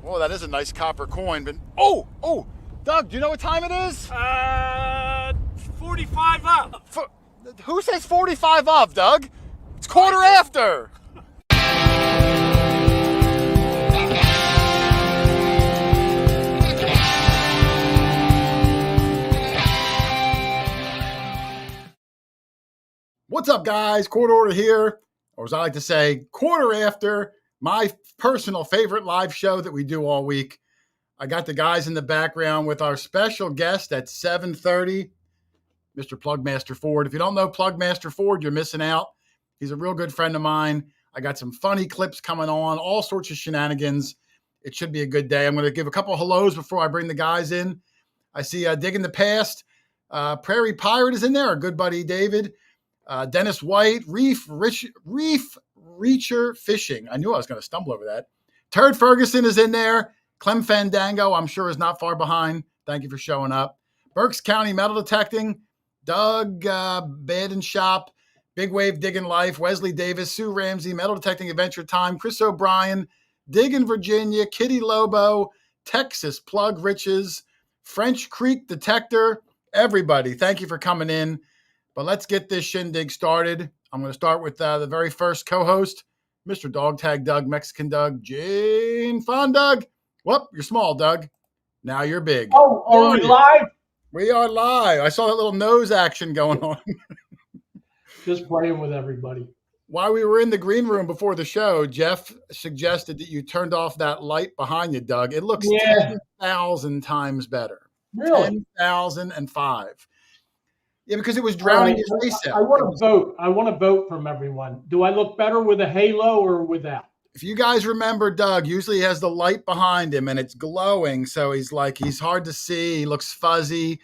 Oh, that is a nice copper coin. But oh, Doug, do you know what time it is? 45 up. Who says 45 up, Doug? It's quarter after. What's up, guys? QuarterHoarder here, or as I like to say, quarter after, my personal favorite live show that we do all week. I got the guys in the background with our special guest at 7:30, Mr. Plugmaster Ford. If you don't know Plugmaster Ford, you're missing out. He's a real good friend of mine. I got some funny clips coming on, all sorts of shenanigans. It should be a good day. I'm going to give a couple of hellos before I bring the guys in. I see Digging the Past. Prairie Pirate is in there, our good buddy David. Dennis White, Reef Reacher Fishing. I knew I was going to stumble over that. Turd Ferguson is in there. Clem Fandango, I'm sure, is not far behind. Thank you for showing up. Berks County Metal Detecting. Doug Bed and Shop. Big Wave Digging Life. Wesley Davis. Sue Ramsey. Metal Detecting Adventure Time. Chris O'Brien. Digging Virginia. Kitty Lobo. Texas Plug Riches. French Creek Detector. Everybody, thank you for coming in. But let's get this shindig started. I'm going to start with the very first co-host, Mr. Dog Tag Doug, Mexican Doug, Jane Fun Doug. Whoop, you're small, Doug. Now you're big. Oh, are we live? We are live. I saw that little nose action going on. Just playing with everybody. While we were in the green room before the show, Jeff suggested that you turned off that light behind you, Doug. It looks 10,000 times better. Really? 10,005. Yeah, because it was drowning your face out. I want to vote. I want to vote from everyone. Do I look better with a halo or without? If you guys remember Doug, usually he has the light behind him and it's glowing. So he's hard to see. He looks fuzzy.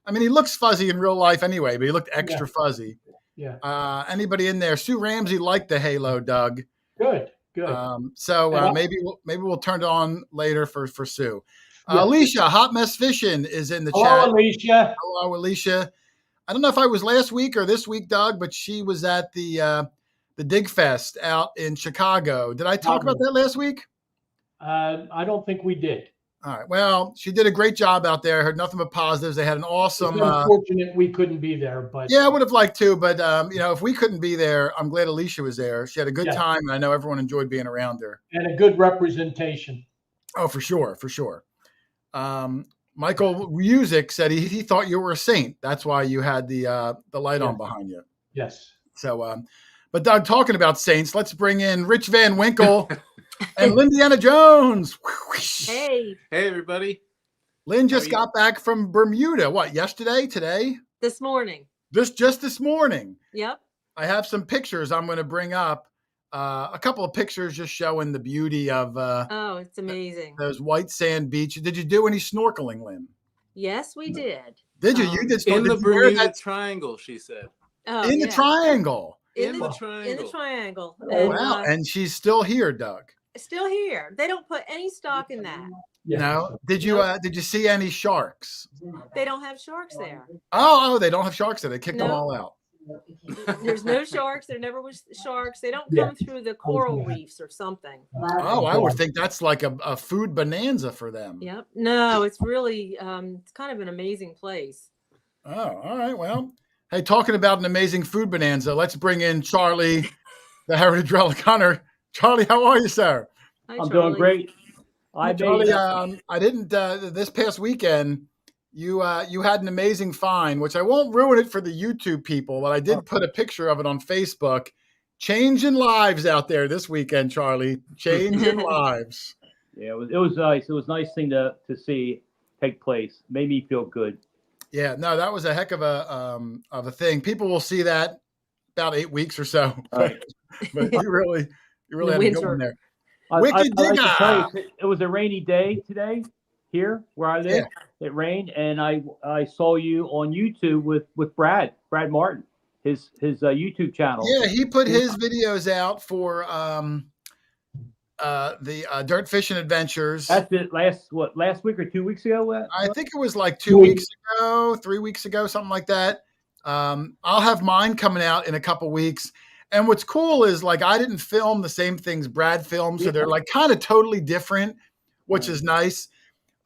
I mean, he looks fuzzy in real life anyway, but he looked extra fuzzy. Yeah. Anybody in there? Sue Ramsey liked the halo, Doug. Good. Maybe we'll turn it on later for Sue. Alicia, Hot Mess Fishing is in the chat. Hello, Alicia. Hello, Alicia. I don't know if I was last week or this week, Doug, but she was at the Dig Fest out in Chicago. Did I talk about that last week? I don't think we did. All right. Well, she did a great job out there. I heard nothing but positives. They had an awesome. It's unfortunate we couldn't be there, but yeah, I would have liked to. But if we couldn't be there, I'm glad Alicia was there. She had a good time, and I know everyone enjoyed being around her. And a good representation. Oh, for sure. Michael Music said he thought you were a saint. That's why you had the light on behind you. Yes. So, but Doug, talking about saints, let's bring in Rich Van Winkle and Lindiana Jones. Hey, everybody. Lynn just got back from Bermuda. What, yesterday, today? This morning. Just this morning. Yep. I have some pictures I'm going to bring up. A couple of pictures just showing the beauty of it's amazing. Those white sand beaches. Did you do any snorkeling, Lynn? Yes, we did. Did you? You did in the Bermuda Triangle, she said. Oh, in the triangle. In the triangle. Oh, wow. And she's still here, Doug. Still here. They don't put any stock in that. Yeah. No. Did you see any sharks? They don't have sharks there. Oh, they don't have sharks there. They kicked them all out. There's no sharks. There never was sharks. They don't come through the coral reefs or something. Oh, I would think that's like a food bonanza for them. Yep. No, it's really it's kind of an amazing place. Oh, all right. Well, hey, talking about an amazing food bonanza, let's bring in Charlie, the Heritage Relic Hunter. Charlie, how are you, sir? Hi, I'm doing great. Charlie, I didn't this past weekend. You had an amazing find, which I won't ruin it for the YouTube people, but I did put a picture of it on Facebook. Changing lives out there this weekend, Charlie. Changing lives. Yeah, it was nice. It was a nice thing to see take place. Made me feel good. Yeah, no, that was a heck of a thing. People will see that about 8 weeks or so. But you really had a good one there. Wicked Digger. Like to tell you, it was a rainy day today here where I live. Yeah. It rained, and I saw you on YouTube with Brad Martin, his YouTube channel. Yeah, he put his videos out for the Dirt Fishing Adventures. That's it. Last week or 2 weeks ago? I think it was like 2 weeks ago, 3 weeks ago, something like that. I'll have mine coming out in a couple weeks. And what's cool is, like, I didn't film the same things Brad filmed, so they're like kind of totally different. which is nice.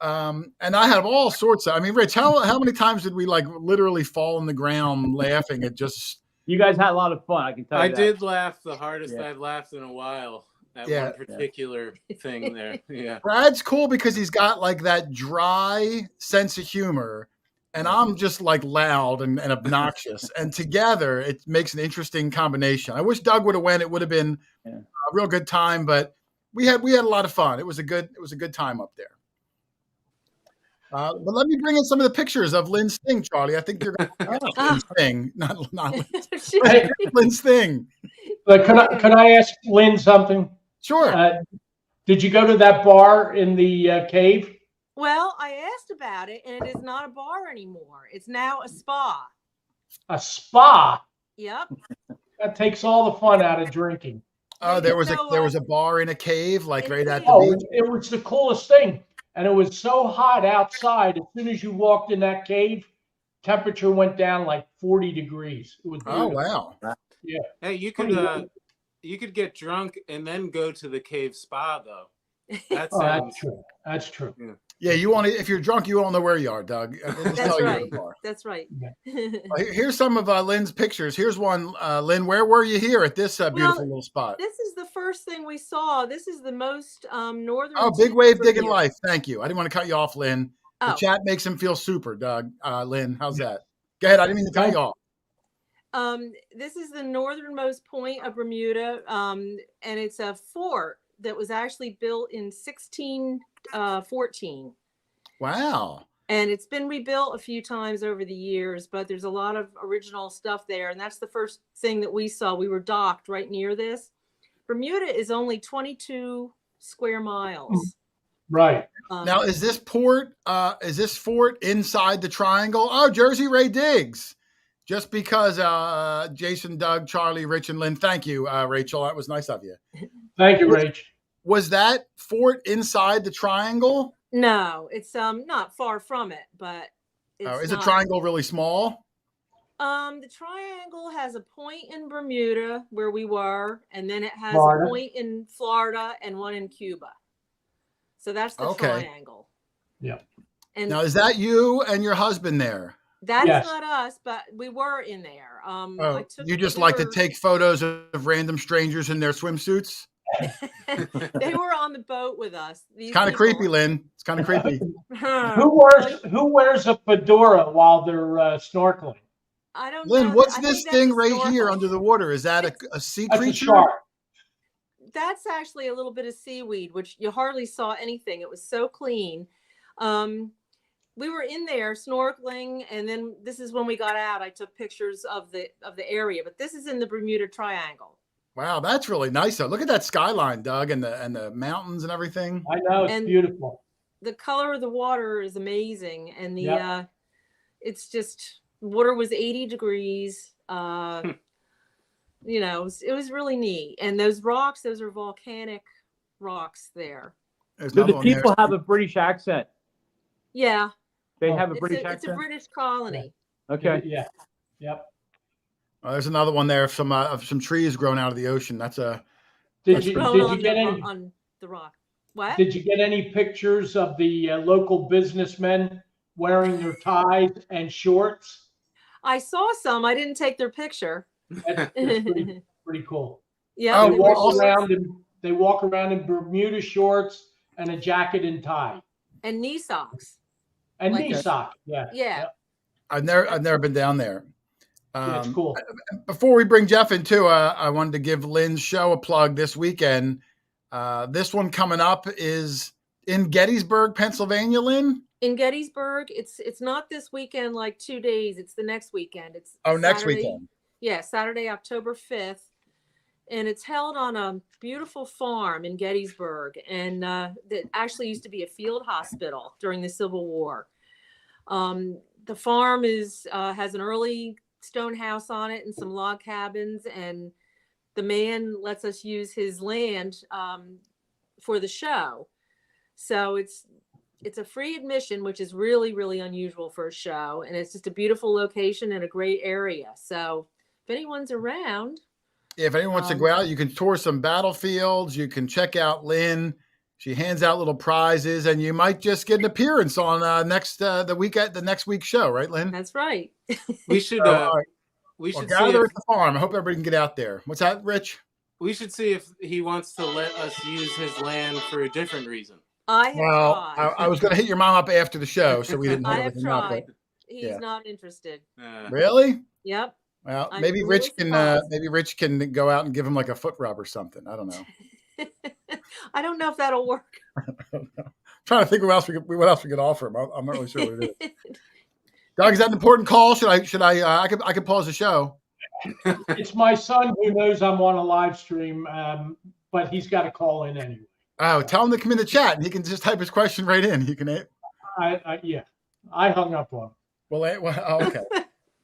And I have all sorts of, I mean, Rich, how many times did we like literally fall on the ground laughing at just. You guys had a lot of fun, I can tell you I that. did laugh the hardest Yeah. I've laughed in a while at Yeah. one particular thing there. Yeah. Brad's cool because he's got like that dry sense of humor, and I'm just like loud and obnoxious. And together it makes an interesting combination. I wish Doug would have went. It would have been a real good time, but we had a lot of fun. It was a good time up there. But let me bring in some of the pictures of Lynn's thing, Charlie. I think you're going to Lynn's thing, not Lynn's thing. But can I ask Lynn something? Sure. Did you go to that bar in the cave? Well, I asked about it, and it is not a bar anymore. It's now a spa. A spa? Yep. That takes all the fun out of drinking. Oh, there was a bar in a cave, like right at the Oh, beach. it was the coolest thing. And it was so hot outside. As soon as you walked in that cave, temperature went down like 40 degrees. It was beautiful. Oh, wow. Yeah. Hey, you could get drunk and then go to the cave spa though. That sounds true. That's true. Yeah, you want to. If you're drunk, you won't know where you are, Doug. That's right. That's right. Here's some of Lynn's pictures. Here's one. Lynn, where were you here at this beautiful little spot? This is the first thing we saw. This is the most northern. Oh, big wave digging life. Thank you. I didn't want to cut you off, Lynn. Oh. The chat makes him feel super, Doug. Lynn, how's that? Go ahead. I didn't mean to cut you off. This is the northernmost point of Bermuda, and it's a fort that was actually built in 1614. Wow. And it's been rebuilt a few times over the years, but there's a lot of original stuff there. And that's the first thing that we saw. We were docked right near this. Bermuda is only 22 square miles. Right. Now, is this fort inside the triangle? Oh, Jersey Ray Diggs. Just because Jason, Doug, Charlie, Rich, and Lynn. Thank you, Rachel. That was nice of you. Thank you, Rach. Was that fort inside the triangle? No, it's not far from it, but is the triangle really small? The triangle has a point in Bermuda where we were, and then it has Florida. a point in Florida and one in Cuba. So that's the triangle. Yeah. And now, is that you and your husband there? That is not us, but we were in there. You just like to take photos of random strangers in their swimsuits? They were on the boat with us. It's kind of creepy, Lynn. It's kind of creepy. Who wears a fedora while they're snorkeling? I don't know. Lynn, what's this thing right here under the water? Is that a sea creature? That's a shark. That's actually a little bit of seaweed, which you hardly saw anything. It was so clean. We were in there snorkeling, and then this is when we got out. I took pictures of the area, but this is in the Bermuda Triangle. Wow, that's really nice. Though. Look at that skyline, Doug, and the mountains and everything. I know, it's beautiful. The color of the water is amazing, and the it's just water was 80 degrees. It was really neat. And those rocks, those are volcanic rocks there. Do the people have a British accent? Yeah. They have a British accent? It's a British colony. Okay. Yeah. Yep. There's another one there of some trees growing out of the ocean. Did you get any on the rock? What? Did you get any pictures of the local businessmen wearing their ties and shorts? I saw some. I didn't take their picture. That's pretty cool. Yeah. They walk around in Bermuda shorts and a jacket and tie. And knee socks. And knee socks. Yeah. Yeah. I've never been down there. It's cool. Before we bring Jeff in too, I wanted to give Lynn's show a plug this weekend. This one coming up is in Gettysburg, Pennsylvania, Lynn? In Gettysburg. It's not this weekend, like 2 days. It's the next weekend. It's next weekend. Yeah, Saturday, October 5th. And it's held on a beautiful farm in Gettysburg. And that actually used to be a field hospital during the Civil War. The farm has an early stone house on it and some log cabins, and the man lets us use his land for the show. So it's a free admission, which is really, really unusual for a show, and it's just a beautiful location and a great area. So if anyone's around, if anyone wants to go out, you can tour some battlefields. You can check out Lynn. She hands out little prizes, and you might just get an appearance on the next week's show, right, Lynn? That's right. We should All right. we Well, should see gather if, at the farm. I hope everybody can get out there. What's that, Rich? we should see if he wants to let us use his land for a different reason. I have Well, tried. I was going to hit your mom up after the show, so we didn't I hit have everything up. tried. But He's not interested. really? Yep. Well, I'm maybe really Rich can surprised. maybe Rich can go out and give him like a foot rub or something. I don't know. I don't know if that'll work. Trying to think what else we could offer him. I'm not really sure what it is. Doug, is that an important call? Should I could pause the show. It's my son who knows I'm on a live stream, but he's got to call in anyway. Oh, tell him to come in the chat and he can just type his question right in. He can. I hung up on him. Well, okay.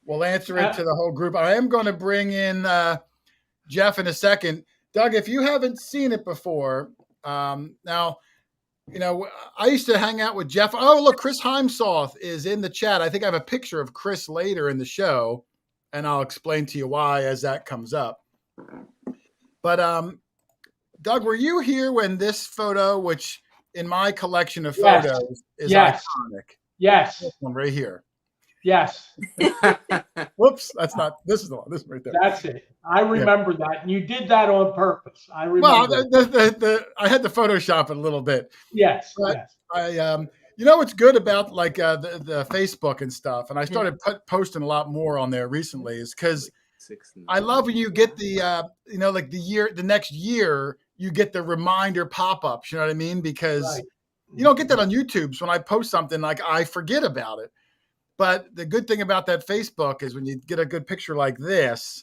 We'll answer it to the whole group. I am going to bring in Jeff in a second. Doug, if you haven't seen it before, now, you know, I used to hang out with Jeff. Oh, look, Chris Heimsoth is in the chat. I think I have a picture of Chris later in the show, and I'll explain to you why as that comes up. But, Doug, were you here when this photo, which in my collection of photos is iconic? Yes. This one right here. Yes. Whoops, that's not. This is the one. This is right there. That's it. I remember that, and you did that on purpose. I remember. Well, I had to Photoshop it a little bit. Yes. But I you know what's good about like the Facebook and stuff, and I started posting a lot more on there recently, is because I love when you get the you know, like the next year you get the reminder pop-ups. You know what I mean? Because you don't get that on YouTube. So when I post something, like, I forget about it. But the good thing about that Facebook is when you get a good picture like this,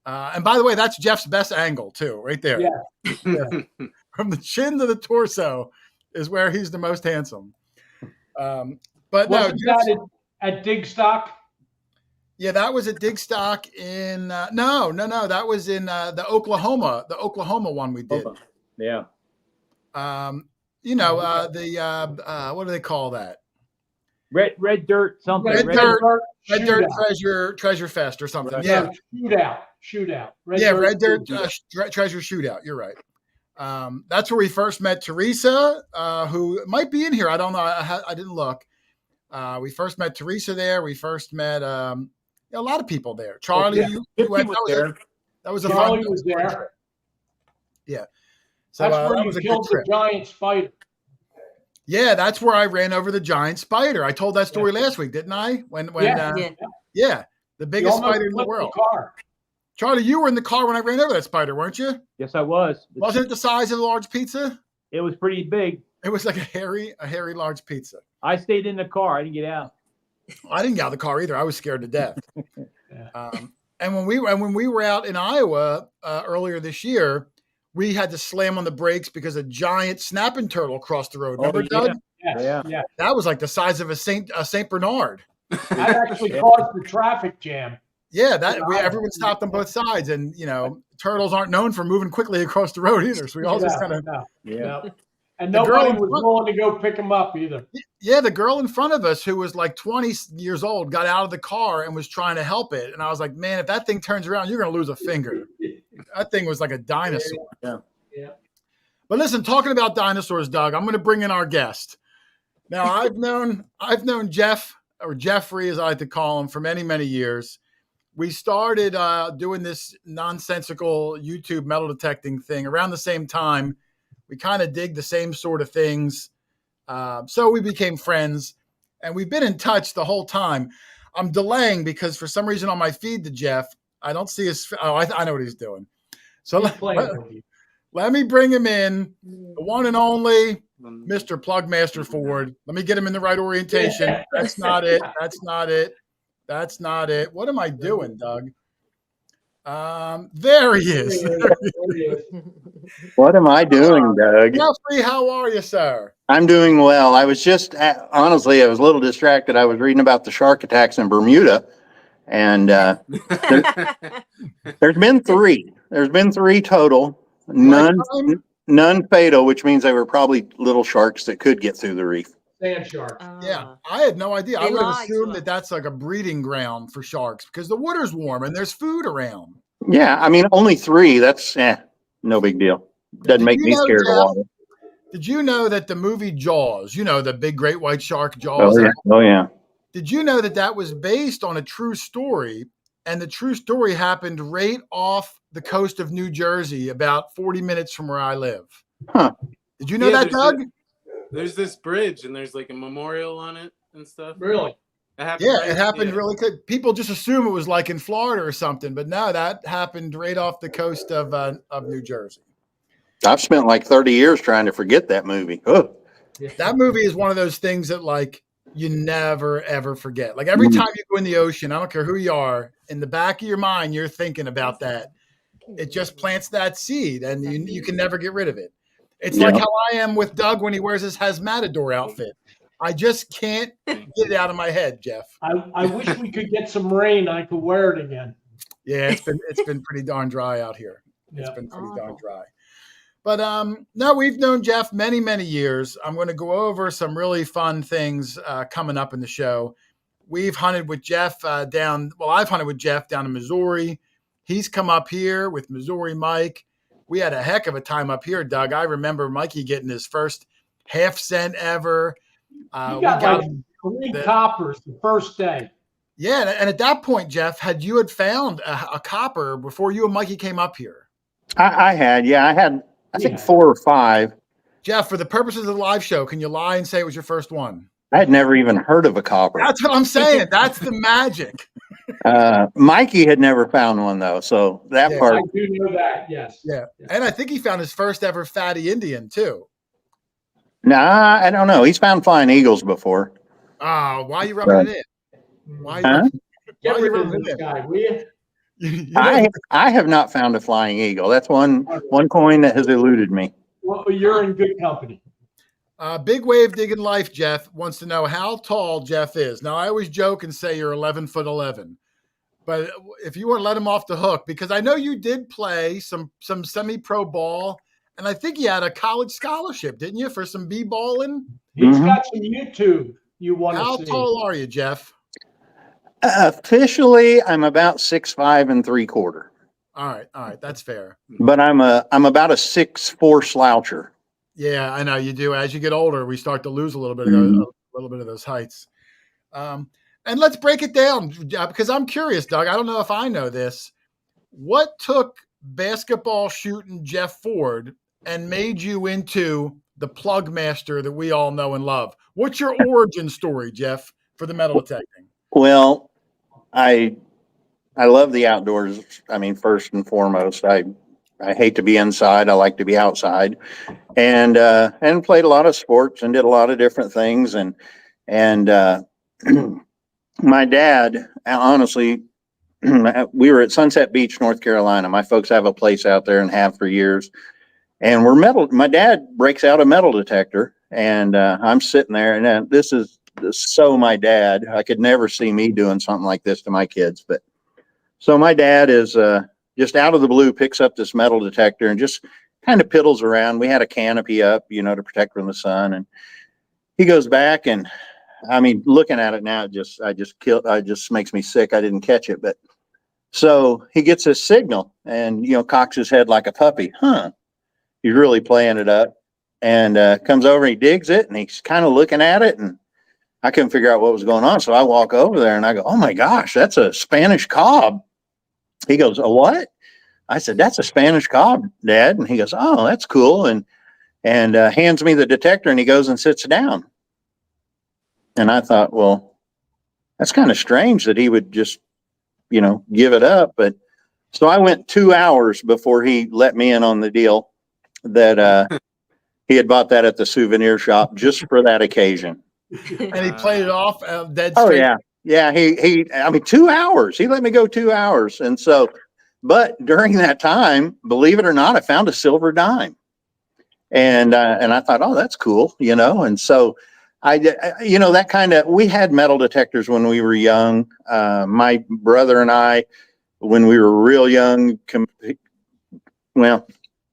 and by the way, that's Jeff's best angle too, right there. Yeah. From the chin to the torso is where he's the most handsome. But wasn't that at Digstock? Yeah, that was at Digstock in no, that was in the Oklahoma one we did. Yeah. You know, what do they call that? Red dirt something. Red dirt treasure fest or something. Right. Yeah. Shootout. Red dirt treasure shootout. You're right. That's where we first met Teresa, who might be in here. I don't know. I didn't look. We first met Teresa there. We first met a lot of people there. Charlie, you went there. That was a Charlie fun. was there. Yeah. So that's where that you was a killed good the trip. giant spider. Yeah, that's where I ran over the giant spider. I told that story last week, didn't I? Yeah, the biggest spider in the world. Charlie, you were in the car when I ran over that spider, weren't you? Yes, I was. Wasn't it the size of a large pizza? It was pretty big. It was like a hairy large pizza. I stayed in the car. I didn't get out. I didn't get out of the car either. I was scared to death. And when we were out in Iowa earlier this year, we had to slam on the brakes because a giant snapping turtle crossed the road. Remember, Doug? Yeah. That was like the size of a Saint Bernard. That actually caused the traffic jam. Yeah, everyone stopped on both sides, and you know, turtles aren't known for moving quickly across the road either. So we all just kind of And nobody was willing to go pick them up either. Yeah, the girl in front of us, who was like 20 years old, got out of the car and was trying to help it. And I was like, man, if that thing turns around, you're going to lose a finger. That thing was like a dinosaur. Yeah. But listen, talking about dinosaurs, Doug, I'm going to bring in our guest. Now, I've known Jeff, or Jeffrey, as I like to call him, for many, many years. We started doing this nonsensical YouTube metal detecting thing around the same time. We kind of dig the same sort of things. So we became friends, and we've been in touch the whole time. I'm delaying because for some reason on my feed to Jeff, I don't see his. Oh, I know what he's doing. So let me bring him in, the one and only Mr. Plugmaster Ford. Let me get him in the right orientation. That's not it. That's not it. What am I doing, Doug? There he is. What am I doing, Doug? Jeffrey, how are you, sir? I'm doing well. I was just, honestly, I was a little distracted. I was reading about the shark attacks in Bermuda, and there's been three. There's been three total. None fatal, which means they were probably little sharks that could get through the reef. Sand shark. Yeah, I had no idea. I would have assumed that that's like a breeding ground for sharks because the water's warm and there's food around. Yeah, I mean, only three. That's no big deal. Doesn't make me scared of water. Did you know that the movie Jaws, you know, the big great white shark Jaws? Oh yeah. Oh yeah. Did you know that that was based on a true story? And the true story happened right off the coast of New Jersey, about 40 minutes from where I live. Huh. Did you know that, Doug? There's this bridge and there's like a memorial on it and stuff. Really? It happened really good. People just assume it was like in Florida or something, but no, that happened right off the coast of New Jersey. I've spent like 30 years trying to forget that movie. Oh. That movie is one of those things that like you never ever forget. Like every time you go in the ocean, I don't care who you are, in the back of your mind, you're thinking about that. It just plants that seed, and you can never get rid of it. It's like how I am with Doug when he wears his Hazmatador outfit. I just can't get it out of my head, Jeff. I wish we could get some rain. I could wear it again. Yeah, it's been pretty darn dry out here. It's been pretty darn dry. But no, we've known Jeff many, many years. I'm going to go over some really fun things coming up in the show. We've hunted with Jeff I've hunted with Jeff down in Missouri. He's come up here with Missouri Mike. We had a heck of a time up here, Doug. I remember Mikey getting his first half cent ever. You got like 3 coppers the first day. Yeah, and at that point, Jeff, had found a copper before you and Mikey came up here? I had, I think 4 or 5. Jeff, for the purposes of the live show, can you lie and say it was your first one? I had never even heard of a copper. That's what I'm saying. That's the magic. Mikey had never found one though, so that part. I do know that. Yes. Yeah, and I think he found his first ever fatty Indian too. Nah, I don't know. He's found flying eagles before. Why are you rubbing it in? Why are you rubbing it in? Guy, will you? I have not found a flying eagle. That's one coin that has eluded me. Well, you're in good company. Big Wave Digging Life, Jeff, wants to know how tall Jeff is. Now, I always joke and say you're 11'11", but if you want to let him off the hook, because I know you did play some semi-pro ball, and I think you had a college scholarship, didn't you, for some b-balling? He's got some YouTube you want to see. How tall are you, Jeff? Officially, I'm about 6'5" ¾ All right, that's fair. But I'm about a 6'4" sloucher. Yeah, I know you do. As you get older, we start to lose a little bit of those heights. And let's break it down because I'm curious, Doug. I don't know if I know this. What took basketball shooting Jeff Ford and made you into the Plugmaster that we all know and love? What's your origin story, Jeff, for the metal detecting? Well, I love the outdoors. I mean, first and foremost, I hate to be inside. I like to be outside, and played a lot of sports and did a lot of different things. And my dad, honestly, we were at Sunset Beach, North Carolina. My folks have a place out there and have for years. And my dad breaks out a metal detector, and I'm sitting there, and this is so my dad. I could never see me doing something like this to my kids. But so my dad is just out of the blue picks up this metal detector and just kind of piddles around. We had a canopy up, to protect from the sun. And he goes back, and I mean, looking at it now, it just makes me sick. I didn't catch it. But so he gets his signal and, cocks his head like a puppy. He's really playing it up, and comes over and he digs it, and he's kind of looking at it, and I couldn't figure out what was going on. So I walk over there and I go, "Oh my gosh, that's a Spanish cob." He goes, "A what?" I said, "That's a Spanish cob, Dad." And he goes, "Oh, that's cool." And hands me the detector, and he goes and sits down. And I thought, well, that's kind of strange that he would just, give it up. But so I went 2 hours before he let me in on the deal that he had bought that at the souvenir shop just for that occasion. And he played it off dead straight. Oh yeah. Yeah. I mean, 2 hours, he let me go 2 hours. And so, but during that time, believe it or not, I found a silver dime, and I thought, oh, that's cool. And so we had metal detectors when we were young. My brother and I, when we were real young,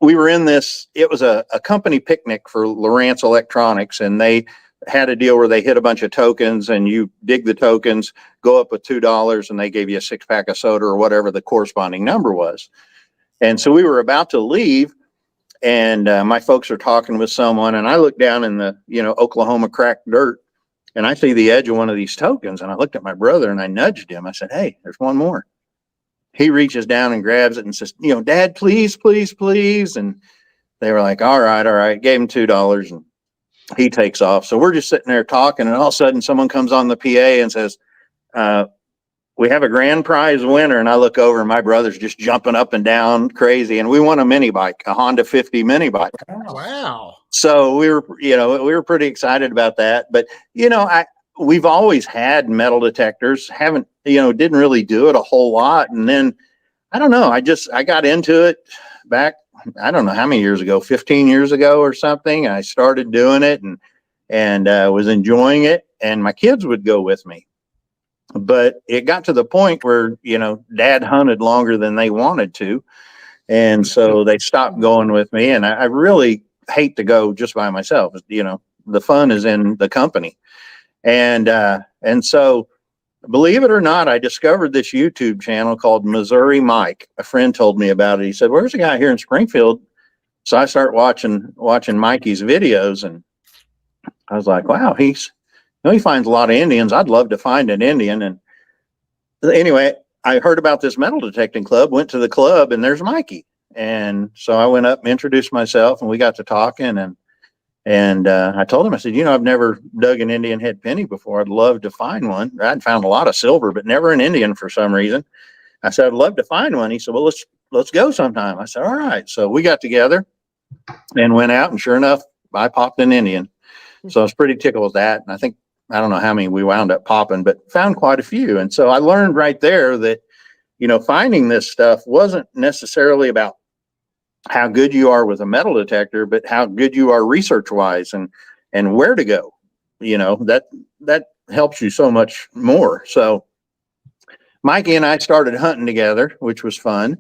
we were in this, it was a company picnic for Lowrance Electronics, and they had a deal where they hit a bunch of tokens, and you dig the tokens, go up with $2, and they gave you a 6-pack of soda or whatever the corresponding number was. And so we were about to leave, and my folks are talking with someone, and I look down in the, Oklahoma cracked dirt, and I see the edge of one of these tokens, and I looked at my brother and I nudged him. I said, "Hey, there's one more." He reaches down and grabs it and says, "Dad, please, please, please." And they were like, all right. Gave him $2 and he takes off. So we're just sitting there talking, and all of a sudden someone comes on the PA and says, "We have a grand prize winner." And I look over and my brother's just jumping up and down crazy. And we won a mini bike, a Honda 50 mini bike. Wow. So we were pretty excited about that. But, we've always had metal detectors, didn't really do it a whole lot. And then, I don't know, I got into it back, I don't know how many years ago, 15 years ago or something. I started doing it and was enjoying it. And my kids would go with me. But it got to the point where, Dad hunted longer than they wanted to. And so they stopped going with me. And I really hate to go just by myself. The fun is in the company. And so, believe it or not, I discovered this YouTube channel called Missouri Mike. A friend told me about it. He said, "Where's a guy here in Springfield?" So I start watching Mikey's videos, and I was like, wow, he finds a lot of Indians. I'd love to find an Indian. And anyway, I heard about this metal detecting club, went to the club, and there's Mikey. And so I went up and introduced myself, and we got to talking, and I told him, I said, I've never dug an Indian head penny before. I'd love to find one. I'd found a lot of silver, but never an Indian for some reason. I said, I'd love to find one. He said, well, let's go sometime. I said, all right. So we got together and went out, and sure enough, I popped an Indian. So I was pretty tickled with that. And I don't know how many we wound up popping, but found quite a few. And so I learned right there that, finding this stuff wasn't necessarily about how good you are with a metal detector, but how good you are research wise and where to go. That helps you so much more. So Mikey and I started hunting together, which was fun.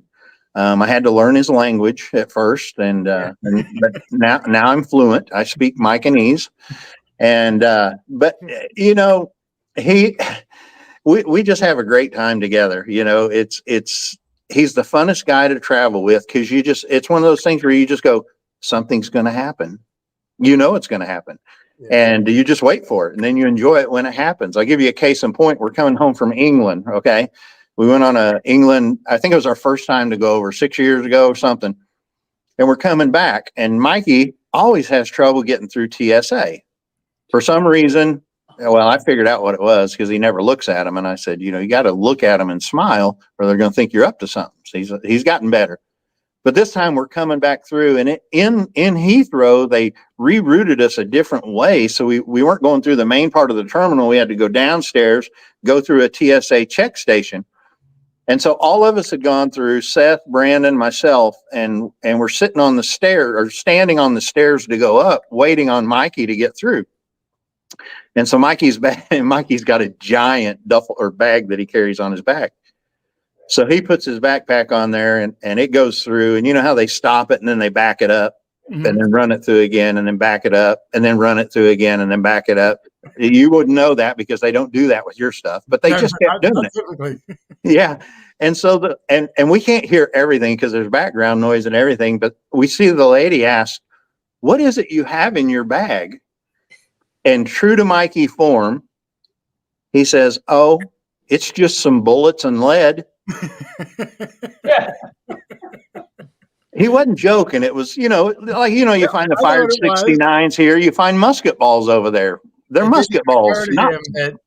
I had to learn his language at first, but now I'm fluent. I speak Micanese, but we just have a great time together. He's the funnest guy to travel with, because it's one of those things where you just go, something's going to happen. It's going to happen. Yeah. And you just wait for it, and then you enjoy it when it happens. I'll give you a case in point. We're coming home from England. Okay. We went on England. I think it was our first time to go over 6 years ago or something. And we're coming back, and Mikey always has trouble getting through TSA for some reason. Well, I figured out what it was, because he never looks at them. And I said, you got to look at them and smile, or they're going to think you're up to something. So he's gotten better. But this time we're coming back through, and in Heathrow, they rerouted us a different way. So we weren't going through the main part of the terminal. We had to go downstairs, go through a TSA check station. And so all of us had gone through, Seth, Brandon, myself, and we're sitting on the stair, or standing on the stairs to go up, waiting on Mikey to get through. And so Mikey's got a giant duffel or bag that he carries on his back. So he puts his backpack on there, and it goes through, and you know how they stop it and then they back it up, mm-hmm. and then run it through again, and then back it up, and then run it through again, and then back it up. You wouldn't know that, because they don't do that with your stuff, but they just kept doing it. Yeah. And so and we can't hear everything because there's background noise and everything, but we see the lady ask, "What is it you have in your bag?" And true to Mikey form, he says, "Oh, it's just some bullets and lead." He wasn't joking. It was, you find the fired 69s here. You find musket balls over there. They're musket balls.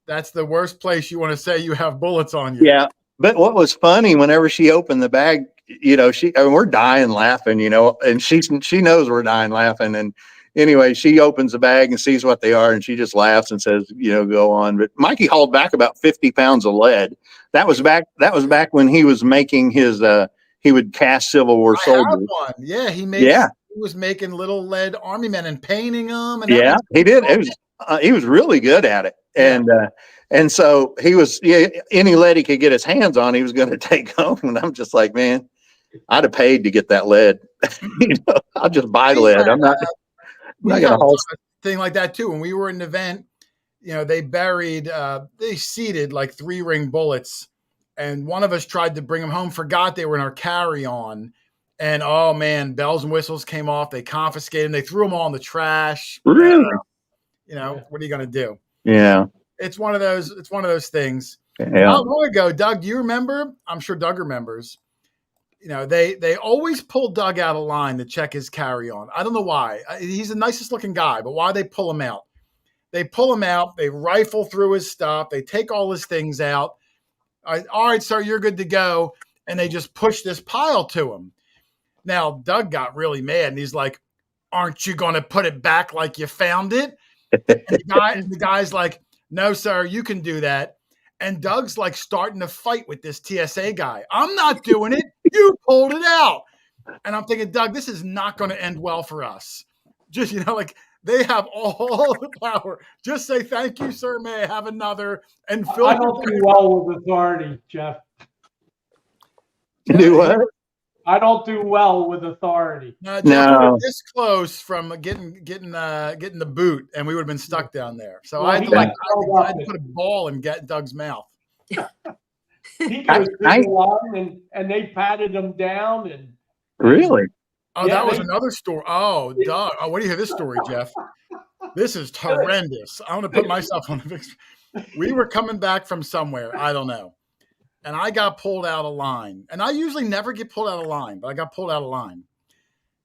That's the worst place you want to say you have bullets on you. Yeah. But what was funny, whenever she opened the bag, we're dying laughing, and she knows we're dying laughing. And anyway, she opens the bag and sees what they are, and she just laughs and says, go on. But Mikey hauled back about 50 pounds of lead. That was back when he was making his, he would cast Civil War soldiers. One. Yeah. He was making little lead army men and painting them. And yeah, he did. He was really good at it. Yeah. And so he was, any lead he could get his hands on, he was going to take home. And I'm just like, man, I'd have paid to get that lead. I'll just buy lead. I'm not going to haul thing like that too. When we were in an event, they seeded like 3-ring bullets, and one of us tried to bring them home, forgot they were in our carry-on, And oh man, bells and whistles came off. They confiscated them. They threw them all in the trash. Really? You know, what are you going to do? Yeah. It's one of those things. Yeah. Not long ago, Doug, do you remember? I'm sure Doug remembers. You know, they always pull Doug out of line to check his carry-on. I don't know why. He's the nicest looking guy, but why they pull him out? They pull him out. They rifle through his stuff. They take all his things out. All right, sir, you're good to go. And they just push this pile to him. Now, Doug got really mad, and he's like, aren't you going to put it back like you found it? And the guy's like, no, sir, you can do that. And Doug's like starting to fight with this TSA guy. I'm not doing it. You pulled it out. And I'm thinking, Doug, this is not going to end well for us. Just, you know, like they have all the power. Just say, thank you, sir. May I have another? And Phil, I don't do well with authority, Jeff. Do what? I don't do well with authority. Jeff, No. we were this close from getting the boot, and we would have been stuck down there. So Well, I had he to, got I had to put a ball in Doug's mouth. He goes through the line, and they patted him down. And Really? Oh, Yeah, that was they- another story. Oh, Doug. Oh, what do you hear this story, Jeff? This is horrendous. I'm going to put myself on the big. We were coming back from somewhere. I don't know. And I got pulled out of line. And I usually never get pulled out of line, but I got pulled out of line.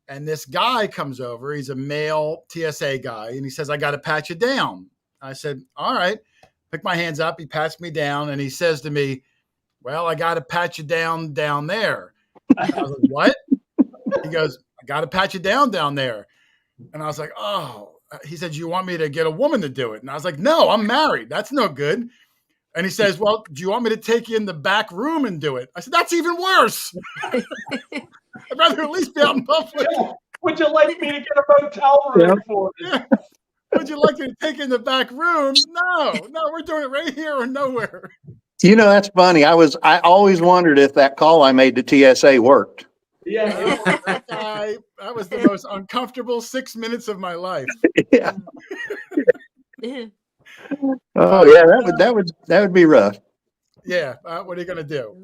And this guy comes over. He's a male TSA guy. And he says, I got to pat you down. I said, all right. Pick my hands up. He pats me down. And he says to me, well, I got to pat you down there. I was like, what? He goes, I got to pat you down there. And I was like, oh. He said, you want me to get a woman to do it? And I was like, no, I'm married. That's no good. And he says, well, do you want me to take you in the back room and do it? I said, that's even worse. I'd rather at least be out in public. would you like me to get a motel room for you? Yeah. Would you like me to take you in the back room? No, we're doing it right here or nowhere. You know, that's funny. I always wondered if that call I made to TSA worked. Yeah. That was the most uncomfortable 6 minutes of my life. Yeah. Oh yeah, that would be rough. Yeah. What are you going to do?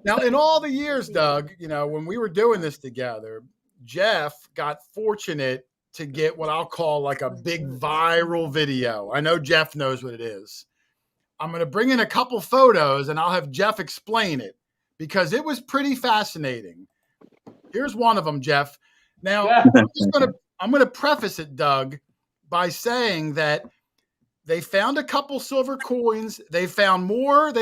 Now, in all the years, Doug, you know, when we were doing this together, Jeff got fortunate to get what I'll call like a big viral video. I know Jeff knows what it is. I'm going to bring in a couple photos and I'll have Jeff explain it because it was pretty fascinating. Here's one of them, Jeff. Now, Yeah. I'm going to preface it, Doug, by saying that they found a couple silver coins. They found more,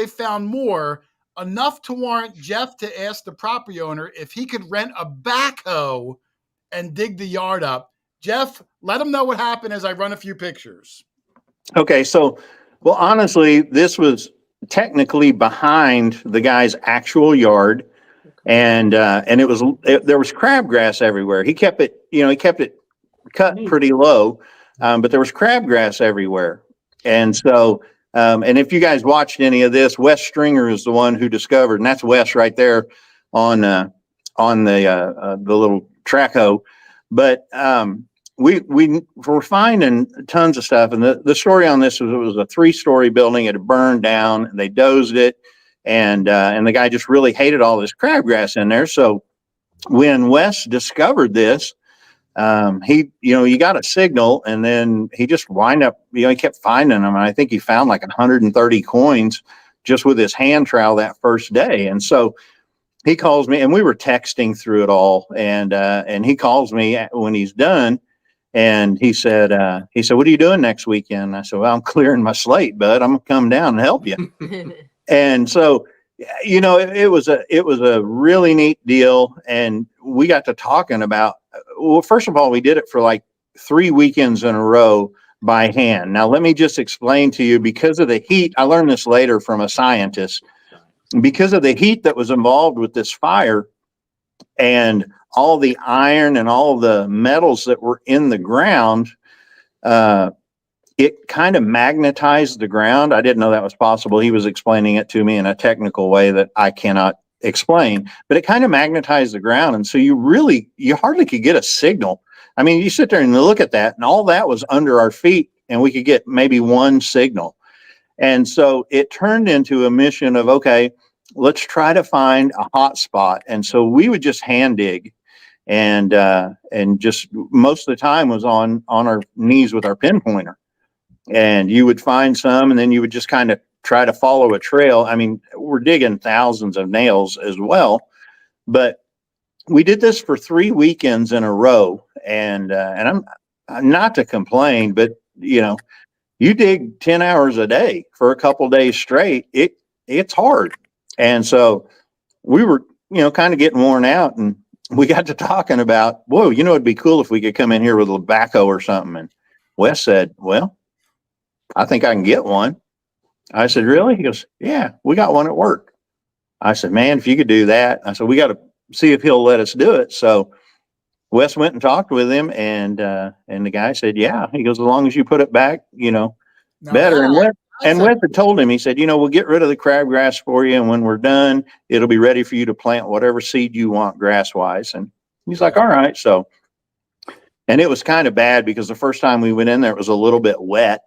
enough to warrant Jeff to ask the property owner if he could rent a backhoe and dig the yard up. Jeff, let him know what happened as I run a few pictures. Okay, so, well, honestly, this was technically behind the guy's actual yard, and there was crabgrass everywhere. He kept it cut pretty low, but there was crabgrass everywhere. And so, and if you guys watched any of this, Wes Stringer is the one who discovered, and that's Wes right there on the little track hoe. But we were finding tons of stuff, and the story on this was it was a 3-story building. It had burned down, and they dozed it, and the guy just really hated all this crabgrass in there. So when Wes discovered this, you got a signal, and then he just wind up, he kept finding them. And I think he found like 130 coins just with his hand trowel that first day. And so he calls me, and we were texting through it all. And he calls me when he's done, and he said, what are you doing next weekend? I said, well, I'm clearing my slate, bud. I'm gonna come down and help you. And so, it was a really neat deal. And we got to talking about, well, first of all, we did it for like 3 weekends in a row by hand. Now, let me just explain to you, because of the heat, I learned this later from a scientist, because of the heat that was involved with this fire and all the iron and all the metals that were in the ground, it kind of magnetized the ground. I didn't know that was possible. He was explaining it to me in a technical way that I cannot explain, but it kind of magnetized the ground. And so you hardly could get a signal. I mean, you sit there and look at that, and all that was under our feet, and we could get maybe one signal. And so it turned into a mission of, okay, let's try to find a hot spot. And so we would just hand dig, and just most of the time was on our knees with our pinpointer. And you would find some, and then you would just kind of try to follow a trail. I mean, we're digging thousands of nails as well, but we did this for 3 weekends in a row. And I'm not to complain, but you dig 10 hours a day for a couple days straight. It's hard. And so we were, kind of getting worn out, and we got to talking about, whoa, it'd be cool if we could come in here with a backhoe or something. And Wes said, well, I think I can get one. I said, really? He goes, yeah, we got one at work. I said, man, if you could do that. I said, we got to see if he'll let us do it. So Wes went and talked with him, and the guy said, yeah. He goes, as long as you put it back, better. And Wes had told him, he said, we'll get rid of the crabgrass for you, and when we're done, it'll be ready for you to plant whatever seed you want grass wise. And he's like, all right. So, and it was kind of bad because the first time we went in there, it was a little bit wet.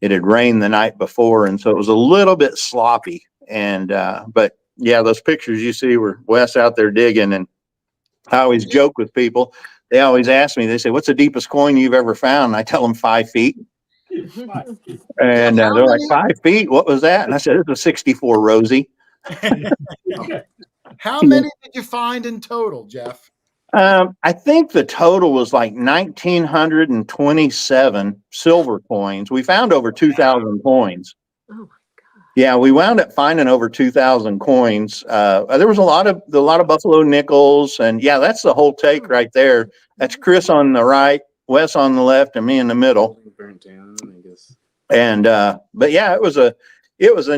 It had rained the night before, and so it was a little bit sloppy. And but yeah, those pictures you see were Wes out there digging. And I always joke with people. They always ask me, they say, what's the deepest coin you've ever found? And I tell them 5 feet. And they're like, 5 feet? What was that? And I said, it's a 64 Rosie. How many did you find in total, Jeff? I think the total was like 1,927 silver coins. We found over 2,000 coins. Oh my God. Yeah, we wound up finding over 2,000 coins. There was a lot of buffalo nickels, and yeah, that's the whole take right there. That's Chris on the right, Wes on the left, and me in the middle. Burnt down, I guess. And but yeah, it was a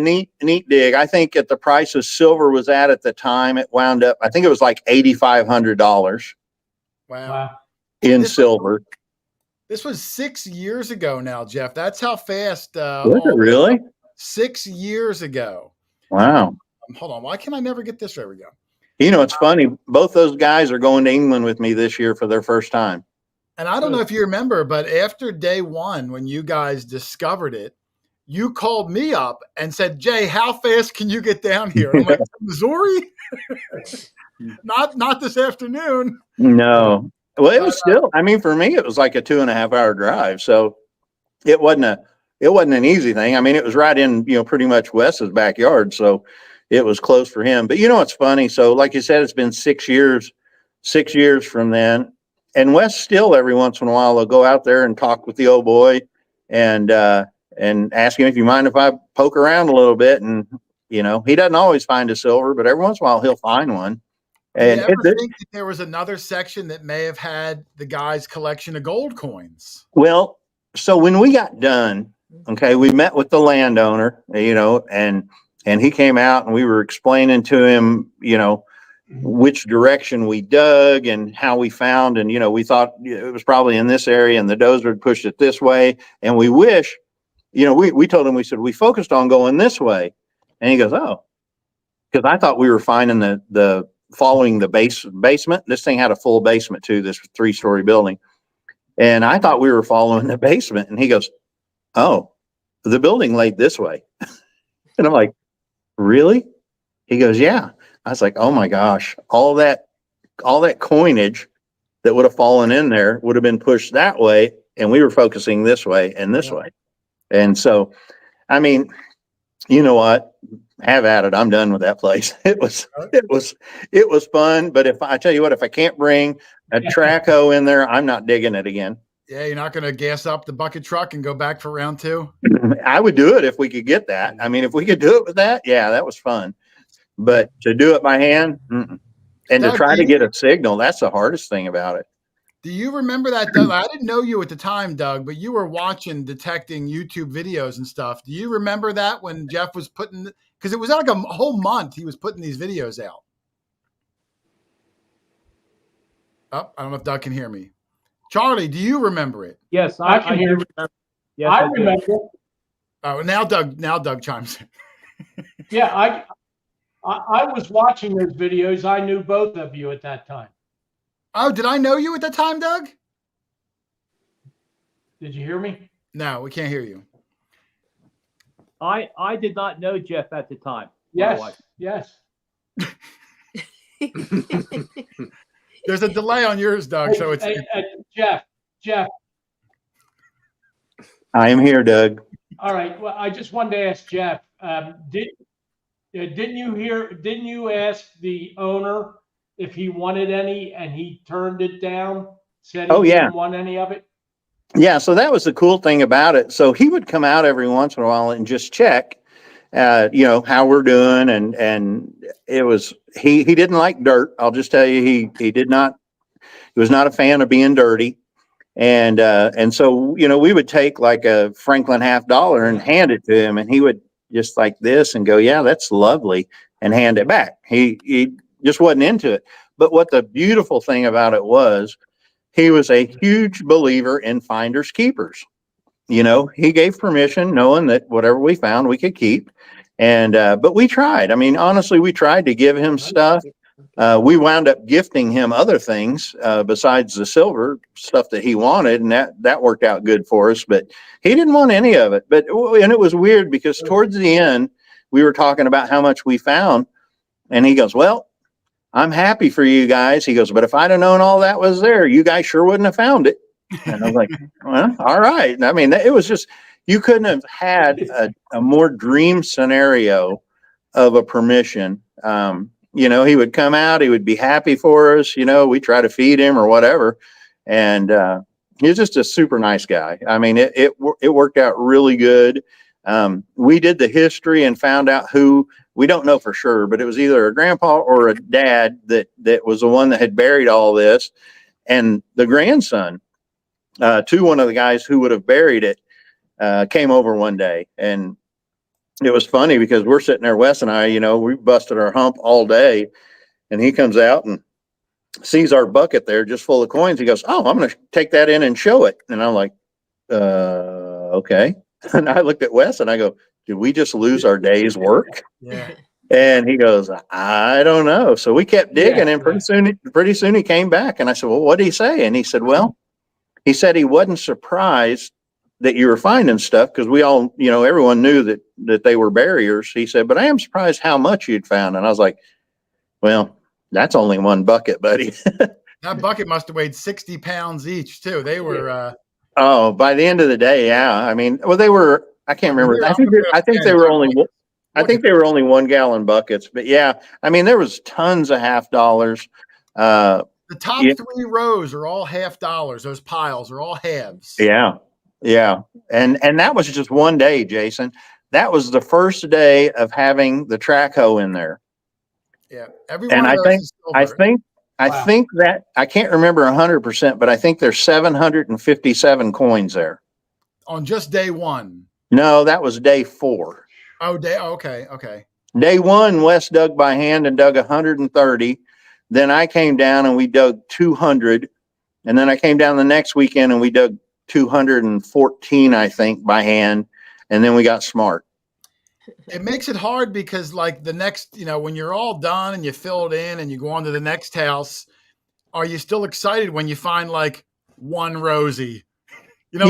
neat dig. I think at the price of silver was at the time, it wound up, I think it was like $8,500 Wow. in silver. This was 6 years ago now, Jeff. That's how fast. Was it really? 6 years ago. Wow. Hold on. Why can I never get this? There we go. It's funny. Both those guys are going to England with me this year for their first time. And I don't know if you remember, but after day one, when you guys discovered it, you called me up and said, Jay, how fast can you get down here? And I'm like, Missouri? Not this afternoon. No. Well, it was still, I mean, for me, it was like a 2.5 hour drive. So it wasn't an easy thing. I mean, it was right in, pretty much Wes's backyard. So it was close for him. But it's funny. So like you said, it's been 6 years from then. And Wes still every once in a while will go out there and talk with the old boy and ask him if you mind if I poke around a little bit. And, he doesn't always find a silver, but every once in a while he'll find one. And you ever think that there was another section that may have had the guy's collection of gold coins? Well, so when we got done, okay, we met with the landowner, and he came out and we were explaining to him, which direction we dug and how we found, and we thought it was probably in this area and the dozer had pushed it this way, and we wish, we told him, we said we focused on going this way, and he goes, oh, because I thought we were finding the following the basement. This thing had a full basement too, this 3-story building, and I thought we were following the basement, and he goes, oh, the building laid this way. And I'm like, really? He goes, yeah. I was like, oh my gosh, all that coinage that would have fallen in there would have been pushed that way, and we were focusing this way and this way. And so, I mean, you know what? Have at it. I'm done with that place. It was fun. But if I tell you what, if I can't bring a track hoe in there, I'm not digging it again. Yeah, you're not going to gas up the bucket truck and go back for round 2? I would do it if we could get that. I mean, if we could do it with that, yeah, that was fun. But to do it by hand, and to try to get a signal, that's the hardest thing about it. Do you remember that, Doug? I didn't know you at the time, Doug, but you were detecting YouTube videos and stuff. Do you remember that when Jeff was putting, because it was like a whole month he was putting these videos out? Oh, I don't know if Doug can hear me. Charlie, do you remember it? Yes, I can hear. remember. Yes, I remember. Oh, now Doug chimes in. Yeah, I was watching those videos. I knew both of you at that time. Oh, did I know you at that time, Doug? Did you hear me? No, we can't hear you. I did not know Jeff at the time. Yes. There's a delay on yours, Doug. So it's Jeff. I am here, Doug. All right. Well, I just wanted to ask Jeff. Didn't you ask the owner if he wanted any, and he turned it down? Said he didn't want any of it. Yeah. So that was the cool thing about it. So he would come out every once in a while and just check, how we're doing, and it was he didn't like dirt. I'll just tell you, he was not a fan of being dirty. And so, we would take like a Franklin $50 and hand it to him, and he would just like this and go, yeah, that's lovely, and hand it back. He just wasn't into it. But what the beautiful thing about it was, he was a huge believer in finders keepers. He gave permission knowing that whatever we found, we could keep. And, but we tried. I mean, honestly, we tried to give him stuff. We wound up gifting him other things besides the silver stuff that he wanted, and that worked out good for us. But he didn't want any of it. And it was weird because towards the end, we were talking about how much we found, and he goes, "Well, I'm happy for you guys." He goes, "But if I'd have known all that was there, you guys sure wouldn't have found it." And I was like, "Well, all right." I mean, it was just, you couldn't have had a more dream scenario of a permission. He would come out, he would be happy for us. We try to feed him or whatever. And he's just a super nice guy. I mean, it worked out really good. We did the history and found out who, we don't know for sure, but it was either a grandpa or a dad that was the one that had buried all this. And the grandson to one of the guys who would have buried it came over one day. And it was funny because we're sitting there, Wes and I, we busted our hump all day, and he comes out and sees our bucket there just full of coins. He goes, "Oh, I'm going to take that in and show it." And I'm like, okay. And I looked at Wes and I go, "Did we just lose our day's work?" yeah. And he goes, "I don't know." So we kept digging, and pretty soon he came back, and I said, "Well, what did he say?" And he said, "Well, he said he wasn't surprised that you were finding stuff, because we all, everyone knew that they were barriers." He said, "But I am surprised how much you'd found." And I was like, "Well, that's only one bucket, buddy." That bucket must have weighed 60 pounds each too. They were, oh, by the end of the day. Yeah. I mean, well, they were, I can't remember. I think they were only 1 gallon buckets, but yeah, I mean, there was tons of $50. the top 3 rows are all $50. Those piles are all halves. Yeah. Yeah. And that was just one day, Jason. That was the first day of having the track hoe in there. Yeah. Every And one of those is silver. I think that, I can't remember 100%, but I think there's 757 coins there. On just day one. No, that was day 4. Oh, okay. Okay. Day 1, Wes dug by hand and dug 130. Then I came down and we dug 200. And then I came down the next weekend and we dug 214, I think, by hand. And then we got smart. It makes it hard because, like, the next, when you're all done and you fill it in and you go on to the next house, are you still excited when you find like one Rosie? You're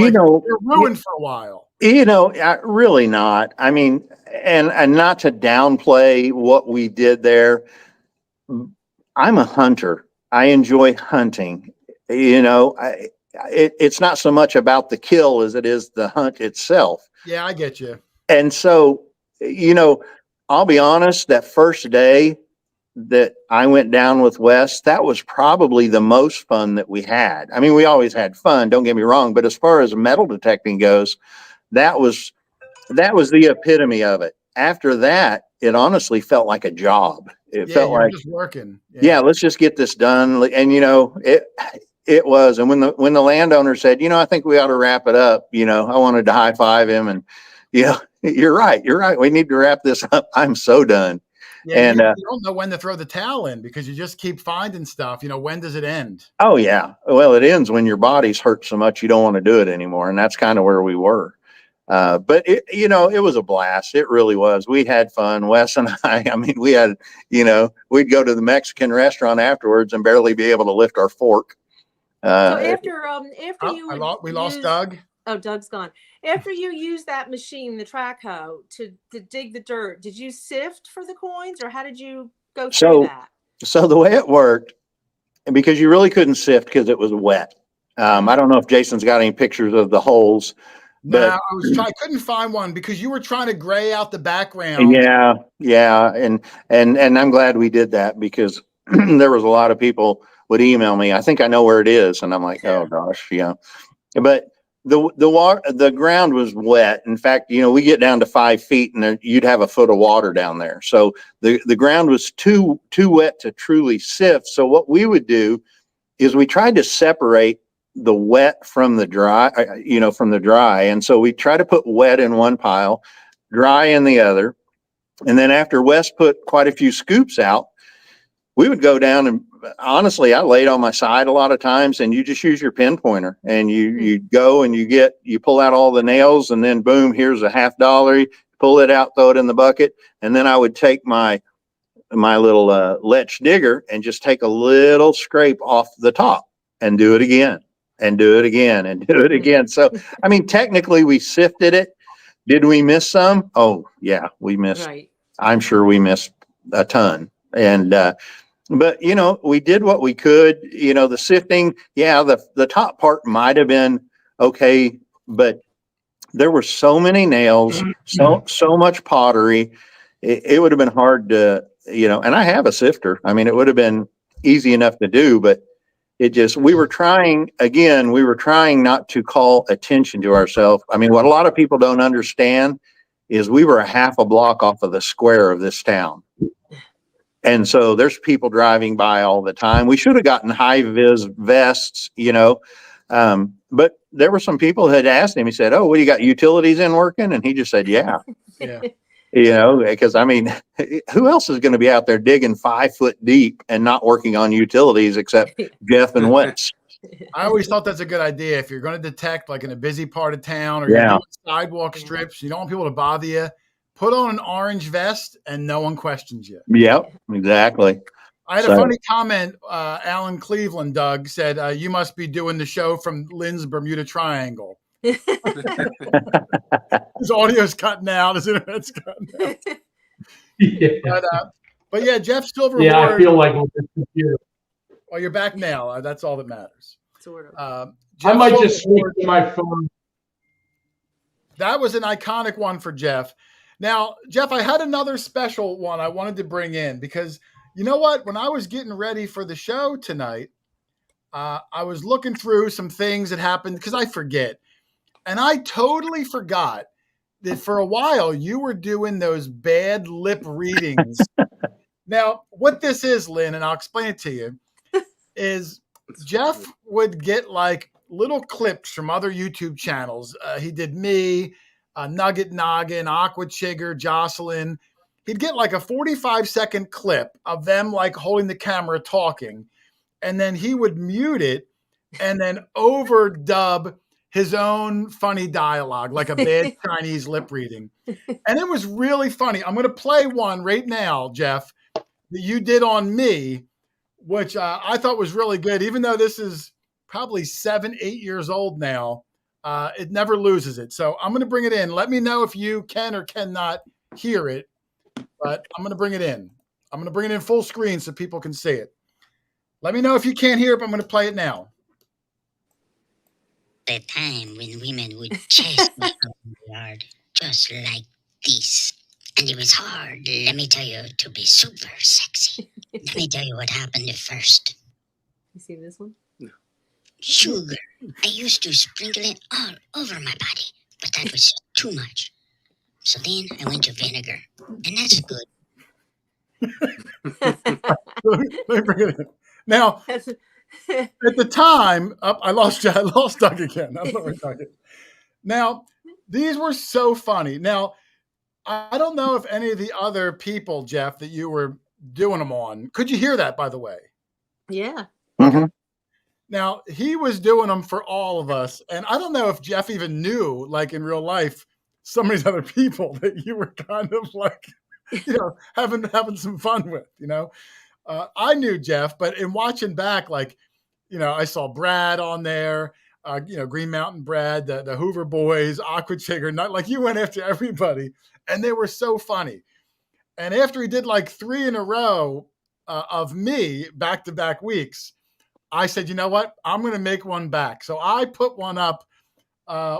ruined for a while. Really not. I mean, and not to downplay what we did there. I'm a hunter. I enjoy hunting. It's not so much about the kill as it is the hunt itself. Yeah, I get you. And so, I'll be honest, that first day that I went down with Wes, that was probably the most fun that we had. I mean, we always had fun, don't get me wrong, but as far as metal detecting goes, that was the epitome of it. After that, it honestly felt like a job. It felt like just working. Yeah, let's just get this done. And it was. And when the landowner said, I think we ought to wrap it up, I wanted to high five him, and you're right. We need to wrap this up. I'm so done. Yeah, and you don't know when to throw the towel in because you just keep finding stuff. When does it end? Oh yeah. Well, it ends when your body's hurt so much you don't want to do it anymore. And that's kind of where we were. But it was a blast. It really was. We had fun. Wes and I mean, we had, we'd go to the Mexican restaurant afterwards and barely be able to lift our fork. So after we lost Doug. Oh, Doug's gone. After you use that machine, the track hoe, to dig the dirt, did you sift for the coins, or how did you go through So- that. So the way it worked, because you really couldn't sift because it was wet. I don't know if Jason's got any pictures of the holes. Now I couldn't find one because you were trying to gray out the background. Yeah. And I'm glad we did that because there was a lot of people would email me. I think I know where it is. And I'm like, oh gosh, yeah. But the ground was wet. In fact, we get down to 5 feet and you'd have a foot of water down there. So the ground was too wet to truly sift. So what we would do is we tried to separate the wet from the dry, And so we try to put wet in one pile, dry in the other. And then after Wes put quite a few scoops out, we would go down and honestly, I laid on my side a lot of times and you just use your pin pointer and you go and you pull out all the nails and then boom, here's a $50, pull it out, throw it in the bucket. And then I would take my little letch digger and just take a little scrape off the top and do it again and do it again and do it again. So, I mean, technically we sifted it. Did we miss some? Oh yeah, we missed. Right. I'm sure we missed a ton. And, but we did what we could, the sifting. Yeah. The top part might've been okay, but there were so many nails, so much pottery. It would have been hard to, and I have a sifter. I mean, it would have been easy enough to do, but we were trying not to call attention to ourselves. I mean, what a lot of people don't understand is we were a half a block off of the square of this town. And so there's people driving by all the time. We should have gotten high vis vests, but there were some people who had asked him, he said, oh, what, you got utilities in working? And he just said, yeah. Yeah. Because I mean, who else is going to be out there digging 5 foot deep and not working on utilities except Jeff and Wes? I always thought that's a good idea. If you're going to detect like in a busy part of town or you're doing sidewalk strips, you don't want people to bother you, put on an orange vest and no one questions you. Yep, exactly. I had a funny comment. Alan Cleveland, Doug, said, you must be doing the show from Lynn's Bermuda Triangle. His audio's cutting out. His internet's cutting out. Yeah. But yeah, Jeff Silver. Yeah, I feel like with this computer. Well, you're back now. That's all that matters. Sort of. I might Silver just switch to my phone. That was an iconic one for Jeff. Now, Jeff, I had another special one I wanted to bring in because you know what? When I was getting ready for the show tonight, I was looking through some things that happened because I forget. And I totally forgot that for a while you were doing those bad lip readings. Now, what this is, Lynn, and I'll explain it to you, is Jeff would get like little clips from other YouTube channels. He did me, Nugget Noggin, Aqua Chigger, Jocelyn. He'd get like a 45-second clip of them like holding the camera talking. And then he would mute it and then overdub his own funny dialogue, like a bad Chinese lip reading. And it was really funny. I'm going to play one right now, Jeff, that you did on me, which I thought was really good. Even though this is probably 7-8 years old now, it never loses it. So I'm going to bring it in. Let me know if you can or cannot hear it, but I'm going to bring it in. I'm going to bring it in full screen so people can see it. Let me know if you can't hear it, but I'm going to play it now. The time when women would chase me out in the yard just like this. And it was hard, let me tell you, to be super sexy. Let me tell you what happened at first. You see this one? Sugar. I used to sprinkle it all over my body, but that was too much. So then I went to vinegar, and that's good. Let me bring it in. Now, at the time, I lost Doug again. I don't know where Doug is. Now, these were so funny. Now, I don't know if any of the other people, Jeff, that you were doing them on, could you hear that, by the way? Yeah. Mm-hmm. Now, he was doing them for all of us. And I don't know if Jeff even knew, like in real life, some of these other people that you were kind of like, having some fun with, I knew Jeff, but in watching back, like, I saw Brad on there, Green Mountain Brad, the Hoover Boys, Aqua Chigger, not like you went after everybody, and they were so funny. And after he did like 3 in a row of me back-to-back weeks, I said, you know what? I'm going to make one back. So I put one up,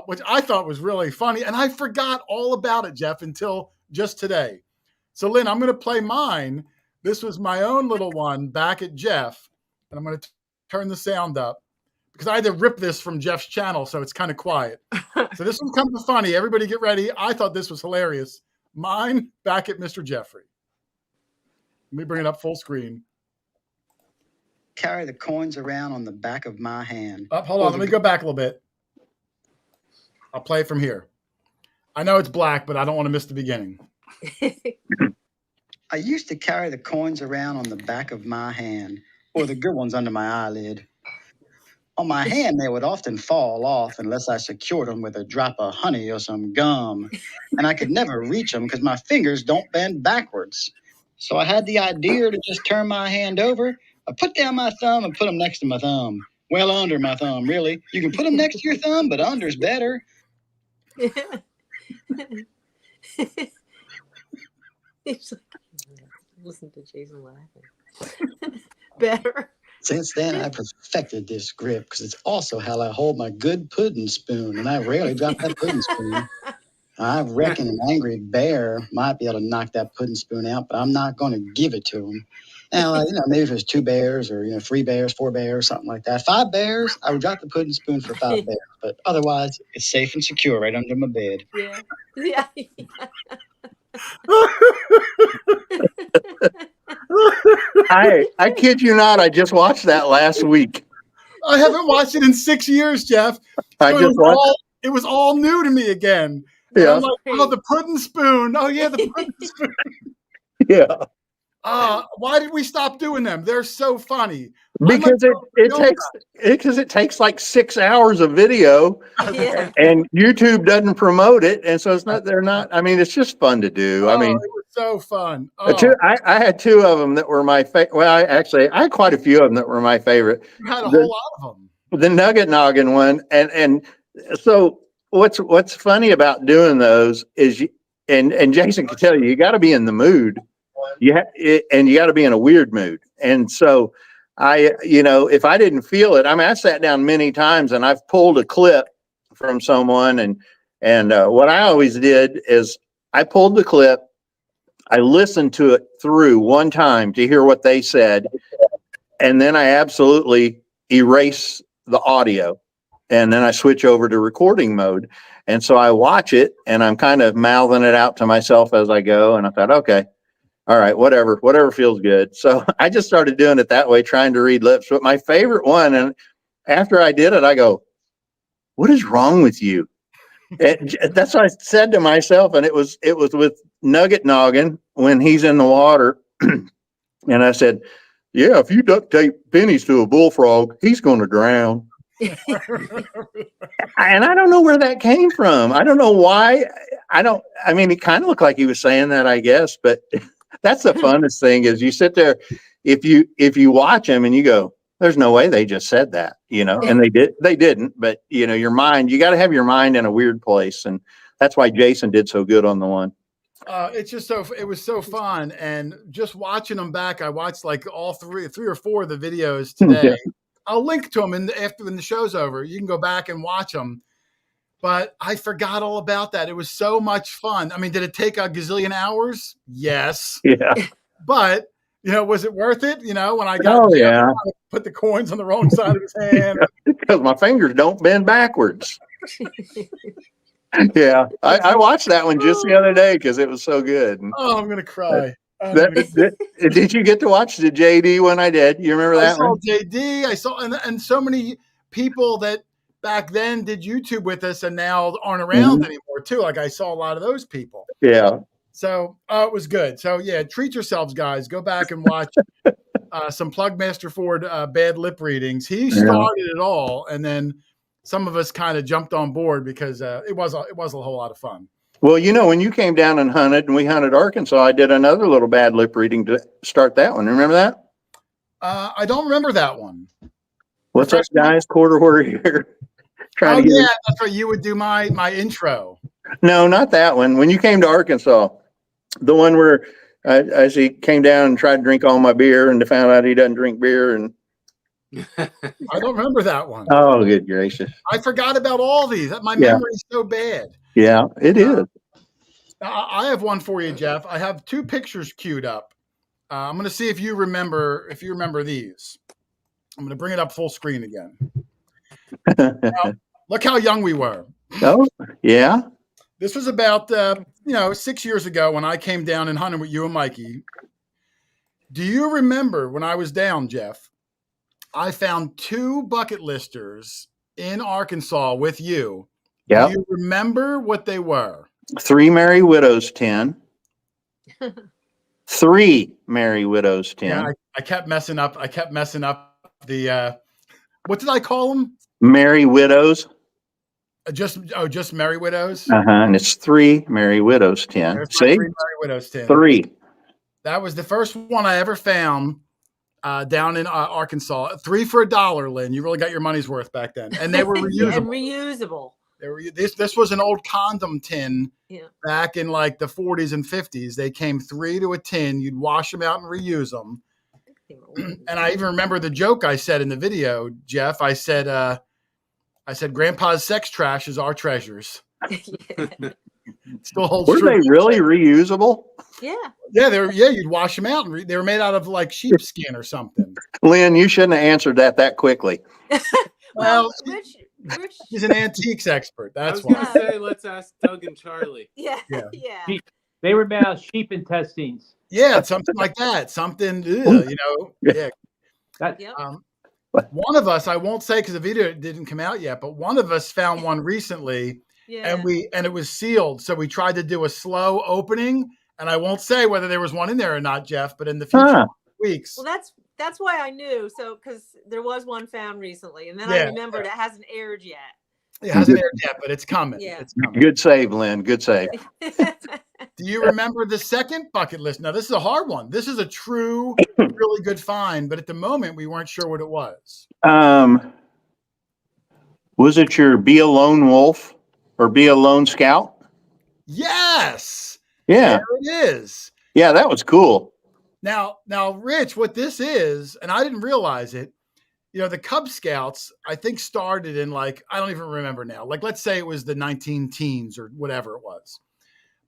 which I thought was really funny. And I forgot all about it, Jeff, until just today. So, Lynn, I'm going to play mine. This was my own little one back at Jeff. And I'm going to turn the sound up because I had to rip this from Jeff's channel, so it's kind of quiet. So this one comes funny. Everybody get ready. I thought this was hilarious. Mine back at Mr. Jeffrey. Let me bring it up full screen. Carry the coins around on the back of my hand. Hold on. Let me go back a little bit. I'll play it from here. I know it's black, but I don't want to miss the beginning. I used to carry the coins around on the back of my hand, or the good ones under my eyelid. On my hand, they would often fall off unless I secured them with a drop of honey or some gum. And I could never reach them because my fingers don't bend backwards. So I had the idea to just turn my hand over. I put down my thumb and put them next to my thumb. Well, under my thumb, really. You can put them next to your thumb, but under's better. Listen to Jason laughing. Better. Since then, I perfected this grip because it's also how I hold my good pudding spoon, and I rarely drop that pudding spoon. I reckon an angry bear might be able to knock that pudding spoon out, but I'm not going to give it to him. Now, maybe if there's 2 bears or, 3 bears, 4 bears, something like that. 5 bears, I would drop the pudding spoon for 5 bears, but otherwise, it's safe and secure right under my bed. Yeah. I kid you not. I just watched that last week. I haven't watched it in 6 years, Jeff. So it was all new to me again. Yeah. I'm like, oh, the pudding spoon. Oh, yeah, the pudding spoon. Yeah. Why did we stop doing them? They're so funny. Because it takes like 6 hours of video, and YouTube doesn't promote it, and so it's just fun to do. It was so fun. I had 2 of them that were my favorite. Well, I had quite a few of them that were my favorite. You had a whole lot of them. The Nugget Noggin one, and so what's funny about doing those is, and Jason can tell you, you got to be in the mood. And you got to be in a weird mood. And so if I didn't feel it, I sat down many times and I've pulled a clip from someone. And what I always did is I pulled the clip, I listened to it through one time to hear what they said. And then I absolutely erase the audio. And then I switch over to recording mode. And so I watch it and I'm kind of mouthing it out to myself as I go. And I thought, okay, all right, whatever feels good. So I just started doing it that way, trying to read lips. But my favorite one, and after I did it, I go, what is wrong with you? And that's what I said to myself. And it was with Nugget Noggin when he's in the water. And I said, yeah, if you duct tape pennies to a bullfrog, he's going to drown. And I don't know where that came from. I don't know why. It kind of looked like he was saying that, I guess, but that's the funnest thing is you sit there, if you watch them and you go, there's no way they just said that, and they didn't, but your mind, you got to have your mind in a weird place. And that's why Jason did so good on the one. It's just it was so fun. And just watching them back, I watched like all three or four of the videos today. Yeah. I'll link to them when the show's over. You can go back and watch them. But I forgot all about that. It was so much fun. Did it take a gazillion hours? Yes. Yeah. But, was it worth it? When I got put the coins on the wrong side of his hand. Because my fingers don't bend backwards. Yeah. I watched that one just the other day because it was so good. Oh, I'm going to cry. Did you get to watch the JD one I did? You remember that one? JD. I saw, and so many people that back then did YouTube with us and now aren't around anymore too. Like I saw a lot of those people. Yeah. So it was good. So yeah, treat yourselves, guys. Go back and watch some Plugmaster Ford bad lip readings. He started it all, and then some of us kind of jumped on board because it was a whole lot of fun. Well, when you came down and hunted, and we hunted Arkansas, I did another little bad lip reading to start that one. Remember that? I don't remember that one. What's up, guys? QuarterHoarder here. That's right. You would do my intro. No, not that one. When you came to Arkansas, the one where As he came down and tried to drink all my beer and found out he doesn't drink beer. And I don't remember that one. oh, good gracious. I forgot about all these. My Yeah. memory is so bad. Yeah, it is. I have one for you, Jeff. I have two pictures queued up. I'm going to see if you remember these. I'm going to bring it up full screen again. Now, look how young we were. Oh, yeah. This was about 6 years ago when I came down and hunted with you and Mikey. Do you remember when I was down, Jeff? I found 2 bucket listers in Arkansas with you. Yeah. Do you remember what they were? 3 Merry Widows 10. 3 Merry Widows 10. Yeah, I kept messing up. The what did I call them? Merry Widows. Just Merry Widows. And it's 3 Merry Widows 10. There's See, 3 Merry Widows 10. 3. That was the first one I ever found down in Arkansas. 3 for $1, Lynn. You really got your money's worth back then, and they were reusable. And reusable. They were, this was an old condom tin back in like the 40s and 50s. They came 3 to a tin. You'd wash them out and reuse them. And I even remember the joke I said in the video, Jeff. I said, Grandpa's sex trash is our treasures. Still holds Were true. they really reusable? Yeah. Yeah, you'd wash them out, and they were made out of like sheepskin or something. Lynn, you shouldn't have answered that quickly. Well, Rich, he's an antiques expert. I That's was why. going to say, let's ask Doug and Charlie. yeah. They were made out of sheep intestines. Yeah, something like that. Something, yeah. That, Yep. One of us, I won't say because the video didn't come out yet, but one of us found one recently, Yeah. and it was sealed. So we tried to do a slow opening, and I won't say whether there was one in there or not, Jeff. But in the future weeks, Well, that's why I knew. So because there was one found recently, and then I remembered it hasn't aired yet. it hasn't aired yet, but it's coming. Yeah. It's coming. Good save, Lynn. Good save. Do you remember the second bucket list? Now, this is a hard one. This is a true, really good find, but at the moment, we weren't sure what it was. Was it your Be a Lone Wolf or Be a Lone Scout? Yes. Yeah. There it is. Yeah, that was cool. Now, Rich, what this is, and I didn't realize it, the Cub Scouts, I think started in I don't even remember now. Like, let's say it was the 19 teens or whatever it was.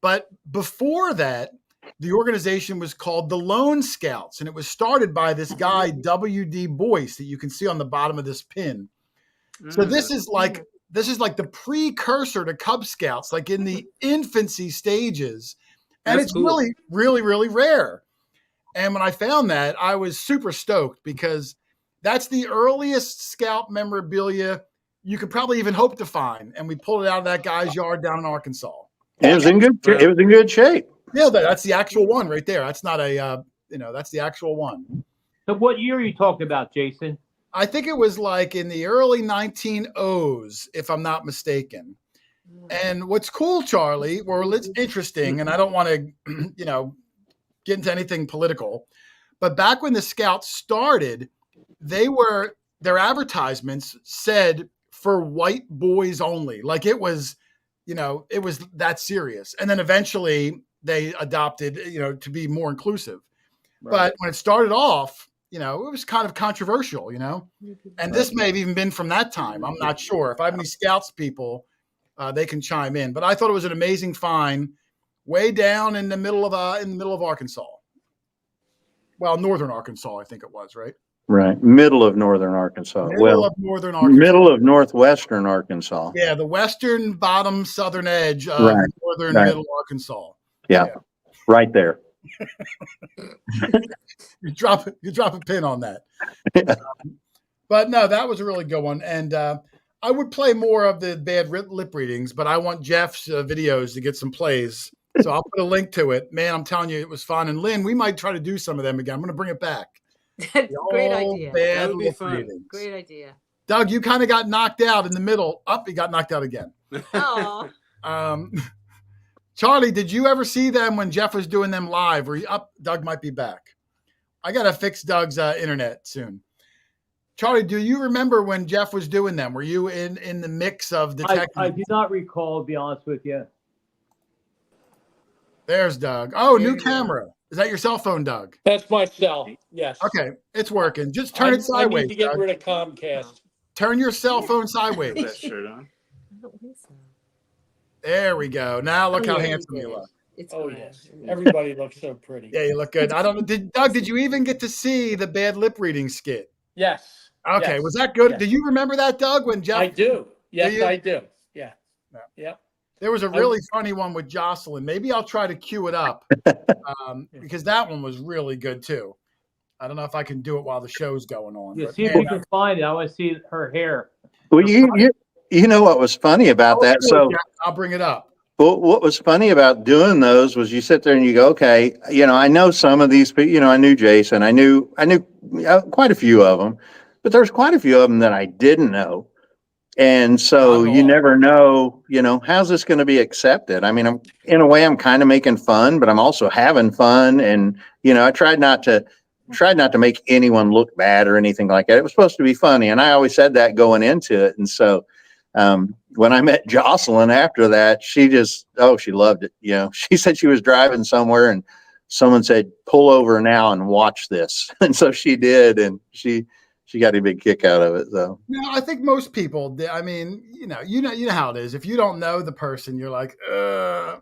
But before that, the organization was called the Lone Scouts, and it was started by this guy, W.D. Boyce, that you can see on the bottom of this pin. So this is like the precursor to Cub Scouts, like in the infancy stages. And That's it's cool. really, really, really rare. And when I found that, I was super stoked because that's the earliest Scout memorabilia you could probably even hope to find. And we pulled it out of that guy's yard down in Arkansas. It was in good shape. Yeah, that's the actual one right there. That's not a, that's the actual one. so what year are you talking about, Jason? I think it was like in the early 1900s, if I'm not mistaken. And what's cool, Charlie, it's interesting, and I don't want to, get into anything political, but back when the Scouts started, their advertisements said for white boys only. Like it was that serious. And then eventually they adopted, to be more inclusive. Right. But when it started off, it was kind of controversial, and this may have even been from that time. I'm not sure. If I have any Scouts people, they can chime in. But I thought it was an amazing find, way down in the middle of Arkansas. Well, northern Arkansas, I think it was, right? Right, middle of northern Arkansas. Middle of northern Arkansas. Middle of northwestern Arkansas. Yeah, the western bottom southern edge of northern middle Arkansas. Yeah, right there. You drop a pin on that. But no, that was a really good one. And I would play more of the bad lip readings, but I want Jeff's videos to get some plays. So I'll put a link to it. Man, I'm telling you, it was fun. And Lynn, we might try to do some of them again. I'm going to bring it back. Great idea. That would be fun. Great idea. Doug, you kind of got knocked out in the middle. You got knocked out again. Oh. Charlie, did you ever see them when Jeff was doing them live? Were you up? Doug might be back. I got to fix Doug's internet soon. Charlie, do you remember when Jeff was doing them? Were you in the mix of detecting? I do not recall, to be honest with you. There's Doug. Oh, new camera. Is that your cell phone, Doug? That's my cell. Yes. Okay, it's working. Just turn it I sideways. need to get Doug. rid of Comcast. Turn your cell phone sideways. Put that shirt on. I don't think so. There we go. Now look Oh, how yeah, handsome he you did. look. It's Oh fine. yes, everybody looks so pretty. Yeah, you look good. I don't know. Doug, did you even get to see the bad lip reading skit? Yes. Okay, yes, was that good? yes. Do you remember that, Doug? When Jeff? I do. Yes, you? I do. Yeah. Yeah. Yep. There was a really funny one with Jocelyn. Maybe I'll try to cue it up because that one was really good too. I don't know if I can do it while the show's going on. Yeah, But see if man, you can find it. I want to see her hair. Well, you know what was funny about that? So I'll bring it up. well, what was funny about doing those was you sit there and you go, okay, I know some of these people, I knew Jason, I knew quite a few of them, but there's quite a few of them that I didn't know. And so you never know, how's this going to be accepted? I mean, in a way, I'm kind of making fun, but I'm also having fun. And, I tried not to make anyone look bad or anything like that. It was supposed to be funny. And I always said that going into it. And so, when I met Jocelyn after that, she loved it. She said she was driving somewhere and someone said, pull over now and watch this. And so she did. And she got a big kick out of it. So, I think most people, I mean, you know how it is. If you don't know the person, you're like, I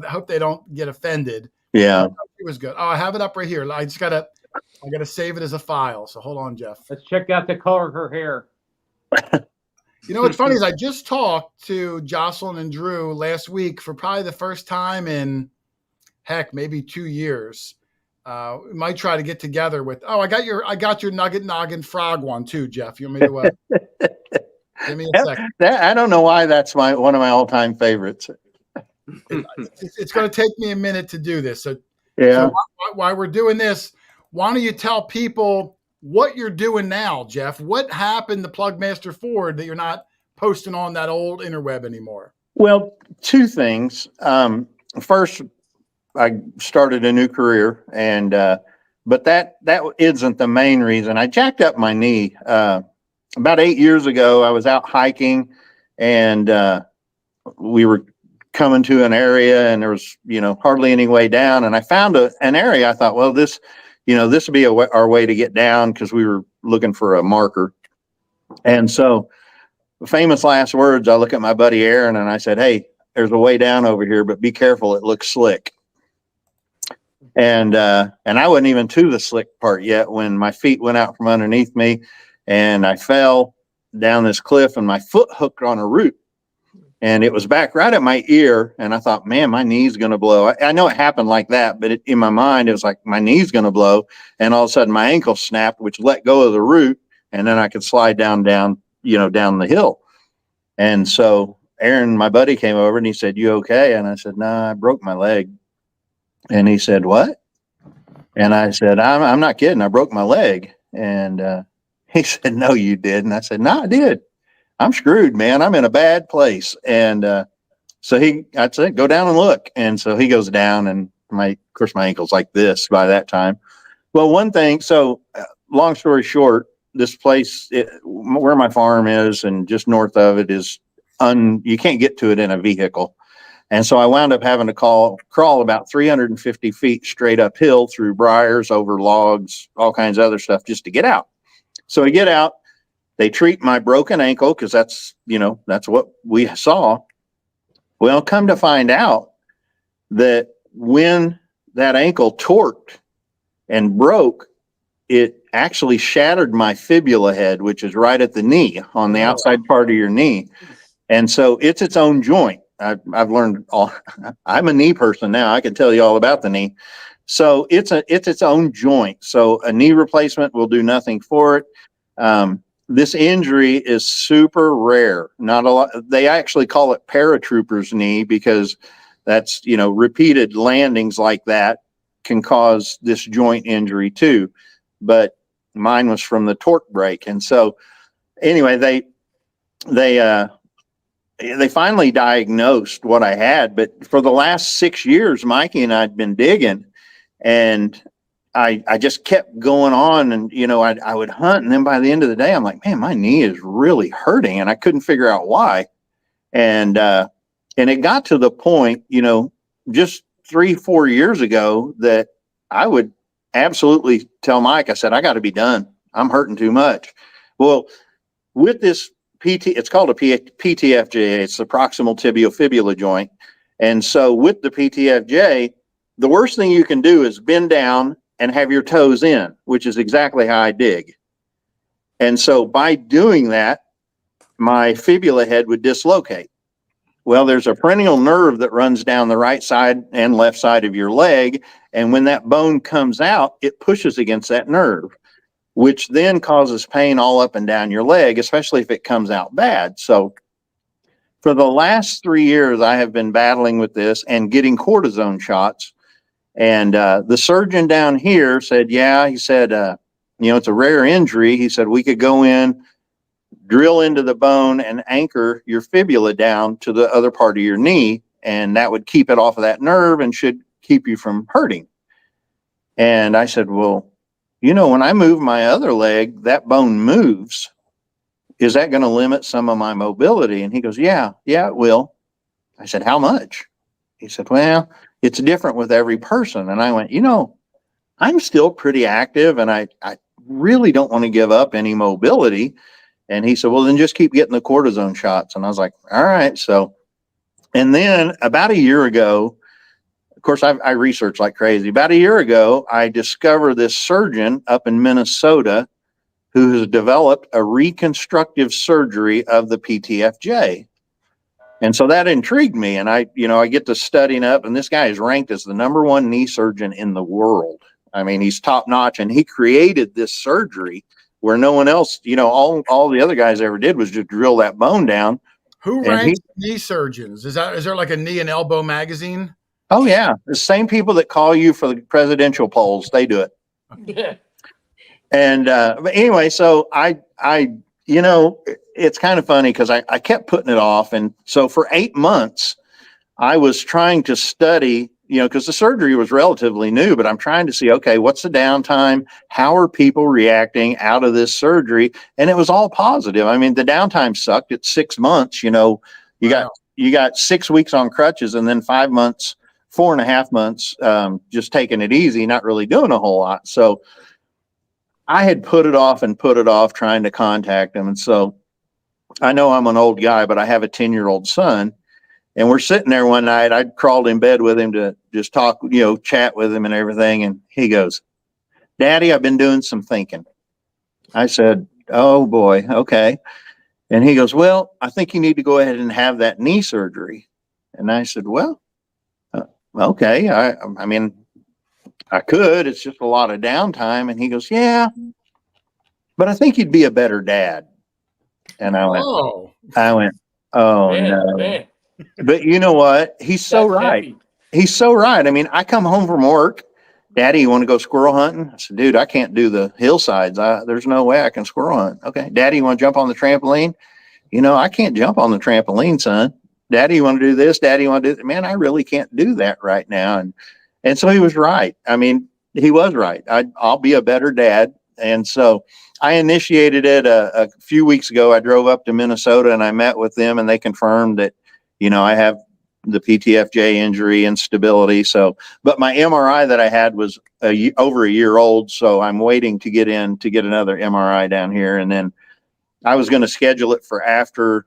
hope they don't get offended. Yeah. It was good. Oh, I have it up right here. I gotta save it as a file. So hold on, Jeff. Let's check out the color of her hair. What's funny is I just talked to Jocelyn and Drew last week for probably the first time in, maybe 2 years. We might try to get together with. Oh, I got your Nugget Noggin Frog one too, Jeff. You want me to? Give me a second. I don't know why that's one of my all-time favorites. It's going to take me a minute to do this. So while we're doing this, why don't you tell people what you're doing now, Jeff? What happened to Plugmaster Ford that you're not posting on that old interweb anymore? Well, two things. First, I started a new career, and but that isn't the main reason. I jacked up my knee about 8 years ago. I was out hiking, and we were coming to an area, and there was hardly any way down. And I found an area. I thought, well, this would be our way to get down because we were looking for a marker. And so, famous last words. I look at my buddy Aaron, and I said, "Hey, there's a way down over here, but be careful. It looks slick." And I wasn't even to the slick part yet when my feet went out from underneath me and I fell down this cliff and my foot hooked on a root and it was back right at my ear. And I thought, man, my knee's going to blow. I know it happened like that, but in my mind, it was like my knee's going to blow. And all of a sudden my ankle snapped, which let go of the root. And then I could slide down the hill. And so Aaron, my buddy, came over and he said, "You okay?" And I said, "Nah, I broke my leg." And he said, "What?" And I said, I'm not kidding. I broke my leg. And he said, "No, you did." And I said, "No, I did. I'm screwed, man. I'm in a bad place." And so I said, "Go down and look." And so he goes down and of course, my ankle's like this by that time. Well, one thing, so long story short, this place where my farm is and just north of it is you can't get to it in a vehicle. And so I wound up having to crawl about 350 feet straight uphill through briars, over logs, all kinds of other stuff just to get out. So I get out, they treat my broken ankle because that's what we saw. Well, come to find out that when that ankle torqued and broke, it actually shattered my fibula head, which is right at the knee on the outside part of your knee. And so it's its own joint. I've learned I'm a knee person now. I can tell you all about the knee. So it's its own joint. So a knee replacement will do nothing for it. This injury is super rare. Not a lot. They actually call it paratrooper's knee because that's, repeated landings like that can cause this joint injury too. But mine was from the torque break. And so anyway, they finally diagnosed what I had, but for the last 6 years, Mikey and I'd been digging and I just kept going on and, I would hunt. And then by the end of the day, I'm like, man, my knee is really hurting and I couldn't figure out why. And it got to the point, just 3-4 years ago that I would absolutely tell Mike, I said, I got to be done. I'm hurting too much. Well, with this it's called a PTFJ. It's the proximal tibiofibula joint. And so with the PTFJ, the worst thing you can do is bend down and have your toes in, which is exactly how I dig. And so by doing that, my fibula head would dislocate. Well, there's a perennial nerve that runs down the right side and left side of your leg. And when that bone comes out, it pushes against that nerve, which then causes pain all up and down your leg, especially if it comes out bad. So for the last 3 years, I have been battling with this and getting cortisone shots. And the surgeon down here said, yeah, he said, it's a rare injury. He said, we could go in, drill into the bone and anchor your fibula down to the other part of your knee. And that would keep it off of that nerve and should keep you from hurting. And I said, well, when I move my other leg, that bone moves. Is that going to limit some of my mobility? And he goes, yeah, it will. I said, how much? He said, well, it's different with every person. And I went, I'm still pretty active and I really don't want to give up any mobility. And he said, well, then just keep getting the cortisone shots. And I was like, all right. So, and then about a year ago, of course, I researched like crazy. About a year ago, I discovered this surgeon up in Minnesota who has developed a reconstructive surgery of the PTFJ. And so that intrigued me. And I get to studying up, and this guy is ranked as the #1 knee surgeon in the world. I mean, he's top notch, and he created this surgery where no one else, all the other guys ever did was just drill that bone down. Who ranks knee surgeons? Is there like a knee and elbow magazine? Oh yeah. The same people that call you for the presidential polls, they do it. Yeah. And, but anyway, so it's kind of funny because I kept putting it off. And so for 8 months, I was trying to study, because the surgery was relatively new, but I'm trying to see, okay, what's the downtime? How are people reacting out of this surgery? And it was all positive. I mean, the downtime sucked. It's 6 months, you got 6 weeks on crutches and then 5 months, 4.5 months, just taking it easy, not really doing a whole lot. So I had put it off trying to contact him. And so I know I'm an old guy, but I have a 10-year-old son. And we're sitting there one night. I crawled in bed with him to just talk, chat with him and everything. And he goes, Daddy, I've been doing some thinking. I said, oh boy. Okay. And he goes, well, I think you need to go ahead and have that knee surgery. And I said, well, okay. I mean, I could, it's just a lot of downtime. And he goes, yeah, but I think you'd be a better dad. And I went, oh Man, no. man. But you know what? He's so That's right. heavy. He's so right. I mean, I come home from work. Daddy, you want to go squirrel hunting? I said, dude, I can't do the hillsides. There's no way I can squirrel hunt. Okay. Daddy, you want to jump on the trampoline? I can't jump on the trampoline, son. Daddy, you want to do this? Daddy, you want to do that? Man, I really can't do that right now. And so he was right. I mean, he was right. I'll be a better dad. And so I initiated it a few weeks ago. I drove up to Minnesota and I met with them and they confirmed that, I have the PTFJ injury and stability. So, but my MRI that I had was over a year old. So I'm waiting to get another MRI down here. And then I was going to schedule it for after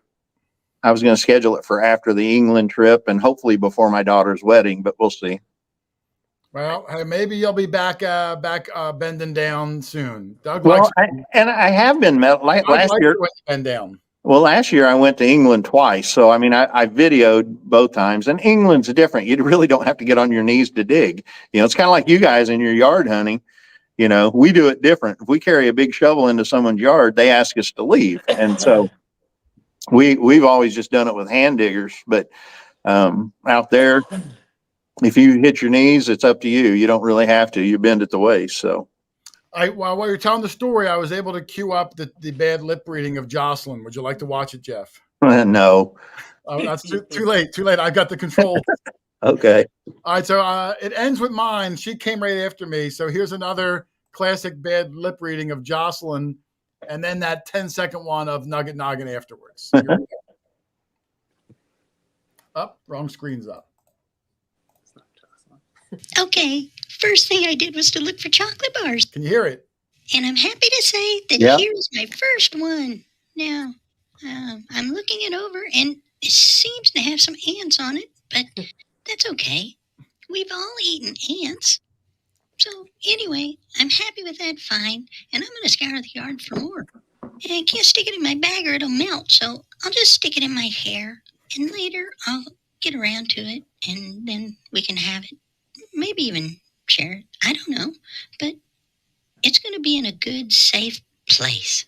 the England trip and hopefully before my daughter's wedding, but we'll see. Well, hey, maybe you'll be back bending down soon. Doug Well, I have been last year. Bend down. Well, last year I went to England twice. So, I mean, I videoed both times and England's different. You really don't have to get on your knees to dig. It's kind of like you guys in your yard hunting. We do it different. If we carry a big shovel into someone's yard, they ask us to leave. And so we've always just done it with hand diggers, but out there, if you hit your knees, it's up to you. You don't really have to. You bend at the waist. So, while you're telling the story, I was able to cue up the bad lip reading of Jocelyn. Would you like to watch it, Jeff? No. That's too late. Too late. I got the control. Okay. All right. So it ends with mine. She came right after me. So here's another classic bad lip reading of Jocelyn, and then that 10-second one of Nugget Noggin afterwards. Up, wrong screen's up. It's not Jocelyn. Okay, first thing I did was to look for chocolate bars. Can you hear it? And I'm happy to say that Yep. here's my first one. Now, I'm looking it over, and it seems to have some ants on it, but that's okay. We've all eaten ants. So anyway, I'm happy with that find, and I'm going to scour the yard for more. And I can't stick it in my bag or it'll melt, so I'll just stick it in my hair, and later I'll get around to it, and then we can have it. Maybe even share it. I don't know, but it's going to be in a good, safe place.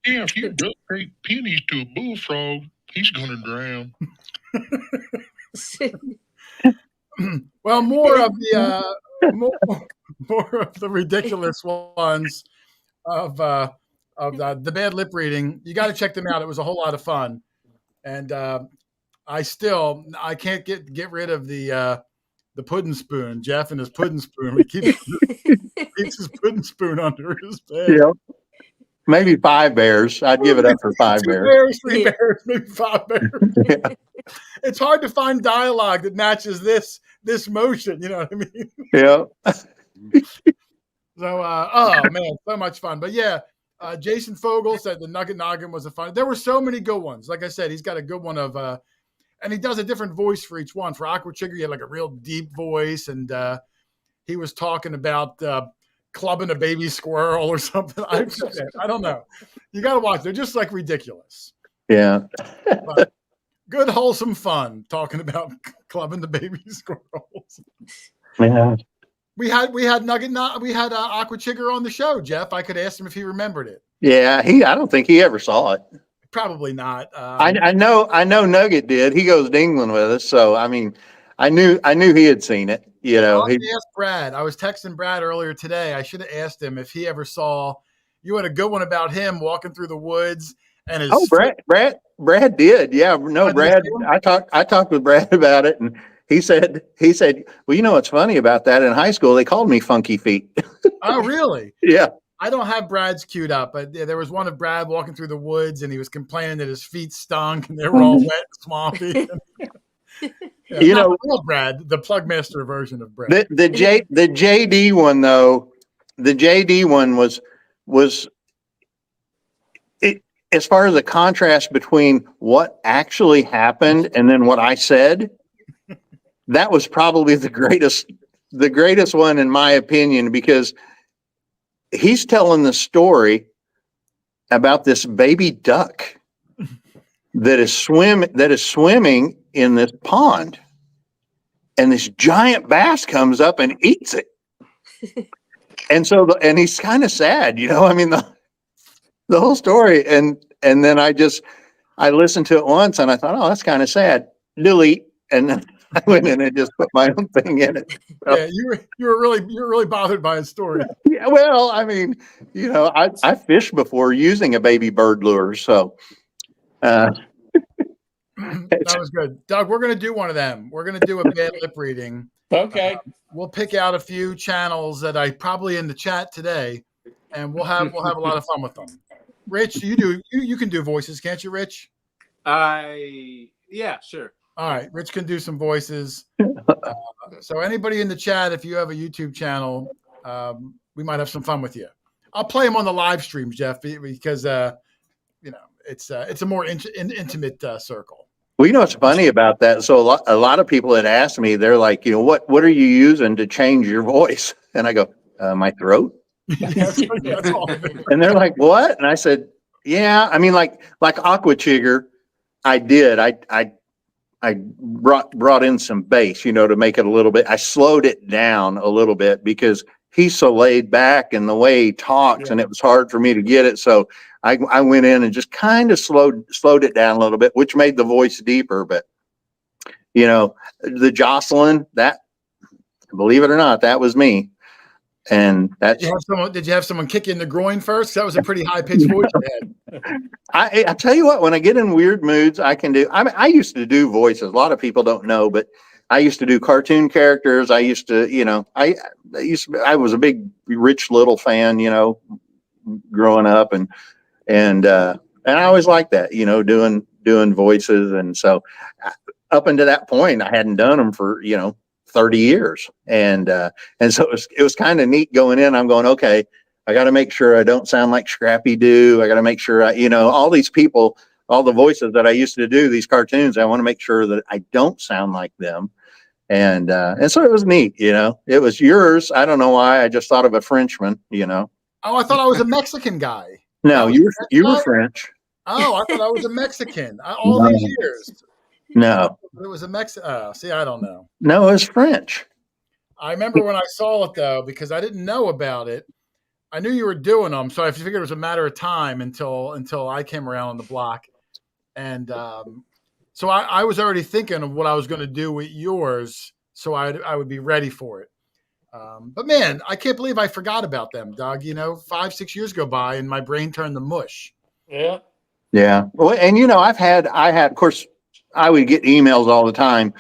Yeah, if you donate pennies to a bullfrog, he's going to drown. Well, more of the ridiculous ones of the bad lip reading. You got to check them out. It was a whole lot of fun, and I can't get rid of the pudding spoon. Jeff and his pudding spoon. He keeps his pudding spoon under his bed. Yep. Maybe 5 bears. I'd give it up for 5 bears. 2 bears, 3 bears, maybe 5 bears. Yeah. It's hard to find dialogue that matches this motion. You know what I mean? Yeah. So, oh man, so much fun. But yeah, Jason Fogel said the Nugget Noggin was a fun. There were so many good ones. Like I said, he's got a good one of, and he does a different voice for each one. For Aqua Chigger, he had like a real deep voice, and he was talking about clubbing a baby squirrel or something. I don't know. You got to watch. They're just like ridiculous. Yeah. But good, wholesome fun talking about clubbing the baby squirrels. Yeah. We had Aqua Chigger on the show, Jeff. I could ask him if he remembered it. Yeah. I don't think he ever saw it. Probably not. I know Nugget did. He goes to England with us. So, I mean, I knew he had seen it. You know, I asked Brad. I was texting Brad earlier today. I should have asked him if he ever saw. You had a good one about him walking through the woods and his. Oh, Brad did. Yeah, no, Brad. I talked with Brad about it, and he said, well, you know what's funny about that? In high school, they called me Funky Feet. Oh, really? Yeah. I don't have Brad's queued up, but there was one of Brad walking through the woods, and he was complaining that his feet stunk and they were all wet and swampy. Yeah, you know, real Brad, the Plugmaster version of Brad. The JD one though, the JD one was it, as far as the contrast between what actually happened and then what I said. That was probably the greatest one in my opinion, because he's telling the story about this baby duck that is swimming in this pond, and this giant bass comes up and eats it. And so, and he's kind of sad, you know, I mean, the whole story. And then I listened to it once and I thought, oh, that's kind of sad. Delete. And then I went in and just put my own thing in it. So, yeah, you were really bothered by his story. Yeah, well, I mean, you know, I fished before using a baby bird lure, so that was good. Doug, we're going to do one of them. We're going to do a bad lip reading. Okay. We'll pick out a few channels that I probably in the chat today, and we'll have a lot of fun with them. Rich, you can do voices, can't you, Rich? Yeah, sure. All right, Rich can do some voices. So anybody in the chat, if you have a YouTube channel, we might have some fun with you. I'll play them on the live stream, Jeff, because you know it's a more intimate circle. Well, you know what's funny about that? So a lot of people had asked me, they're like, you know, what are you using to change your voice? And I go, my throat. That's all. And they're like, what? And I said, yeah, I mean, like Aqua Chigger, I did. I brought in some bass, you know, to make it a little bit. I slowed it down a little bit because he's so laid back and the way he talks, and it was hard for me to get it. So I went in and just kind of slowed it down a little bit, which made the voice deeper. But you know, the Jocelyn, that, believe it or not, that was me. And that's. Did you have someone kick you in the groin first? That was a pretty high pitched voice you had. I tell you what, when I get in weird moods, I can do. I used to do voices. A lot of people don't know, but I used to do cartoon characters. I used to, you know, I was a big Rich Little fan, you know, growing up, and I always liked that, you know, doing voices. And so up until that point, I hadn't done them for, you know, 30 years. And so it was kind of neat going in. I'm going, okay, I got to make sure I don't sound like Scrappy Doo. I got to make sure all these people, all the voices that I used to do, these cartoons, I want to make sure that I don't sound like them. And so it was neat, it was yours. I don't know why. I just thought of a Frenchman, Oh, I thought I was a Mexican guy. No, you were French. Oh, I thought I was a Mexican all these years. No. It was a Mexican. See, I don't know. No, it was French. I remember when I saw it, though, because I didn't know about it. I knew you were doing them, so I figured it was a matter of time until I came around on the block. And so I was already thinking of what I was going to do with yours, so I would be ready for it. But man, I can't believe I forgot about them, Doug. 5-6 years go by and my brain turned to mush. Yeah. Yeah. Well, and I had, of course, I would get emails all the time.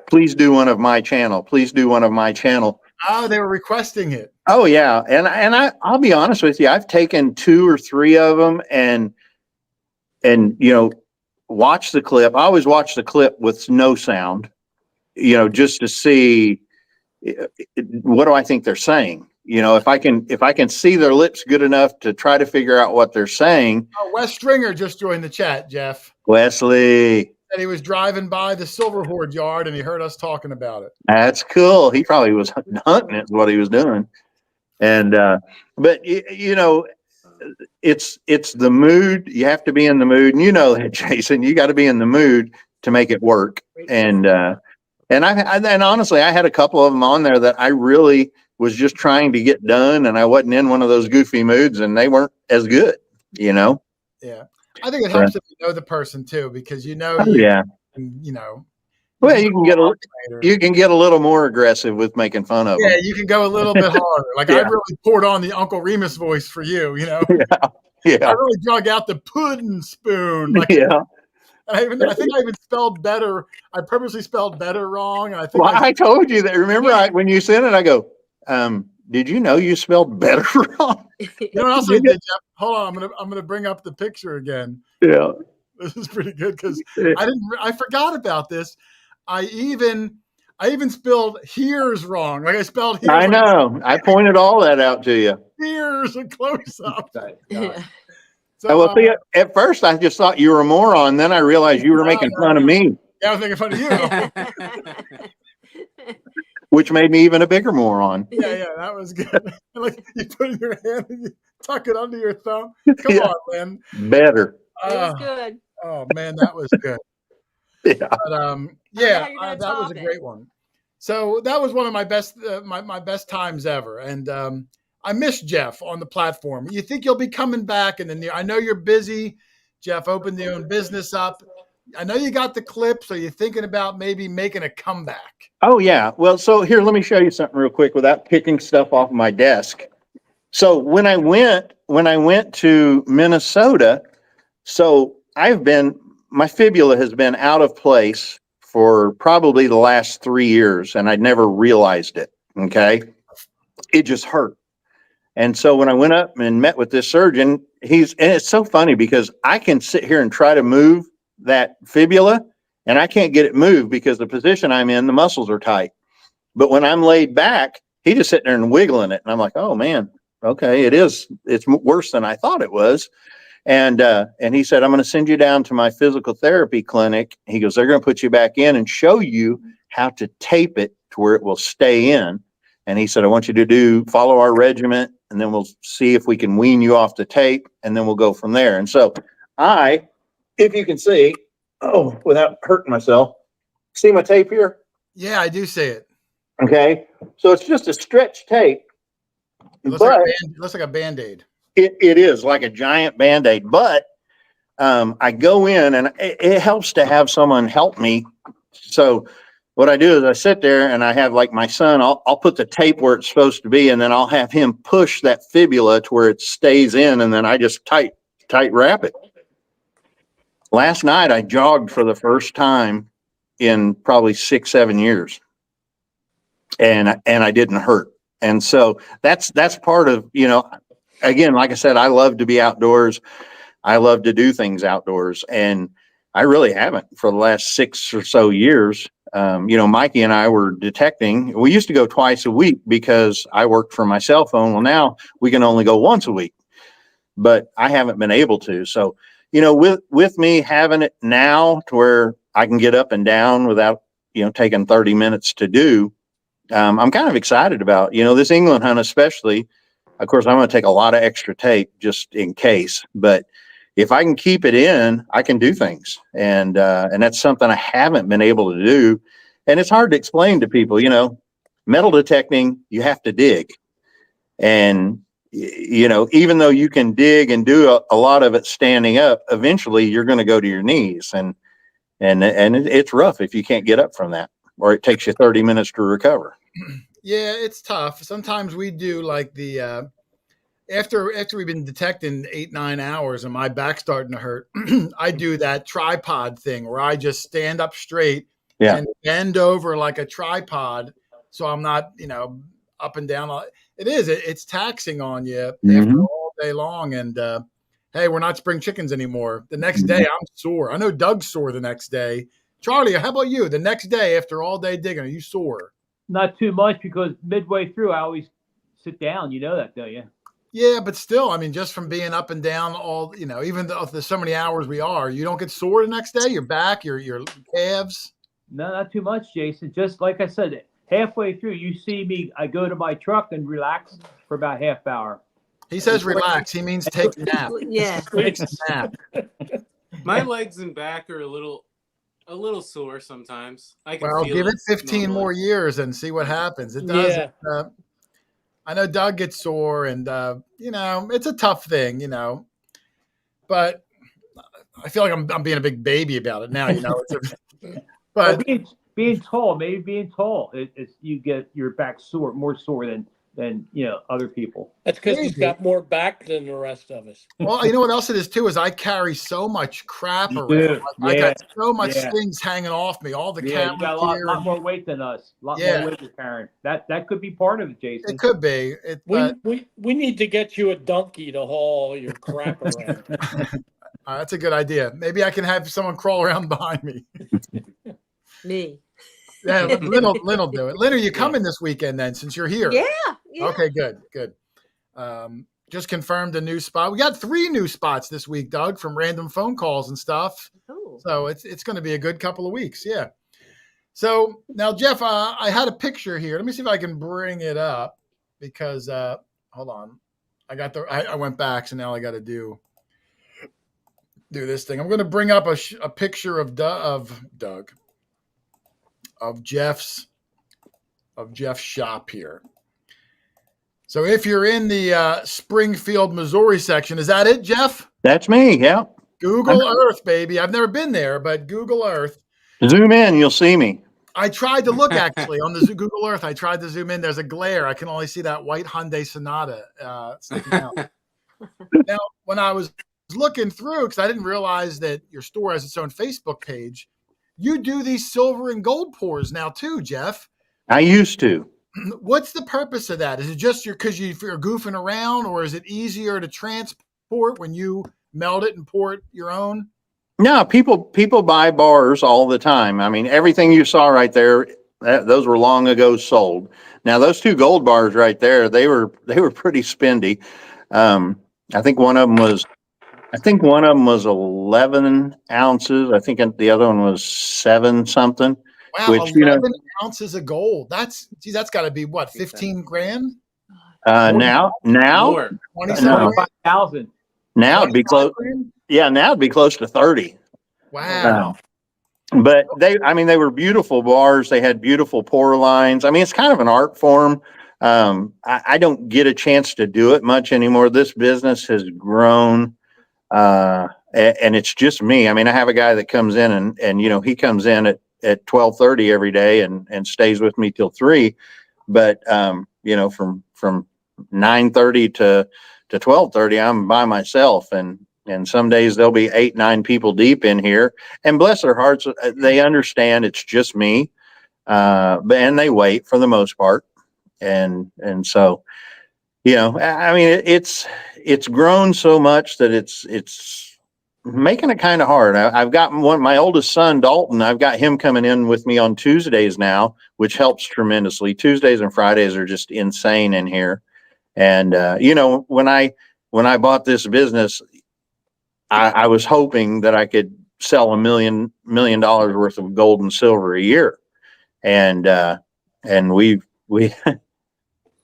Please do one of my channel. Please do one of my channel. Oh, they were requesting it. Oh yeah. And I'll be honest with you. I've taken 2 or 3 of them and watch the clip. I always watch the clip with no sound, just to see what do I think they're saying. If I can see their lips good enough to try to figure out what they're saying. Oh, Wes Stringer just joined the chat, Jeff. Wesley. And he was driving by the Silver Hoard yard and he heard us talking about it. That's cool. He probably was hunting is what he was doing. And but it's the mood. You have to be in the mood, and that, Jason. You got to be in the mood to make it work. And honestly, I had a couple of them on there that I really was just trying to get done, and I wasn't in one of those goofy moods, and they weren't as good. Yeah, I think it helps if you know the person too, because Well, you can get a little more aggressive with making fun of them. Yeah, you can go a little bit harder. Like I really poured on the Uncle Remus voice for you. Yeah. I really drug out the pudding spoon. Like, I think I even spelled better. I purposely spelled better wrong. And I think I told you that. Remember when you sent it, I go, did you know you spelled better wrong? You know what else I did, Jeff? Hold on, I'm gonna bring up the picture again. Yeah. This is pretty good because I forgot about this. I even spelled here's wrong. Like I spelled here's. I know. I pointed all that out to you. Here's a close up. So, well, see, at first I just thought you were a moron. Then I realized you were making fun of me. Yeah, I was making fun of you. Which made me even a bigger moron. Yeah, that was good. Like you put in your hand and you tuck it under your thumb. Come on, man. Better. It was good. Oh man, that was good. Yeah. But that was a great one. So that was one of my best my best times ever. And I miss Jeff on the platform. You think you'll be coming back in the near? I know you're busy. Jeff opened your own business up. I know you got the clips. Are you thinking about maybe making a comeback? Oh yeah. Well, so here, let me show you something real quick without picking stuff off my desk. So when I went to Minnesota, so my fibula has been out of place for probably the last 3 years, and I'd never realized it. Okay. It just hurt. And so when I went up and met with this surgeon, and it's so funny because I can sit here and try to move that fibula and I can't get it moved because the position I'm in, the muscles are tight. But when I'm laid back, he just sitting there and wiggling it. And I'm like, oh man, okay, it's worse than I thought it was. And he said, I'm going to send you down to my physical therapy clinic. He goes, they're going to put you back in and show you how to tape it to where it will stay in. And he said, I want you to follow our regimen, and then we'll see if we can wean you off the tape, and then we'll go from there. And so if you can see, without hurting myself, see my tape here? Yeah, I do see it. Okay. So it's just a stretch tape. It looks like a Band-Aid. It is like a giant Band-Aid, but I go in and it helps to have someone help me. So what I do is I sit there and I have like my son, I'll put the tape where it's supposed to be, and then I'll have him push that fibula to where it stays in, and then I just tight wrap it. Last night I jogged for the first time in probably 6-7 years, and I didn't hurt. And so that's part of, again, like I said, I love to be outdoors. I love to do things outdoors, and I really haven't for the last 6 or so years. Mikey and I were detecting. We used to go twice a week because I worked for my cell phone. Well, now we can only go once a week, but I haven't been able to. So, with me having it now to where I can get up and down without, taking 30 minutes to do, I'm kind of excited about, this England hunt, especially. Of course, I'm going to take a lot of extra tape just in case, but if I can keep it in, I can do things. And that's something I haven't been able to do. And it's hard to explain to people, metal detecting, you have to dig. And, even though you can dig and do a lot of it standing up, eventually you're going to go to your knees. And it's rough if you can't get up from that, or it takes you 30 minutes to recover. Yeah, it's tough. Sometimes we do like the, after we've been detecting 8-9 hours and my back's starting to hurt, I do that tripod thing where I just stand up straight and bend over like a tripod. So I'm not, up and down. It's taxing on you after all day long. And, hey, we're not spring chickens anymore. The next day I'm sore. I know Doug's sore the next day. Charlie, how about you? The next day after all day digging, are you sore? Not too much, because midway through I always sit down. You know that, don't you? Yeah, but still, I mean, just from being up and down all, even though there's so many hours you don't get sore the next day, your back, your calves. No, not too much, Jason. Just like I said, halfway through, you see me, I go to my truck and relax for about half hour. He says relax. He means take a nap. Yeah. Takes a nap. My legs and back are a little sore sometimes. I can Well, feel give it 15 normally. more years and see what happens. It does. Yeah. I know Doug gets sore, and it's a tough thing, but I feel like I'm being a big baby about it now. But being tall, it's you get your back sore, more sore than other people. That's because he's got more back than the rest of us. Well, you know what else it is too is I carry so much crap You around. do. I got so much Yeah. things hanging off me. All the Yeah, camera you got a gear. lot more weight than us. A lot more weight you're carrying. That could be part of it, Jason. It could be. We need to get you a donkey to haul all your crap around. That's a good idea. Maybe I can have someone crawl around behind me. Me. Yeah, Lynn will do it. Lynn, are you coming this weekend then, since you're here? Yeah. Okay, good. Just confirmed a new spot. We got 3 new spots this week, Doug, from random phone calls and stuff. Oh. So it's going to be a good couple of weeks. Yeah. So now, Jeff, I had a picture here. Let me see if I can bring it up because hold on. I went back, so now I got to do this thing. I'm going to bring up a picture of Doug, of Jeff's shop here. So if you're in the Springfield, Missouri section, is that it, Jeff? That's me. Yeah. Google Earth, baby. I've never been there, but Google Earth. Zoom in, you'll see me. I tried to look actually on the Google Earth. I tried to zoom in. There's a glare. I can only see that white Hyundai Sonata sticking out. Now, when I was looking through, because I didn't realize that your store has its own Facebook page, you do these silver and gold pours now too, Jeff. I used to. What's the purpose of that? Is it just you're goofing around, or is it easier to transport when you melt it and pour it your own? No, people buy bars all the time. I mean, everything you saw right there, those were long ago sold. Now, those 2 gold bars right there, they were pretty spendy. I think one of them was 11 ounces. I think the other one was 7 something. Wow, 11 ounces of gold. That's got to be what, 15 grand? Now 25,000. Now it'd be close. Yeah, now it'd be close to 30. Wow. But they were beautiful bars. They had beautiful pour lines. I mean, it's kind of an art form. I don't get a chance to do it much anymore. This business has grown, and it's just me. I mean, I have a guy that comes in and he comes in at 12:30 every day and stays with me till 3. But from 9:30 to 12:30, I'm by myself, and some days there'll be 8-9 people deep in here, and bless their hearts, they understand it's just me, and they wait for the most part, and so I mean it's grown so much that it's making it kind of hard. I've got my oldest son, Dalton. I've got him coming in with me on Tuesdays now, which helps tremendously. Tuesdays and Fridays are just insane in here. And, when I bought this business, I was hoping that I could sell $1 million worth of gold and silver a year. And we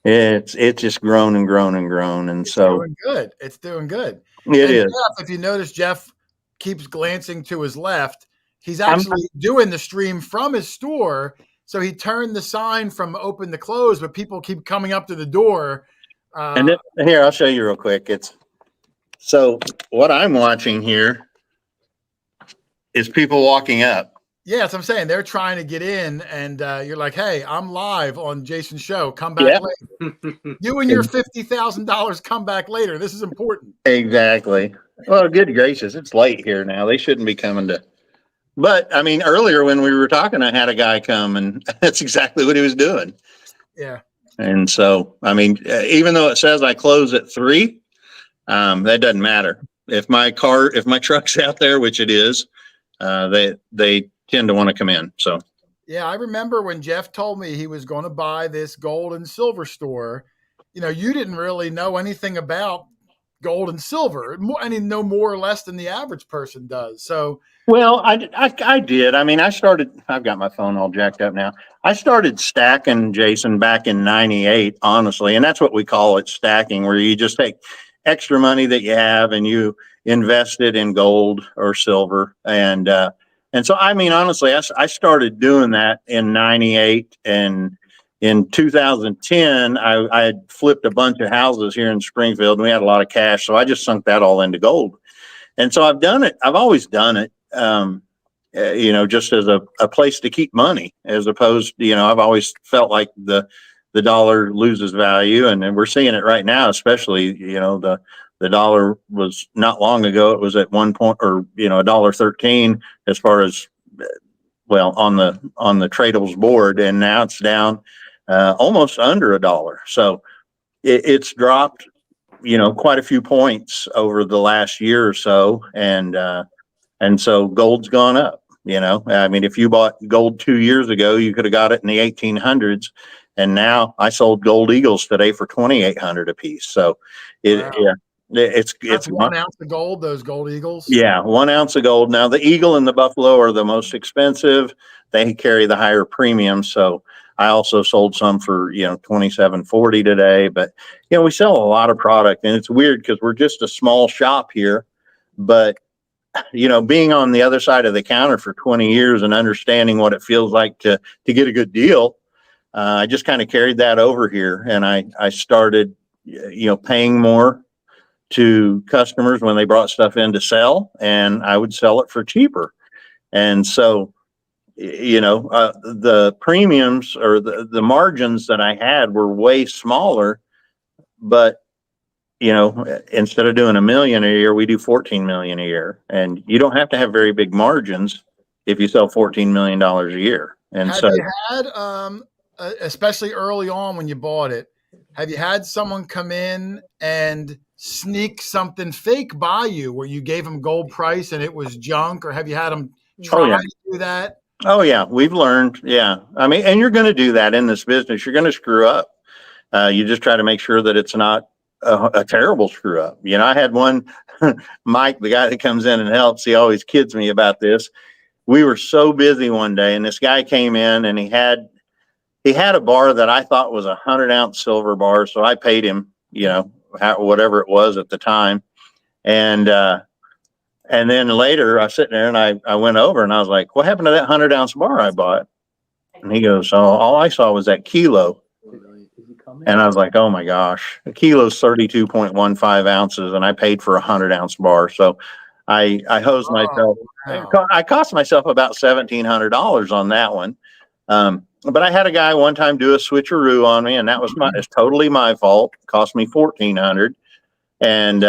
it's just grown and grown and grown. And it's so doing good. It's doing good. It is. Jeff, if you notice, Jeff keeps glancing to his left. He's actually doing the stream from his store. So he turned the sign from open to close, but people keep coming up to the door. Here, I'll show you real quick. So what I'm watching here is people walking up. Yeah, that's what I'm saying. They're trying to get in, and you're like, "Hey, I'm live on Jason's show. Come back later. You and your $50,000 come back later. This is important." Exactly. Well, good gracious, it's late here now. They shouldn't be coming to. But I mean, earlier when we were talking, I had a guy come, and that's exactly what he was doing. Yeah. And so, I mean, even though it says I close at 3, that doesn't matter. If my truck's out there, which it is, they tend to want to come in. So yeah, I remember when Jeff told me he was going to buy this gold and silver store. You didn't really know anything about gold and silver, no more or less than the average person does. So well, I did. I mean, I've got my phone all jacked up now. I started stacking, Jason, back in 98, honestly, and that's what we call it, stacking, where you just take extra money that you have and you invest it in gold or silver. And so, I mean, honestly, I started doing that in 98, and in 2010, I had flipped a bunch of houses here in Springfield, and we had a lot of cash. So I just sunk that all into gold. And so I've done it. I've always done it, just as a place to keep money, as opposed to, I've always felt like the dollar loses value. And we're seeing it right now, especially, the dollar was not long ago. It was at $1.13 as far as, on the tradables board. And now it's down almost under $1. So it's dropped, quite a few points over the last year or so. And so gold's gone up, I mean, if you bought gold 2 years ago, you could have got it in the 1800s. And now I sold gold eagles today for 2,800 a piece. So it's 1 ounce of gold, those gold eagles. Yeah, 1 ounce of gold. Now the eagle and the buffalo are the most expensive. They carry the higher premium. So I also sold some for $27.40 today. But we sell a lot of product, and it's weird because we're just a small shop here. But being on the other side of the counter for 20 years and understanding what it feels like to get a good deal, I just kind of carried that over here, and I started paying more to customers when they brought stuff in to sell, and I would sell it for cheaper. And so, the premiums or the margins that I had were way smaller, but, instead of doing $1 million a year, we do 14 million a year. And you don't have to have very big margins if you sell $14 million a year. And have you had, especially early on when you bought it, have you had someone come in and sneak something fake by you where you gave them gold price and it was junk, or have you had them try to do that? Oh yeah, we've learned. Yeah. I mean, and you're going to do that in this business. You're going to screw up. You just try to make sure that it's not a terrible screw up. I had one, Mike, the guy that comes in and helps, he always kids me about this. We were so busy one day, and this guy came in, and he had a bar that I thought was a 100-ounce silver bar. So I paid him, whatever it was at the time. And then later I was sitting there, and I went over and I was like, what happened to that 100-ounce bar I bought? And he goes, oh, all I saw was that kilo. And I was like, oh my gosh, a kilo's 32.15 ounces, and I paid for a 100-ounce bar. So I hosed myself. Wow. I cost myself about $1,700 on that one. But I had a guy one time do a switcheroo on me, and that was it's totally my fault. It cost me $1,400. And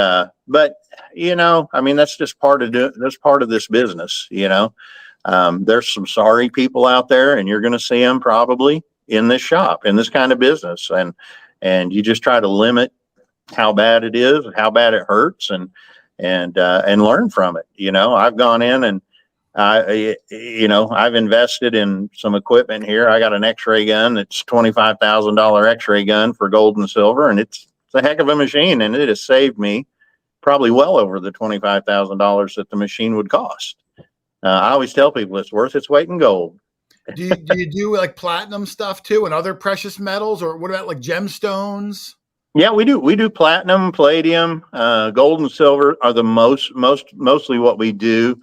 but I mean, that's just part of this business. There's some sorry people out there, and you're going to see them probably in this shop, in this kind of business, and you just try to limit how bad it is, how bad it hurts, and and learn from it. You know, I've gone in and I've invested in some equipment here. I got an X-ray gun. It's $25,000 X-ray gun for gold and silver, and it's a heck of a machine, and it has saved me probably well over the $25,000 that the machine would cost. I always tell people it's worth its weight in gold. Do you do like platinum stuff too and other precious metals, or what about like gemstones? Yeah, we do. We do platinum, palladium, gold and silver are the mostly what we do.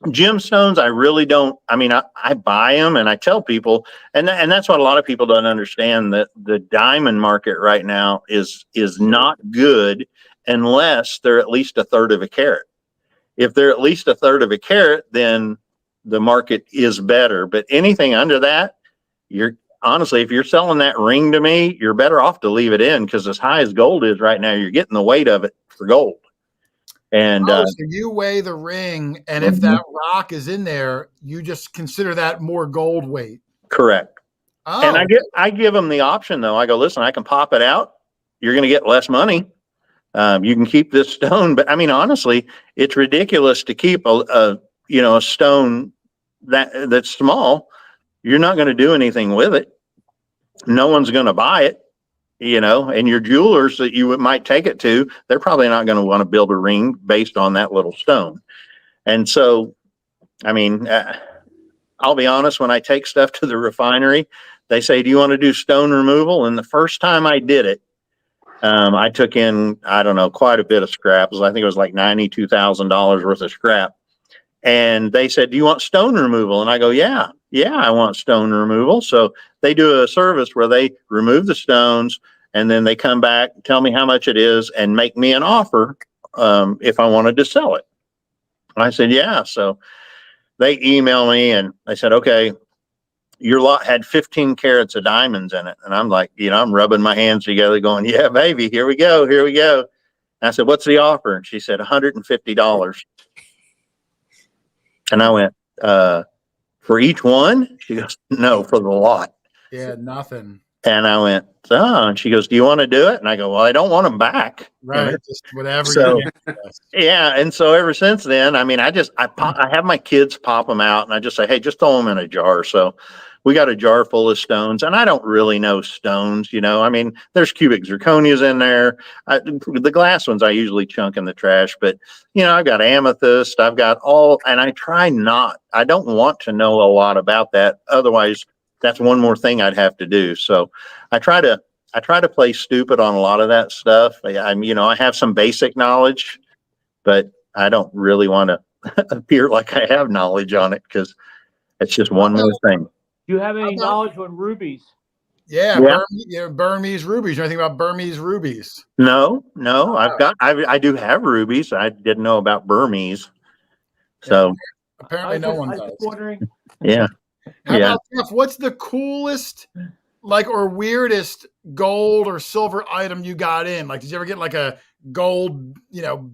Gemstones, I really don't. I mean, I buy them and I tell people, and that's what a lot of people don't understand, that the diamond market right now is not good unless they're at least a third of a carat. If they're at least a third of a carat, then the market is better. But anything under that, honestly, if you're selling that ring to me, you're better off to leave it in, because as high as gold is right now, you're getting the weight of it for gold. And so you weigh the ring, and if that rock is in there, you just consider that more gold weight. Correct. Oh. And I give them the option though. I go, listen, I can pop it out. You're going to get less money. You can keep this stone, but I mean, honestly, it's ridiculous to keep a stone that's small. You're not going to do anything with it. No one's going to buy it, and your jewelers that you might take it to, they're probably not going to want to build a ring based on that little stone. And so, I mean, I'll be honest, when I take stuff to the refinery, they say, do you want to do stone removal? And the first time I did it, I took in, I don't know, quite a bit of scrap. I think it was like $92,000 worth of scrap. And they said, do you want stone removal? And I go, yeah, I want stone removal. So they do a service where they remove the stones, and then they come back, tell me how much it is, and make me an offer if I wanted to sell it. And I said, yeah. So they emailed me and they said, okay, your lot had 15 carats of diamonds in it. And I'm like, I'm rubbing my hands together going, yeah, baby, here we go. And I said, what's the offer? And she said, $150. And I went, for each one? She goes, no, for the lot. Yeah, nothing. And I went, oh, and she goes, do you want to do it? And I go, well, I don't want them back. Right. Just whatever. So, yeah. And so ever since then, I mean, I have my kids pop them out, and I just say, hey, just throw them in a jar. So we got a jar full of stones, and I don't really know stones, I mean, there's cubic zirconias in there. The glass ones I usually chunk in the trash, but I've got amethyst, I've got and I don't want to know a lot about that. Otherwise, that's one more thing I'd have to do. So I try to play stupid on a lot of that stuff. I have some basic knowledge, but I don't really want to appear like I have knowledge on it, because it's just one more thing. Do you have any knowledge on rubies? Yeah. Burmese rubies. You know anything about Burmese rubies? No. I do have rubies. I didn't know about Burmese. So apparently no one does. Wondering. Yeah. How about Jeff, what's the coolest, or weirdest gold or silver item you got in? Like, did you ever get like a gold,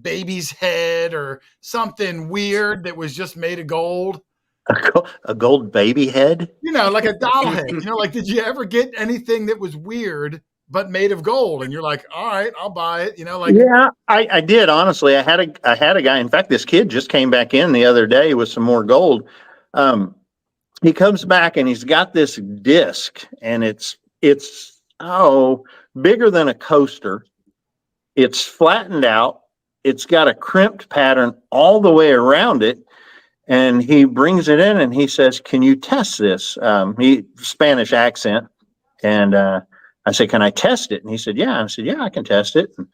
baby's head or something weird that was just made of gold? A gold baby head? Like a doll head. Did you ever get anything that was weird but made of gold? And you're like, all right, I'll buy it. Yeah, I did. Honestly, I had a guy. In fact, this kid just came back in the other day with some more gold. He comes back and he's got this disc, and it's bigger than a coaster. It's flattened out. It's got a crimped pattern all the way around it. And he brings it in and he says, can you test this? Spanish accent. And I said, can I test it? And he said, yeah. I said, yeah, I can test it. And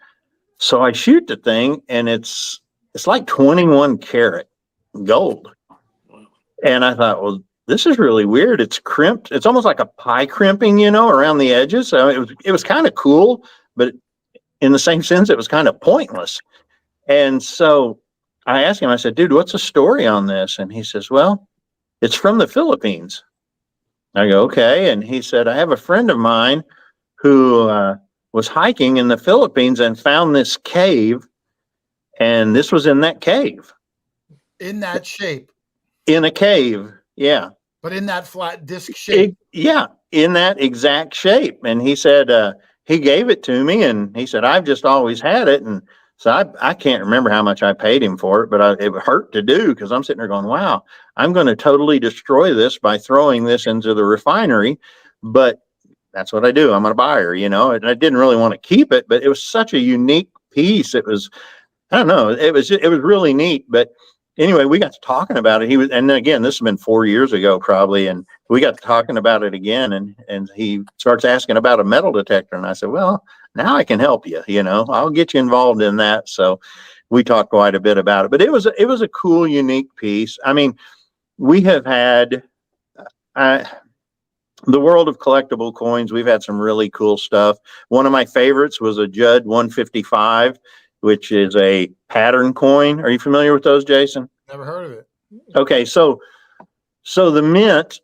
so I shoot the thing, and it's like 21 karat gold. And I thought, well, this is really weird. It's crimped. It's almost like a pie crimping, around the edges. So it was kind of cool, but in the same sense, it was kind of pointless. And so I asked him, I said, dude, what's the story on this? And he says, well, it's from the Philippines. I go, okay. And he said, I have a friend of mine who was hiking in the Philippines and found this cave. And this was in that cave. In that shape. In a cave. Yeah. But in that flat disc shape. In that exact shape. And he said, he gave it to me, and he said, I've just always had it. And So I can't remember how much I paid him for it, but it hurt to do because I'm sitting there going, wow, I'm going to totally destroy this by throwing this into the refinery. But that's what I do. I'm a buyer, and I didn't really want to keep it, but it was such a unique piece. It was, I don't know, it was really neat. But anyway, we got to talking about it. And then again, this has been 4 years ago probably. And we got to talking about it again. And he starts asking about a metal detector. And I said, well, now I can help you, I'll get you involved in that. So we talked quite a bit about it, but it was a cool, unique piece. I mean, we have had, the world of collectible coins, we've had some really cool stuff. One of my favorites was a Judd 155, which is a pattern coin. Are you familiar with those, Jason? Never heard of it. Okay, so the mint,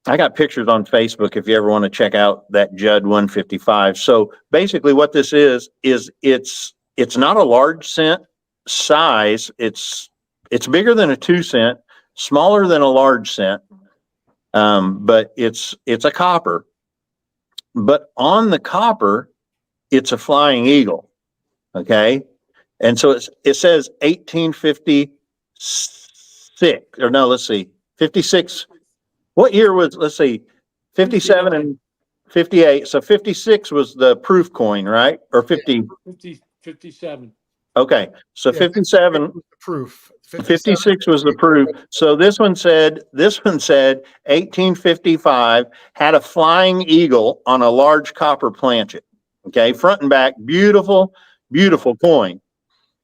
I got pictures on Facebook if you ever want to check out that Judd 155. So basically what this is it's not a large cent size. It's bigger than a 2 cent, smaller than a large cent. But it's a copper, but on the copper, it's a flying eagle. Okay. And so it says 1856 or no, let's see, 56. What year was, let's see, 57 and 58. So 56 was the proof coin, right? Or 57. Okay. So 57 was the proof. 56 was the proof. So this one said 1855, had a flying eagle on a large copper planchet. Okay, front and back, beautiful, beautiful coin.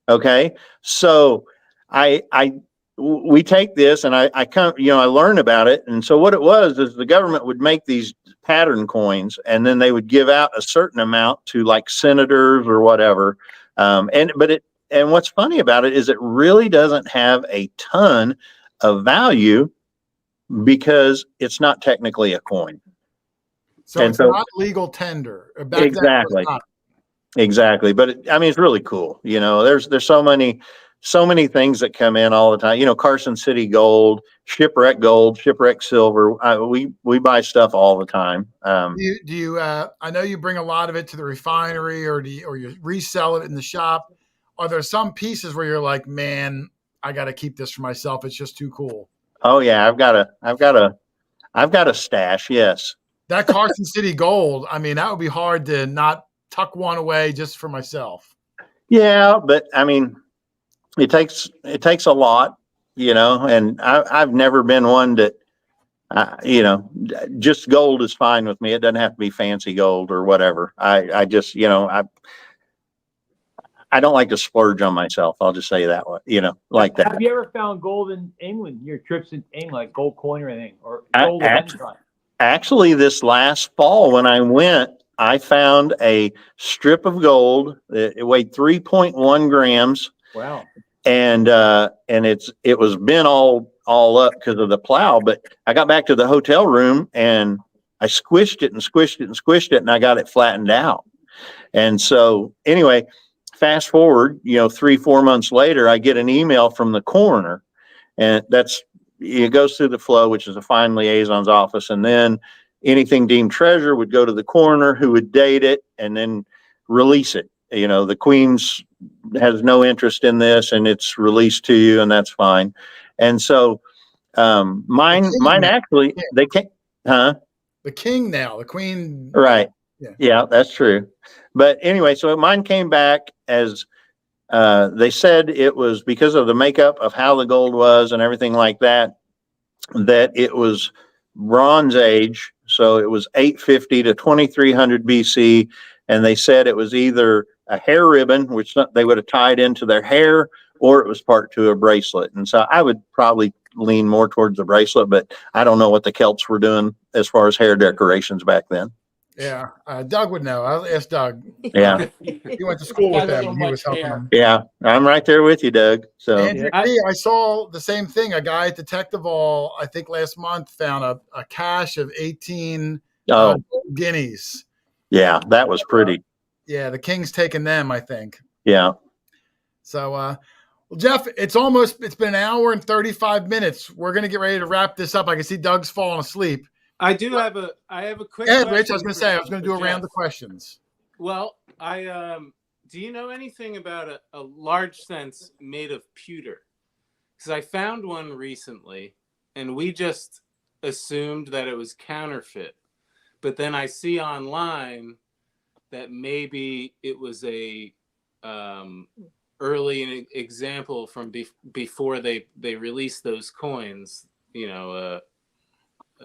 Okay, so we take this and I come, I learn about it. And so what it was is the government would make these pattern coins and then they would give out a certain amount to like senators or whatever. And what's funny about it is it really doesn't have a ton of value because it's not technically a coin. So it's not legal tender. Back exactly. Then Exactly. But it's really cool. There's so many things that come in all the time. Carson City gold, shipwreck silver. We buy stuff all the time. Do you I know you bring a lot of it to the refinery or you resell it in the shop. Are there some pieces where you're like, man, I got to keep this for myself. It's just too cool. Oh yeah. I've got a stash. Yes. That Carson City gold. I mean, that would be hard to not tuck one away just for myself. Yeah. But it takes a lot, and I've never been one that, just gold is fine with me. It doesn't have to be fancy gold or whatever. I just, I don't like to splurge on myself. I'll just say that way, like that. Have you ever found gold in England? Your trips in England, like gold coin or anything, or gold of any kind? Actually, this last fall when I went, I found a strip of gold. It weighed 3.1 grams. Wow. And it was bent all up because of the plow. But I got back to the hotel room and I squished it, and I got it flattened out. And so anyway, fast forward, 3-4 months later, I get an email from the coroner, and it goes through the flow, which is a fine liaison's office. And then anything deemed treasure would go to the coroner, who would date it and then release it. The Queen's has no interest in this and it's released to you, and that's fine. And so, mine actually, they can't, The king now, the Queen. Right. Yeah, that's true. But anyway, so mine came back as, they said it was because of the makeup of how the gold was and everything like that, that it was Bronze Age. So it was 850 to 2300 BC. And they said it was either a hair ribbon, which they would have tied into their hair, or it was part to a bracelet. And so I would probably lean more towards the bracelet, but I don't know what the Celts were doing as far as hair decorations back then. Yeah. Doug would know. I'll ask Doug. Yeah. He went to school with them. He was helping them. Yeah. I'm right there with you, Doug. So Andrew, I saw the same thing. A guy at Detective Hall, I think last month, found a cache of 18 guineas. Yeah, that was pretty. Yeah, the King's taken them, I think. Yeah. So, well, Jeff, it's been an hour and 35 minutes. We're going to get ready to wrap this up. I can see Doug's falling asleep. I have a quick Yeah, question. Rich, I was going to say, I was going to do a round of questions. Well, do you know anything about a large cents made of pewter? Because I found one recently, and we just assumed that it was counterfeit. But then I see online that maybe it was a early example from before they released those coins,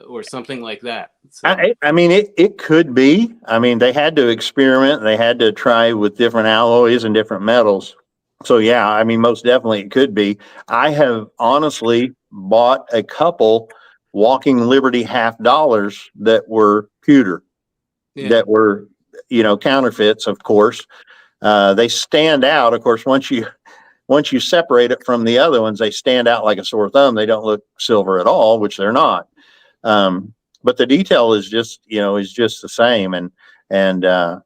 or something like that. So. I mean, it could be. I mean, they had to experiment. They had to try with different alloys and different metals. So, yeah, I mean, most definitely it could be. I have honestly bought a couple Walking Liberty $50 that were pewter, that were, counterfeits, of course. They stand out. Of course, once you separate it from the other ones, they stand out like a sore thumb. They don't look silver at all, which they're not. But the detail is just the same. But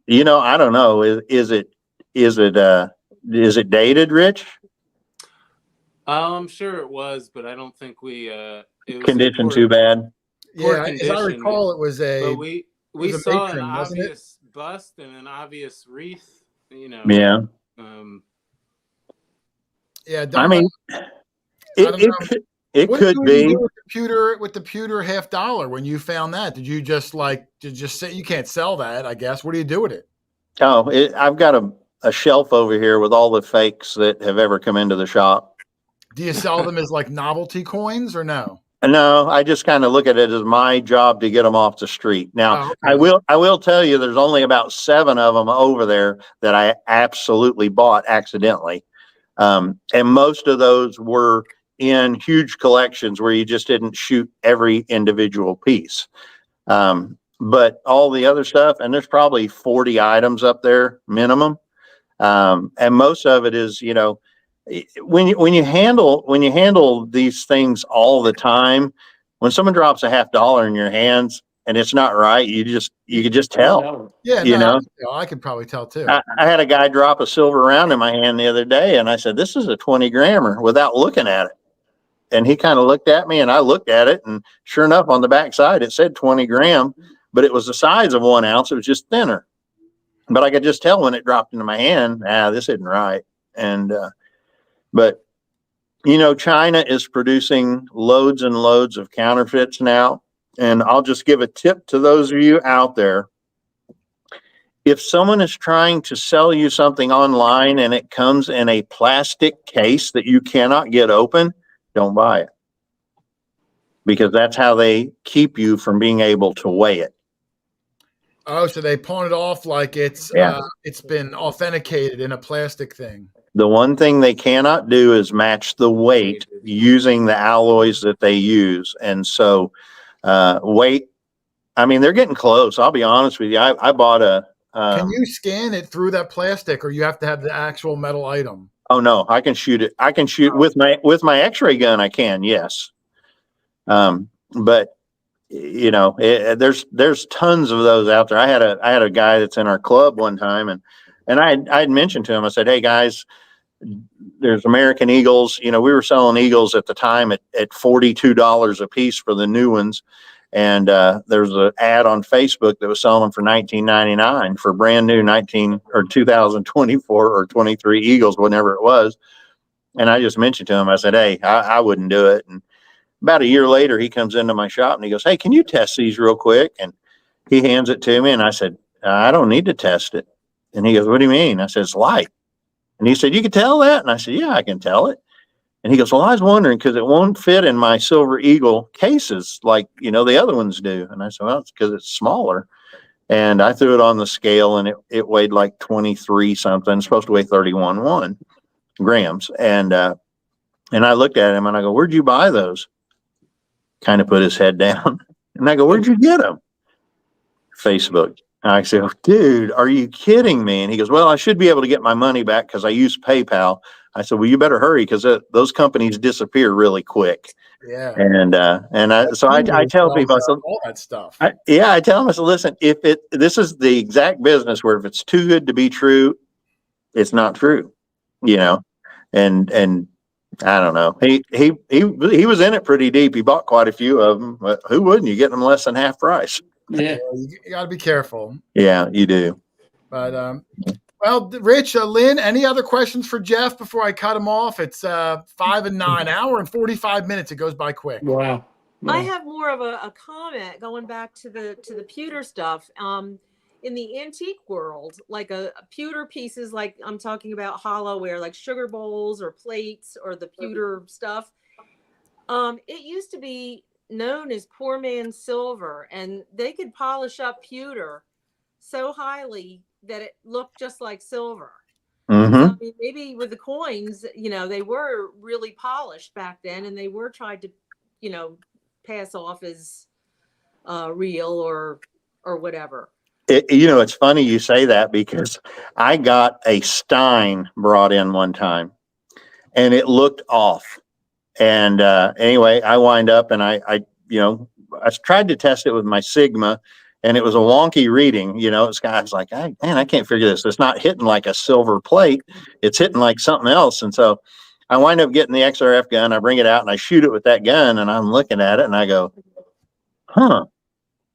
I don't know. Is it dated, Rich? I'm sure it was, but I don't think it was condition too bad. Yeah, as I recall, it was a. But we saw an obvious bust and an obvious wreath. Yeah. Yeah. I mean, it could be with the pewter $50 when you found that. Did you just say you can't sell that? I guess. What do you do with it? Oh, I've got a shelf over here with all the fakes that have ever come into the shop. Do you sell them as like novelty coins or no? No, I just kind of look at it as my job to get them off the street. Now, I will tell you, there's only about 7 of them over there that I absolutely bought accidentally. And most of those were in huge collections where you just didn't shoot every individual piece. But all the other stuff, and there's probably 40 items up there minimum. And most of it is, when you handle these things all the time, when someone drops a $50 in your hands and it's not right, you could just tell. Yeah, I could probably tell too. I had a guy drop a silver round in my hand the other day, and I said, "This is a 20 grammer," without looking at it. And he kind of looked at me, and I looked at it, and sure enough, on the back side it said 20 gram, but it was the size of 1 ounce. It was just thinner. But I could just tell when it dropped into my hand, this isn't right. And but China is producing loads and loads of counterfeits now. And I'll just give a tip to those of you out there. If someone is trying to sell you something online and it comes in a plastic case that you cannot get open, don't buy it. Because that's how they keep you from being able to weigh it. Oh, so they pawn it off like it's been authenticated in a plastic thing. The one thing they cannot do is match the weight using the alloys that they use. And so weight, I mean, they're getting close. I'll be honest with you. I bought a... Can you scan it through that plastic, or you have to have the actual metal item? Oh, no, I can shoot it. I can shoot with my X-ray gun. I can, yes. But there's tons of those out there. I had a guy that's in our club one time, and I had mentioned to him, I said, "Hey guys, there's American Eagles. We were selling Eagles at the time at $42 a piece for the new ones. And there's an ad on Facebook that was selling them for $19.99 for brand new 2024 or 23 Eagles, whenever it was." And I just mentioned to him, I said, "Hey, I wouldn't do it." And about a year later, he comes into my shop and he goes, "Hey, can you test these real quick?" And he hands it to me, and I said, "I don't need to test it." And he goes, "What do you mean?" I said, "It's light." And he said, "You can tell that?" And I said, "Yeah, I can tell it." And he goes, "Well, I was wondering because it won't fit in my Silver Eagle cases like, the other ones do." And I said, "Well, it's because it's smaller." And I threw it on the scale, and it weighed like 23 something. It's supposed to weigh 31 grams. And I looked at him and I go, "Where'd you buy those?" Kind of put his head down. And I go, "Where'd you get them?" Facebook. And I said, "Dude, are you kidding me?" And he goes, "Well, I should be able to get my money back because I use PayPal." I said, "Well, you better hurry because those companies disappear really quick." Yeah. And I tell people, all that stuff. I tell them, I said, "Listen, this is the exact business where if it's too good to be true, it's not true, and I don't know. He was in it pretty deep. He bought quite a few of them, but who wouldn't? You get them less than half price. Yeah. You got to be careful. Yeah, you do. But well, Rich, Lynn, any other questions for Jeff before I cut him off? It's 5 and 9, hour and 45 minutes. It goes by quick. Wow. I have more of a comment going back to the pewter stuff. In the antique world, like a pewter pieces, like I'm talking about hollowware, like sugar bowls or plates or the pewter stuff. It used to be known as poor man's silver, and they could polish up pewter so highly that it looked just like silver. Mm-hmm. So, I mean, maybe with the coins, they were really polished back then, and they were tried to, pass off as real or whatever. It's funny you say that, because I got a Stein brought in one time and it looked off. And anyway, I wind up and I tried to test it with my Sigma, and it was a wonky reading. I was like, man, I can't figure this. It's not hitting like a silver plate. It's hitting like something else. And so I wind up getting the XRF gun. I bring it out and I shoot it with that gun, and I'm looking at it and I go,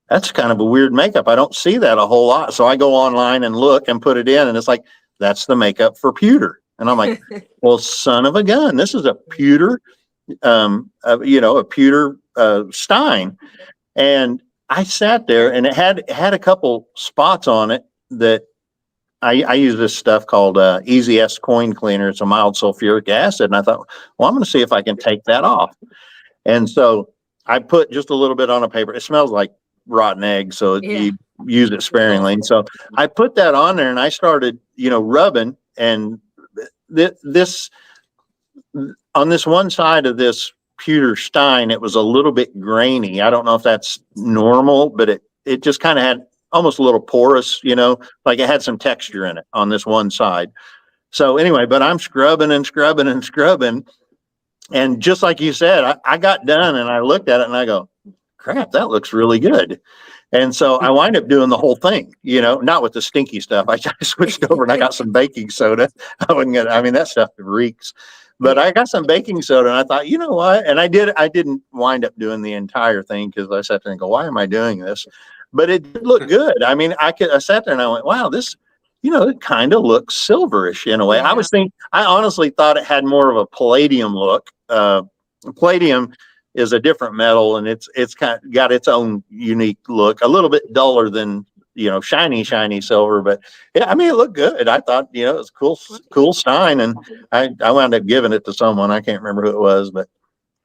that's kind of a weird makeup. I don't see that a whole lot. So I go online and look and put it in, and it's like, that's the makeup for pewter. And I'm like, well, son of a gun, this is a pewter, a pewter Stein. And I sat there, and it had a couple spots on it that I use this stuff called Easy S coin cleaner. It's a mild sulfuric acid. And I thought, well, I'm going to see if I can take that off. And so I put just a little bit on a paper. It smells like rotten egg, so you use it sparingly. And so I put that on there, and I started, rubbing, and this on this one side of this pewter Stein, it was a little bit grainy. I don't know if that's normal, but it just kind of had almost a little porous, like it had some texture in it on this one side. So anyway, but I'm scrubbing and scrubbing and scrubbing. And just like you said, I got done and I looked at it and I go, crap, that looks really good. And so I wind up doing the whole thing, not with the stinky stuff. I switched over and I got some baking soda. That stuff reeks. But I got some baking soda, and I thought, you know what? And I didn't wind up doing the entire thing, because I sat there and go, why am I doing this? But it did look good. I mean, I sat there and I went, wow, this, it kind of looks silverish in a way. Yeah. I honestly thought it had more of a palladium look. Palladium is a different metal, and it's kind of got its own unique look, a little bit duller than, shiny silver. But yeah, it looked good. I thought, it was cool Stein. And I wound up giving it to someone. I can't remember who it was, but.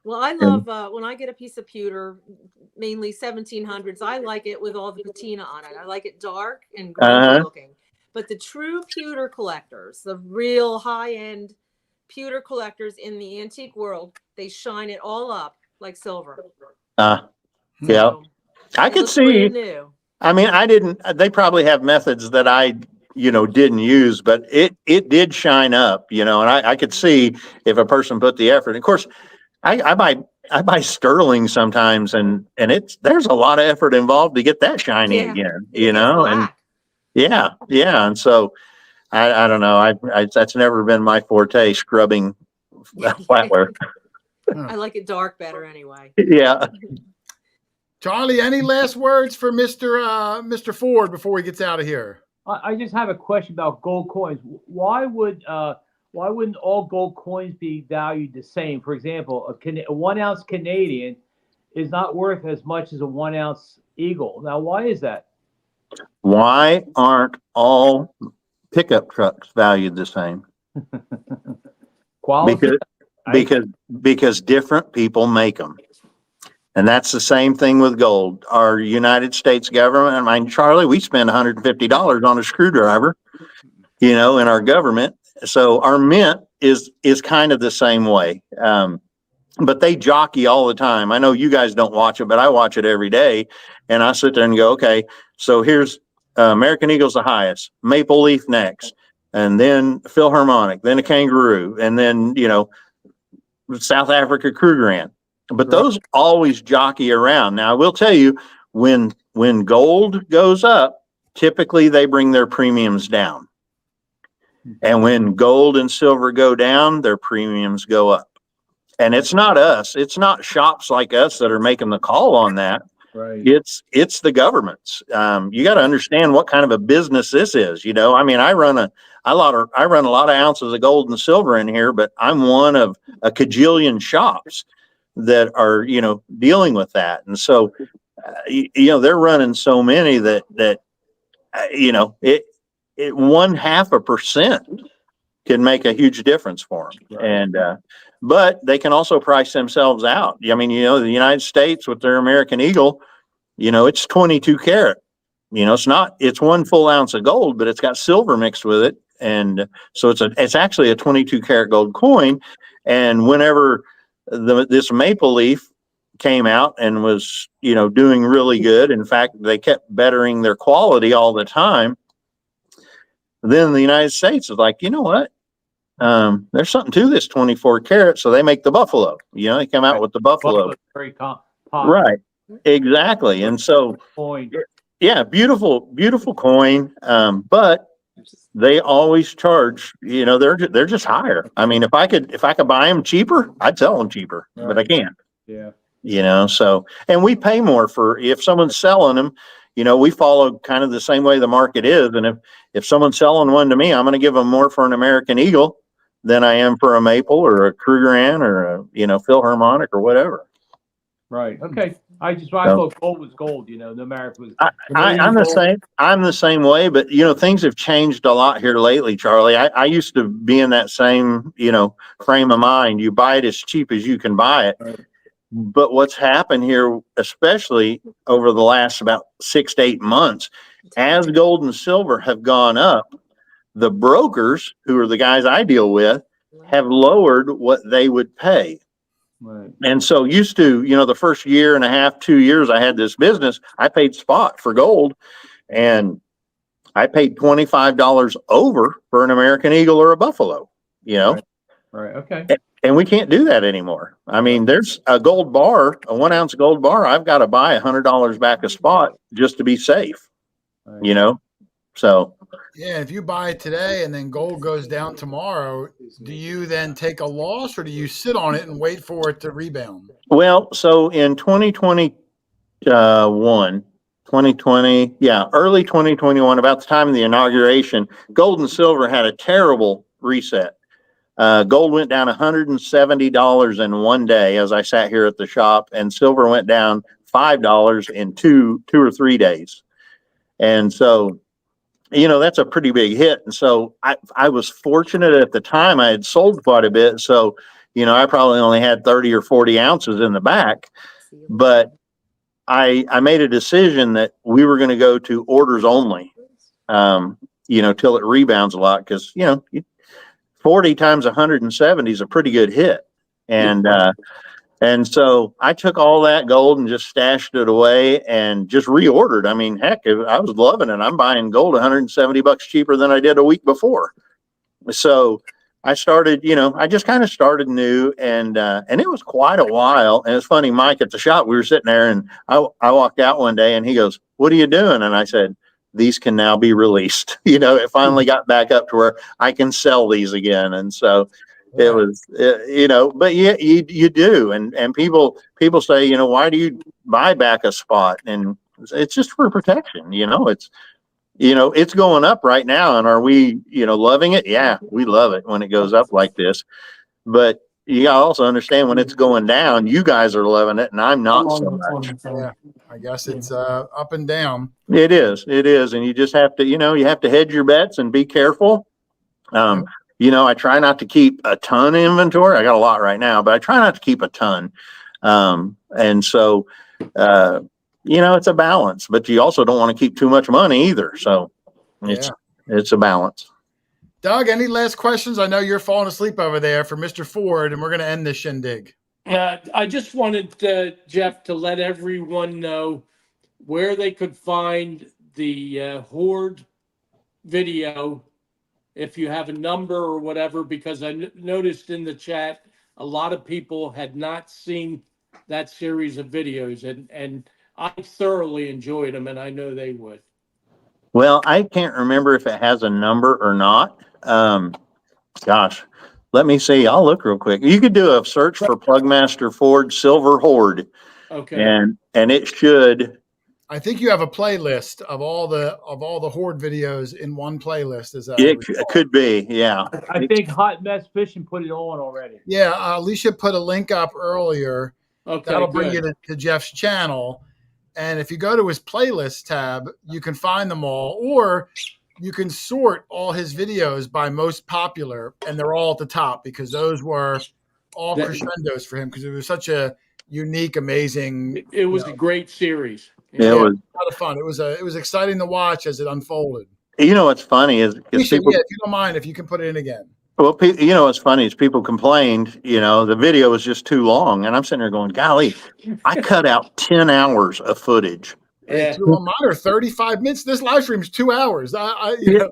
Well, I love when I get a piece of pewter, mainly 1700s. I like it with all the patina on it. I like it dark and grungy looking. But the true pewter collectors, the real high-end pewter collectors in the antique world, they shine it all up like silver. Yeah, I could see. New. They probably have methods that I didn't use, but it did shine up, and I could see if a person put the effort. Of course, I buy sterling sometimes, and there's a lot of effort involved to get that shiny again, and and so I don't know. That's never been my forte, scrubbing flatware. I like it dark better anyway. Yeah. Charlie, any last words for Mr. Ford before he gets out of here? I just have a question about gold coins. Why wouldn't all gold coins be valued the same? For example, a 1 ounce Canadian is not worth as much as a 1 ounce Eagle. Now, why is that? Why aren't all pickup trucks valued the same? Quality. Because different people make them. And that's the same thing with gold. Our United States government, Charlie, we spend $150 on a screwdriver, in our government. So our mint is kind of the same way. But they jockey all the time. I know you guys don't watch it, but I watch it every day. And I sit there and go, okay, so here's American Eagle's the highest, Maple Leaf next, and then Philharmonic, then a Kangaroo, and then, South Africa Krugerrand. But those always jockey around. Now, I will tell you, when gold goes up, typically they bring their premiums down. And when gold and silver go down, their premiums go up. And it's not us. It's not shops like us that are making the call on that. Right. It's the government's. You got to understand what kind of a business this is. I mean, I run a lot of ounces of gold and silver in here, but I'm one of a cajillion shops that are, dealing with that. And so, they're running so many that, it 0.5% can make a huge difference for them. Right. And, but they can also price themselves out. I mean, the United States with their American Eagle, it's 22 karat. It's 1 full ounce of gold, but it's got silver mixed with it. And so it's actually a 22 karat gold coin. And whenever this maple leaf came out and was, doing really good, in fact, they kept bettering their quality all the time. Then the United States is like, you know what? There's something to this 24 karat. So they make the buffalo, they come out with the buffalo. Very Right. Exactly. And so, coin. yeah, beautiful coin. But they always charge, they're just higher. I mean, if I could buy them cheaper, I'd sell them cheaper, but I can't. Yeah. So, and we pay more for, if someone's selling them, we follow kind of the same way the market is. And if someone's selling one to me, I'm going to give them more for an American Eagle than I am for a maple or a Krugerrand or a, Philharmonic or whatever. Right. Okay. I thought gold was gold, no matter if it was. I'm the same way, but things have changed a lot here lately, Charlie. I used to be in that same, frame of mind. You buy it as cheap as you can buy it. Right. But what's happened here, especially over the last about 6 to 8 months, as gold and silver have gone up, the brokers, who are the guys I deal with, have lowered what they would pay. Right. And so used to, the first year and a half, 2 years I had this business, I paid spot for gold, and I paid $25 over for an American Eagle or a buffalo, Right. Okay. And we can't do that anymore. I mean, there's a gold bar, a 1 ounce gold bar. I've got to buy $100 back a spot just to be safe, Right. So. Yeah, if you buy it today and then gold goes down tomorrow, do you then take a loss, or do you sit on it and wait for it to rebound? Well, so in 2020, early 2021, about the time of the inauguration, gold and silver had a terrible reset. Gold went down $170 in one day as I sat here at the shop, and silver went down $5 in two or 3 days. And so, that's a pretty big hit. And so I was fortunate at the time. I had sold quite a bit. So, I probably only had 30 or 40 ounces in the back, but I made a decision that we were going to go to orders only, till it rebounds a lot. Cause 40 times 170 is a pretty good hit. And so I took all that gold and just stashed it away and just reordered. I mean, heck, I was loving it. I'm buying gold $170 cheaper than I did a week before. So I started, I just kind of started new, and it was quite a while. And it's funny, Mike at the shop, we were sitting there, and I walked out one day and he goes, "What are you doing?" And I said, "These can now be released." It finally got back up to where I can sell these again. And so it was, but yeah, you do. And people say, why do you buy back a spot? And it's just for protection. It's going up right now. And are we, loving it? Yeah, we love it when it goes up like this. But you gotta also understand when it's going down, you guys are loving it and I'm not so much. Yeah, I guess it's up and down. It is. And you just have to, you have to hedge your bets and be careful. I try not to keep a ton of inventory. I got a lot right now, but I try not to keep a ton. And so, it's a balance, but you also don't want to keep too much money either. So it's a balance. Doug, any last questions? I know you're falling asleep over there for Mr. Ford, and we're going to end this shindig. I just wanted Jeff to let everyone know where they could find the Hoard video, if you have a number or whatever, because I noticed in the chat a lot of people had not seen that series of videos, and I thoroughly enjoyed them, and I know they would. Well, I can't remember if it has a number or not. Gosh, let me see. I'll look real quick. You could do a search for Plugmaster Ford Silver Hoard, Okay. And it should. I think you have a playlist of all the Hoard videos in one playlist. Is that It could be, yeah. I think Hot Mess Fishing put it on already. Yeah, Alicia put a link up earlier. Okay. That'll bring good. you to Jeff's channel. And if you go to his playlist tab, you can find them all, or you can sort all his videos by most popular, and they're all at the top because those were all crescendos for him because it was such a unique, amazing. It was a great series. Yeah, it was a lot of fun. It was exciting to watch as it unfolded. You know what's funny is People, people. if you don't mind, if you can put it in again. Well, you know what's funny is people complained. The video was just too long, and I'm sitting there going, "Golly, I cut out 10 hours of footage." Yeah. Mine are 35 minutes. This live stream is 2 hours. I need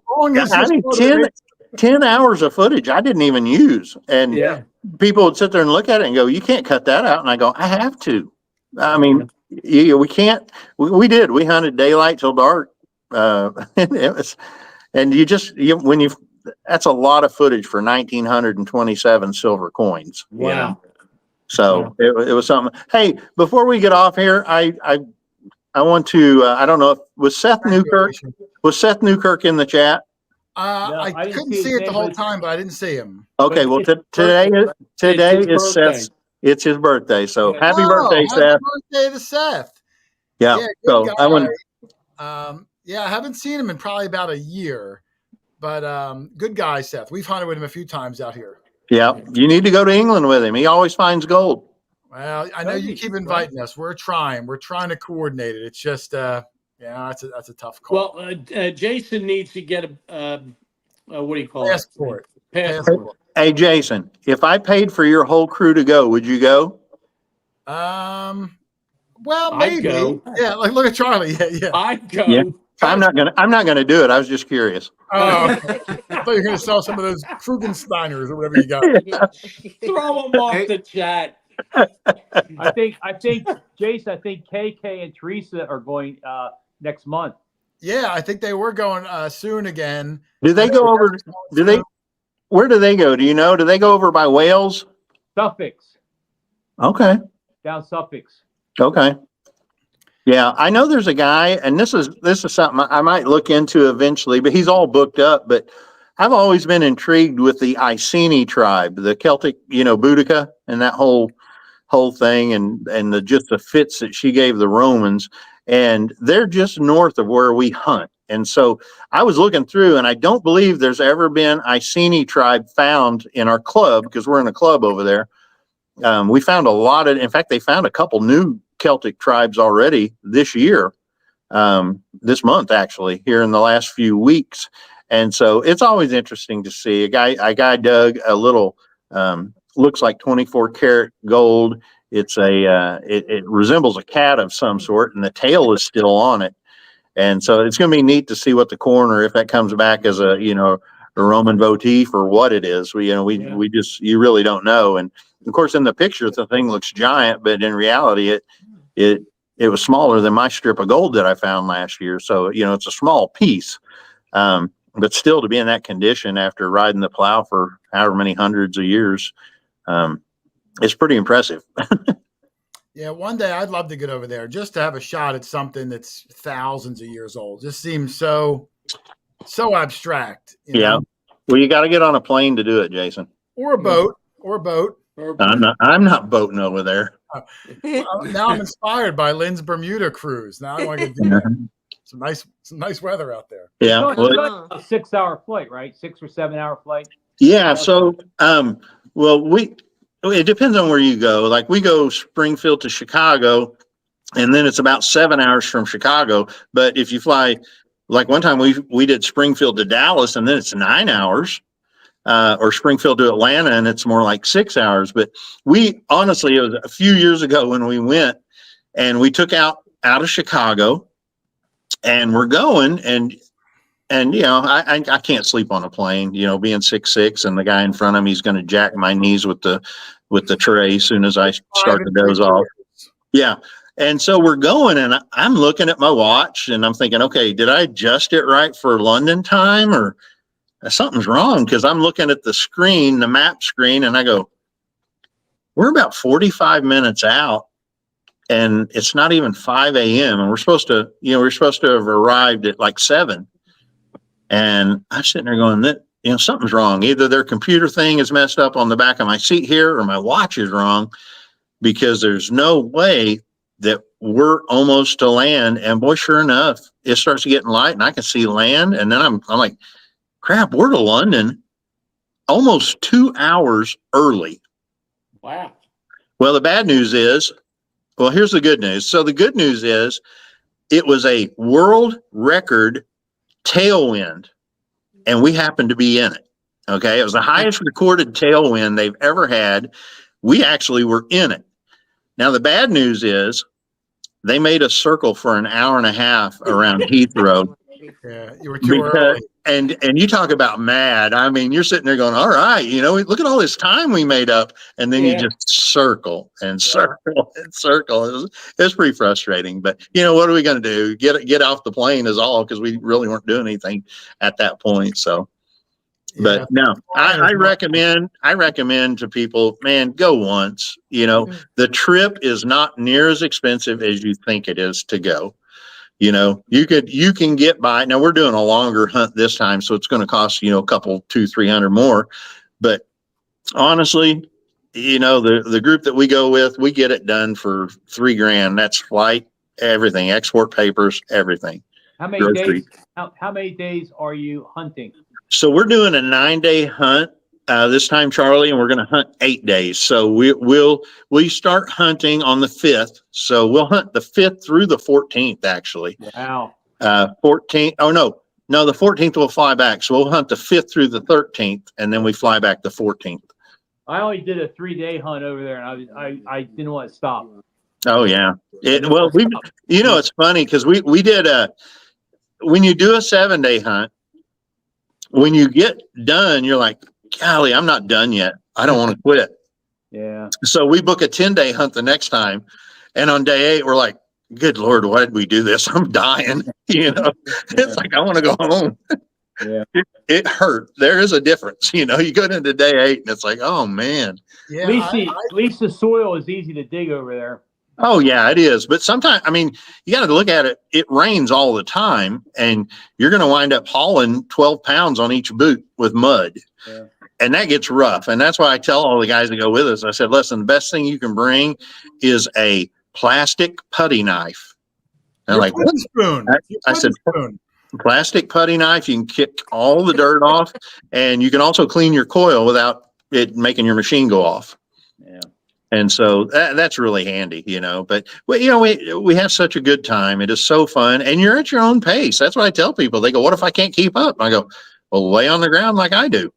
10 hours of footage I didn't even use. And people would sit there and look at it and go, "You can't cut that out." And I go, "I have to." I mean, we can't. We did. We hunted daylight till dark. That's a lot of footage for 1,927 silver coins. Wow. So it was something. Hey, before we get off here, I want to, I don't know if was Seth Newkirk in the chat? I couldn't see it the whole time, but I didn't see him. Okay. Well, today is Seth's, it's his birthday. So happy birthday, Seth. Happy birthday to Seth. Yeah. So I want I haven't seen him in probably about a year, but good guy, Seth. We've hunted with him a few times out here. Yeah. You need to go to England with him. He always finds gold. Well, I know you keep inviting us. We're trying to coordinate it. It's just, that's a tough call. Well, Jason needs to get a what do you call passport. Passport. Hey, Jason, if I paid for your whole crew to go, would you go? Well, maybe. Go. Yeah, like look at Charlie. Yeah. I'd go. Yeah. I'm not gonna do it. I was just curious. Oh, I thought you were gonna sell some of those Krugensteiners or whatever you got. Throw them off the chat. I think Jason, I think KK and Teresa are going next month. Yeah, I think they were going soon again. Do they go over? Where do they go? Do you know? Do they go over by Wales? Suffolk. Okay. Down Suffolk. Okay. Yeah, I know there's a guy, and this is something I might look into eventually, but he's all booked up. But I've always been intrigued with the Iceni tribe, the Celtic, Boudica, and that whole thing, and the fits that she gave the Romans, and they're just north of where we hunt. And so I was looking through, and I don't believe there's ever been Iceni tribe found in our club because we're in a club over there. We found in fact, they found a couple new Celtic tribes already this year, this month actually, here in the last few weeks. And so it's always interesting to see a guy dug a little, looks like 24 karat gold. It's it resembles a cat of some sort, and the tail is still on it. And so it's going to be neat to see what the coroner, if that comes back as a Roman votive or what it is. You really don't know. And of course, in the picture, the thing looks giant, but in reality, it was smaller than my strip of gold that I found last year. So, it's a small piece, but still to be in that condition after riding the plow for however many hundreds of years, it's pretty impressive. Yeah, one day I'd love to get over there just to have a shot at something that's thousands of years old. Just seems so abstract. Yeah. Well, you got to get on a plane to do it, Jason. Or a boat. I'm not boating over there. Now I'm inspired by Lynn's Bermuda cruise. Now I want to do that. Some nice weather out there. Yeah. It's a 6-hour flight, right? 6 or 7 hour flight. Yeah. So, it depends on where you go. Like we go Springfield to Chicago, and then it's about 7 hours from Chicago. But if you fly, like one time we did Springfield to Dallas, and then it's 9 hours, or Springfield to Atlanta, and it's more like 6 hours. But it was a few years ago when we went, and we took out of Chicago, and we're going, and I can't sleep on a plane, being 6'6", and the guy in front of me is going to jack my knees with the tray as soon as I start to doze off. Yeah. And so we're going, and I'm looking at my watch, and I'm thinking, okay, did I adjust it right for London time, or something's wrong? Because I'm looking at the screen, the map screen, and I go, we're about 45 minutes out, and it's not even 5 a.m. and we're supposed to have arrived at like 7. And I'm sitting there going, that, something's wrong. Either their computer thing is messed up on the back of my seat here, or my watch is wrong, because there's no way that we're almost to land. And boy, sure enough, it starts getting light and I can see land. And then I'm like, crap, we're to London almost 2 hours early. Wow. Well, the bad news is, well, here's the good news. So the good news is it was a world record tailwind, and we happened to be in it. Okay. It was the highest recorded tailwind they've ever had. We actually were in it. Now, the bad news is they made us circle for an hour and a half around Heathrow. Yeah, you were too early. And you talk about mad. I mean, you're sitting there going, all right, look at all this time we made up. And then you just circle and circle and circle. It was pretty frustrating. But, what are we going to do? Get off the plane is all, because we really weren't doing anything at that point. So, but no, I recommend to people, man, go once. The trip is not near as expensive as you think it is to go. You can get by. Now we're doing a longer hunt this time, so it's going to cost, a couple, $200-300 more. But honestly, the group that we go with, we get it done for $3,000. That's flight, everything, export papers, everything. How many days? How many days are you hunting? So we're doing a 9-day hunt this time, Charlie, and we're going to hunt 8 days. So we start hunting on the 5th. So we'll hunt the 5th through the 14th, actually. Wow. 14th. Oh, no, the 14th we'll fly back. So we'll hunt the 5th through the 13th, and then we fly back the 14th. I only did a 3-day hunt over there, and I didn't want to stop. Oh yeah. It's funny because we did when you do a 7-day hunt, when you get done, you're like, golly, I'm not done yet. I don't want to quit. Yeah. So we book a 10-day hunt the next time. And on day 8, we're like, good Lord, why did we do this? I'm dying. It's like, I want to go home. Yeah. It hurt. There is a difference. You go into day 8 and it's like, oh man. Yeah. At least the soil is easy to dig over there. Oh yeah, it is. But sometimes, you got to look at it. It rains all the time, and you're going to wind up hauling 12 pounds on each boot with mud. Yeah. And that gets rough. And that's why I tell all the guys that go with us, I said, listen, the best thing you can bring is a plastic putty knife. And like, what? Spoon. I said, plastic putty knife. You can kick all the dirt off, and you can also clean your coil without it making your machine go off. Yeah. And so that's really handy, but we have such a good time. It is so fun, and you're at your own pace. That's what I tell people. They go, what if I can't keep up? I go, well, lay on the ground like I do.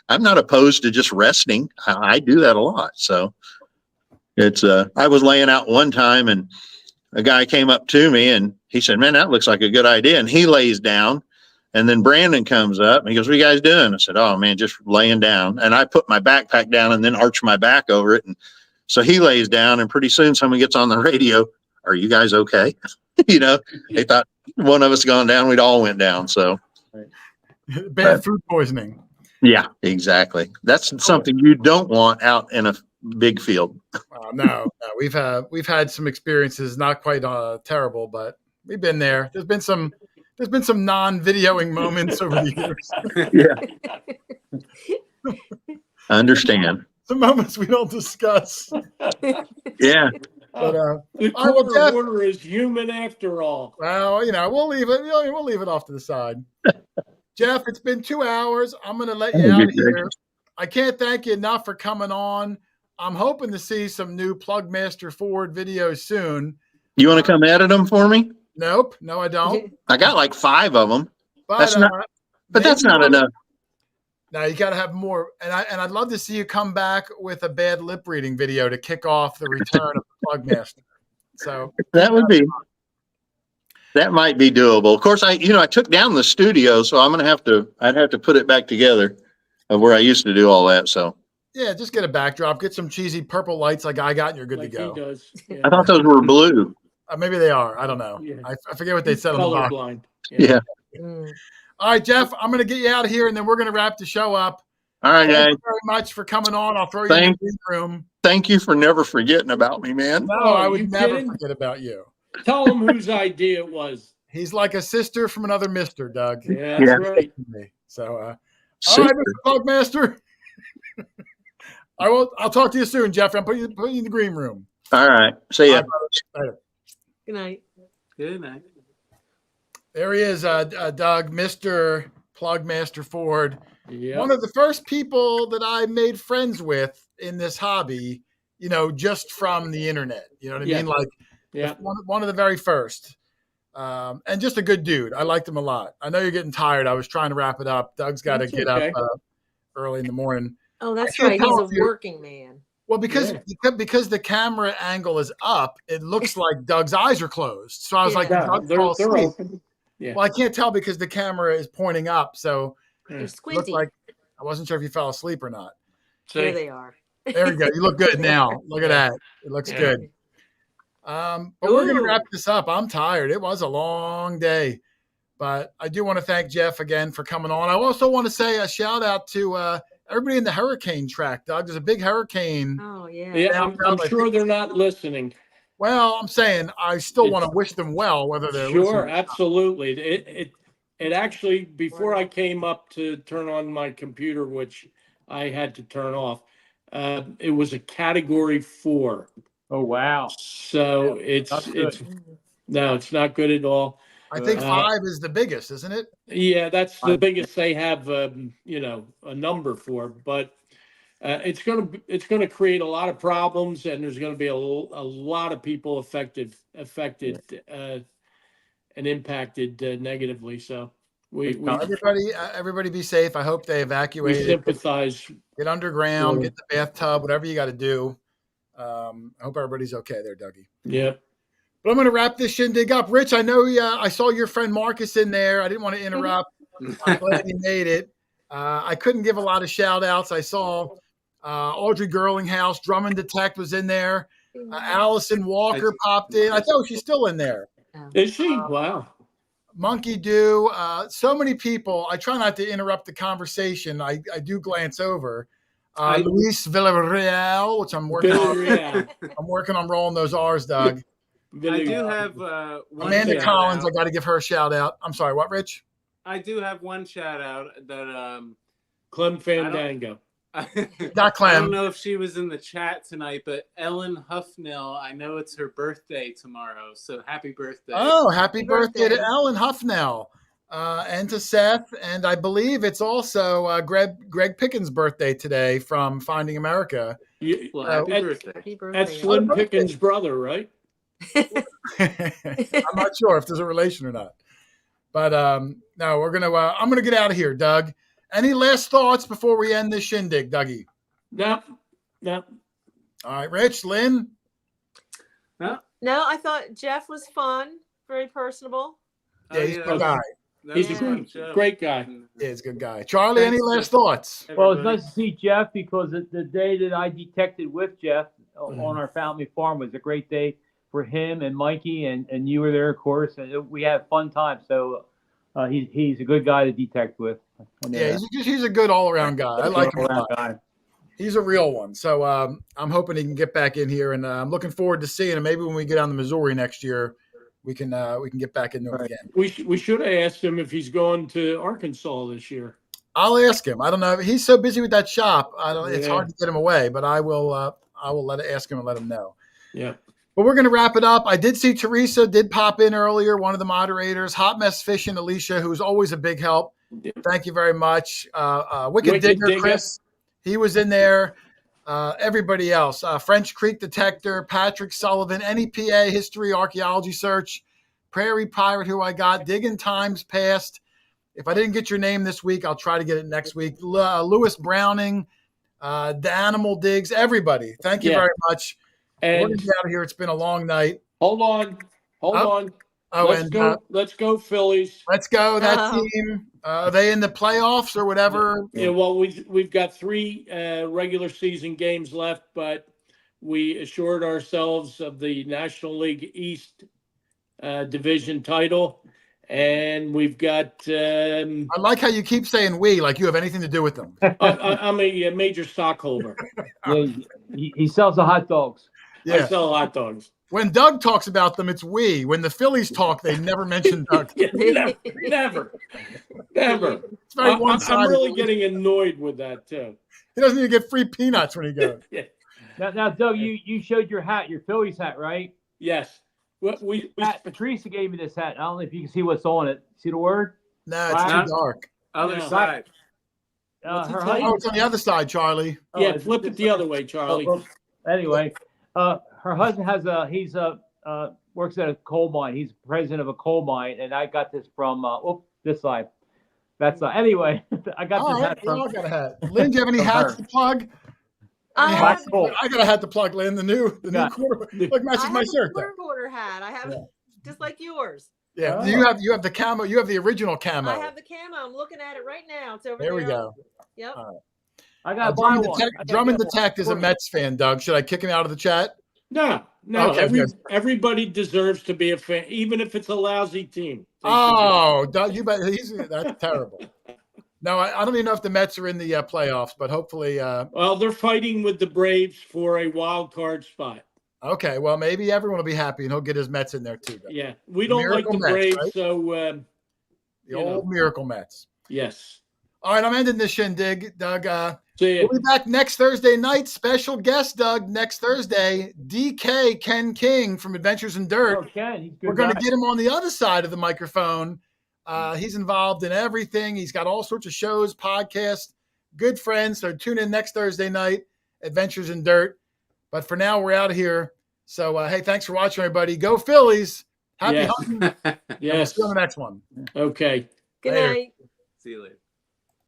I'm not opposed to just resting. I do that a lot. So it's, I was laying out one time and a guy came up to me and he said, man, that looks like a good idea. And he lays down, and then Brandon comes up and he goes, what are you guys doing? I said, oh man, just laying down. And I put my backpack down and then arch my back over it. And so he lays down, and pretty soon someone gets on the radio. Are you guys okay? They thought one of us gone down. We'd all went down. So bad food poisoning. Yeah, exactly. That's something you don't want out in a big field. No, we've had some experiences, not quite terrible, but we've been there. There's been some non-videoing moments over the years. Yeah. I understand. Some moments we don't discuss. Yeah. But the QuarterHoarder is human after all. Well, we'll leave it. We'll leave it off to the side. Jeff, it's been 2 hours. I'm going to let you out of here. I can't thank you enough for coming on. I'm hoping to see some new Plugmaster Ford videos soon. You want to come edit them for me? Nope. No, I don't. I got like 5 of them. But that's not enough. No, you got to have more. And I'd love to see you come back with a bad lip reading video to kick off the return of the Plugmaster. So that might be doable. Of course, I took down the studio, so I'd have to put it back together of where I used to do all that. So yeah, just get a backdrop, get some cheesy purple lights like I got, and you're good to go. He does. Yeah. I thought those were blue. Maybe they are. I don't know. Yeah. I forget what they said on the box. Colorblind. Yeah. All right, Jeff, I'm going to get you out of here, and then we're going to wrap the show up. All right, Thank guys. you very much for coming on. I'll throw you in the green room. Thank you for never forgetting about me, man. No, Oh, I you would never kidding? forget about you. Tell them whose idea it was. He's like a sister from another mister, Doug. Yeah, that's right. So, all Sister. right, Mr. Plugmaster. I'll talk to you soon, Jeff. I'm putting you in the green room. All right. See ya. Later. Good night. Good night. There he is, Doug, Mr. Plugmaster Ford. Yeah. One of the first people that I made friends with in this hobby, just from the internet. You know what I mean? Like, one of the very first. And just a good dude. I liked him a lot. I know you're getting tired. I was trying to wrap it up. Doug's got to get up early in the morning. Oh, that's right. He's a working man. Well, because the camera angle is up, it looks like Doug's eyes are closed. So I was like, they're open. Yeah. Well, I can't tell because the camera is pointing up. So You're squinty. like I wasn't sure if you fell asleep or not. There they are. There you go. You look good now. Look at that. It looks good. But we're going to wrap this up. I'm tired. It was a long day. But I do want to thank Jeff again for coming on. I also want to say a shout out to everybody in the hurricane track, Doug. There's a big hurricane. Oh, yeah. Yeah, I'm sure they're not listening. Well, I'm saying I still want to wish them well, whether they're sure, absolutely. It actually, before I came up to turn on my computer, which I had to turn off, it was a Category 4. Oh, wow. So it's not good at all. I think 5 is the biggest, isn't it? Yeah, that's the biggest they have, a number for. But it's going to create a lot of problems, and there's going to be a lot of people affected and impacted negatively. So everybody be safe. I hope they evacuate. We sympathize. Get underground, get the bathtub, whatever you got to do. I hope everybody's okay there, Dougie. Yeah. But I'm going to wrap this shindig up. Rich, I know I saw your friend Marcus in there. I didn't want to interrupt. I'm glad he made it. I couldn't give a lot of shout outs. I saw Audrey Girlinghouse, Drum and Detect was in there. Allison Walker popped in. I thought she's still in there. Is she? Wow. Monkey Do. So many people. I try not to interrupt the conversation. I do glance over. Luis Villarreal, which I'm working on. I'm working on rolling those R's, Doug. I do have one Amanda Collins. I got to give her a shout out. I'm sorry, what, Rich? I do have one shout out that Clem Fandango. Not Clem. I don't know if she was in the chat tonight, but Ellen Huffnell. I know it's her birthday tomorrow, so happy birthday! Oh, happy birthday to Ellen Huffnell and to Seth, and I believe it's also Greg Pickens' birthday today from Finding America. Well, happy birthday! Happy birthday. That's Slim Pickens' brother, right? I'm not sure if there's a relation or not, but no, we're gonna. I'm gonna get out of here, Doug. Any last thoughts before we end this shindig, Dougie? No. All right, Rich, Lynn. No, I thought Jeff was fun, very personable. Yeah, he's a good guy. He's a great guy. Yeah, he's a good guy. Charlie, any last thoughts? Well, it's nice to see Jeff because the day that I detected with Jeff on our family farm was a great day for him and Mikey, and you were there, of course, and we had fun time. So he's a good guy to detect with. Yeah, he's a good all-around guy. I like him a lot. He's a real one. So I'm hoping he can get back in here, and I'm looking forward to seeing him. Maybe when we get down to Missouri next year, we can get back into him again. We should have asked him if he's going to Arkansas this year. I'll ask him. I don't know. He's so busy with that shop. It's hard to get him away, but I will ask him and let him know. Yeah. But we're going to wrap it up. I did see Teresa did pop in earlier, one of the moderators. Hot Mess Fishing, Alicia, who's always a big help. Thank you very much. Wicked Digger, Chris, he was in there. Everybody else. French Creek Detector, Patrick Sullivan, NEPA History Archaeology Search, Prairie Pirate, who I got, Digging Times Past. If I didn't get your name this week, I'll try to get it next week. Lewis Browning, The Animal Digs, everybody. Thank you very much. And we're going to get out of here. It's been a long night. Hold on. Oh, let's go Phillies. Let's go that team. Are they in the playoffs or whatever? Yeah, well, we've got 3 regular season games left, but we assured ourselves of the National League East division title, And we've got, I like how you keep saying we, like you have anything to do with them. I'm a major stockholder. Yeah, he sells the hot dogs. I Yeah. sell hot dogs. When Doug talks about them, it's we. When the Phillies talk, they never mention Doug. Never. It's very I'm one-sided. really getting annoyed with that too. He doesn't even get free peanuts when he goes. Yeah. Now, Doug, you showed your hat, your Phillies hat, right? Yes. We Teresa gave me this hat. I don't know if you can see what's on it. See the word? Nah, it's Black. too dark. Other Yeah. side. What's it Her say? husband, Oh, it's on the other side, Charlie. Yeah, is flip this it the other way, Charlie. Anyway, her husband has works at a coal mine. He's president of a coal mine, and I got this from this side. That's anyway. I got All this right, hat we from. all got a hat. Lynn, do you have any From hats her. to plug? I Any have, hats? I got a hat to plug, Lynn. The new got- quarter. Look, I matches have my a shirt. Though. QuarterHoarder hat. I have just like yours. Yeah, Oh. you have the camo. You have the original camo. I have the camo. I'm looking at it right now. It's over There we there. go. Yep. I got to buy Drummond one. Detect, Drummond Detect is a Mets fan, Doug. Should I kick him out of the chat? No. Okay, good. Everybody deserves to be a fan, even if it's a lousy team. Oh, Doug, you bet. That's terrible. No, I don't even know if the Mets are in the playoffs, but hopefully. Well, they're fighting with the Braves for a wild card spot. Okay, well, maybe everyone will be happy and he'll get his Mets in there too. Doug. Yeah, we don't Miracle like the Mets, Braves, right? so The old Miracle Mets. yes. All right, I'm ending this shindig, Doug. See ya. We'll be back next Thursday night. Special guest, Doug, next Thursday. DK Ken King from Adventures in Dirt. Oh, Ken, he's a good We're going to guy. get him on the other side of the microphone. He's involved in everything. He's got all sorts of shows, podcasts, good friends. So tune in next Thursday night, Adventures in Dirt. But for now, we're out of here. So, hey, thanks for watching, everybody. Go Phillies. Happy Yes. hunting. And we'll Yes. see you on the next one. Okay. Good Later. night. See you later.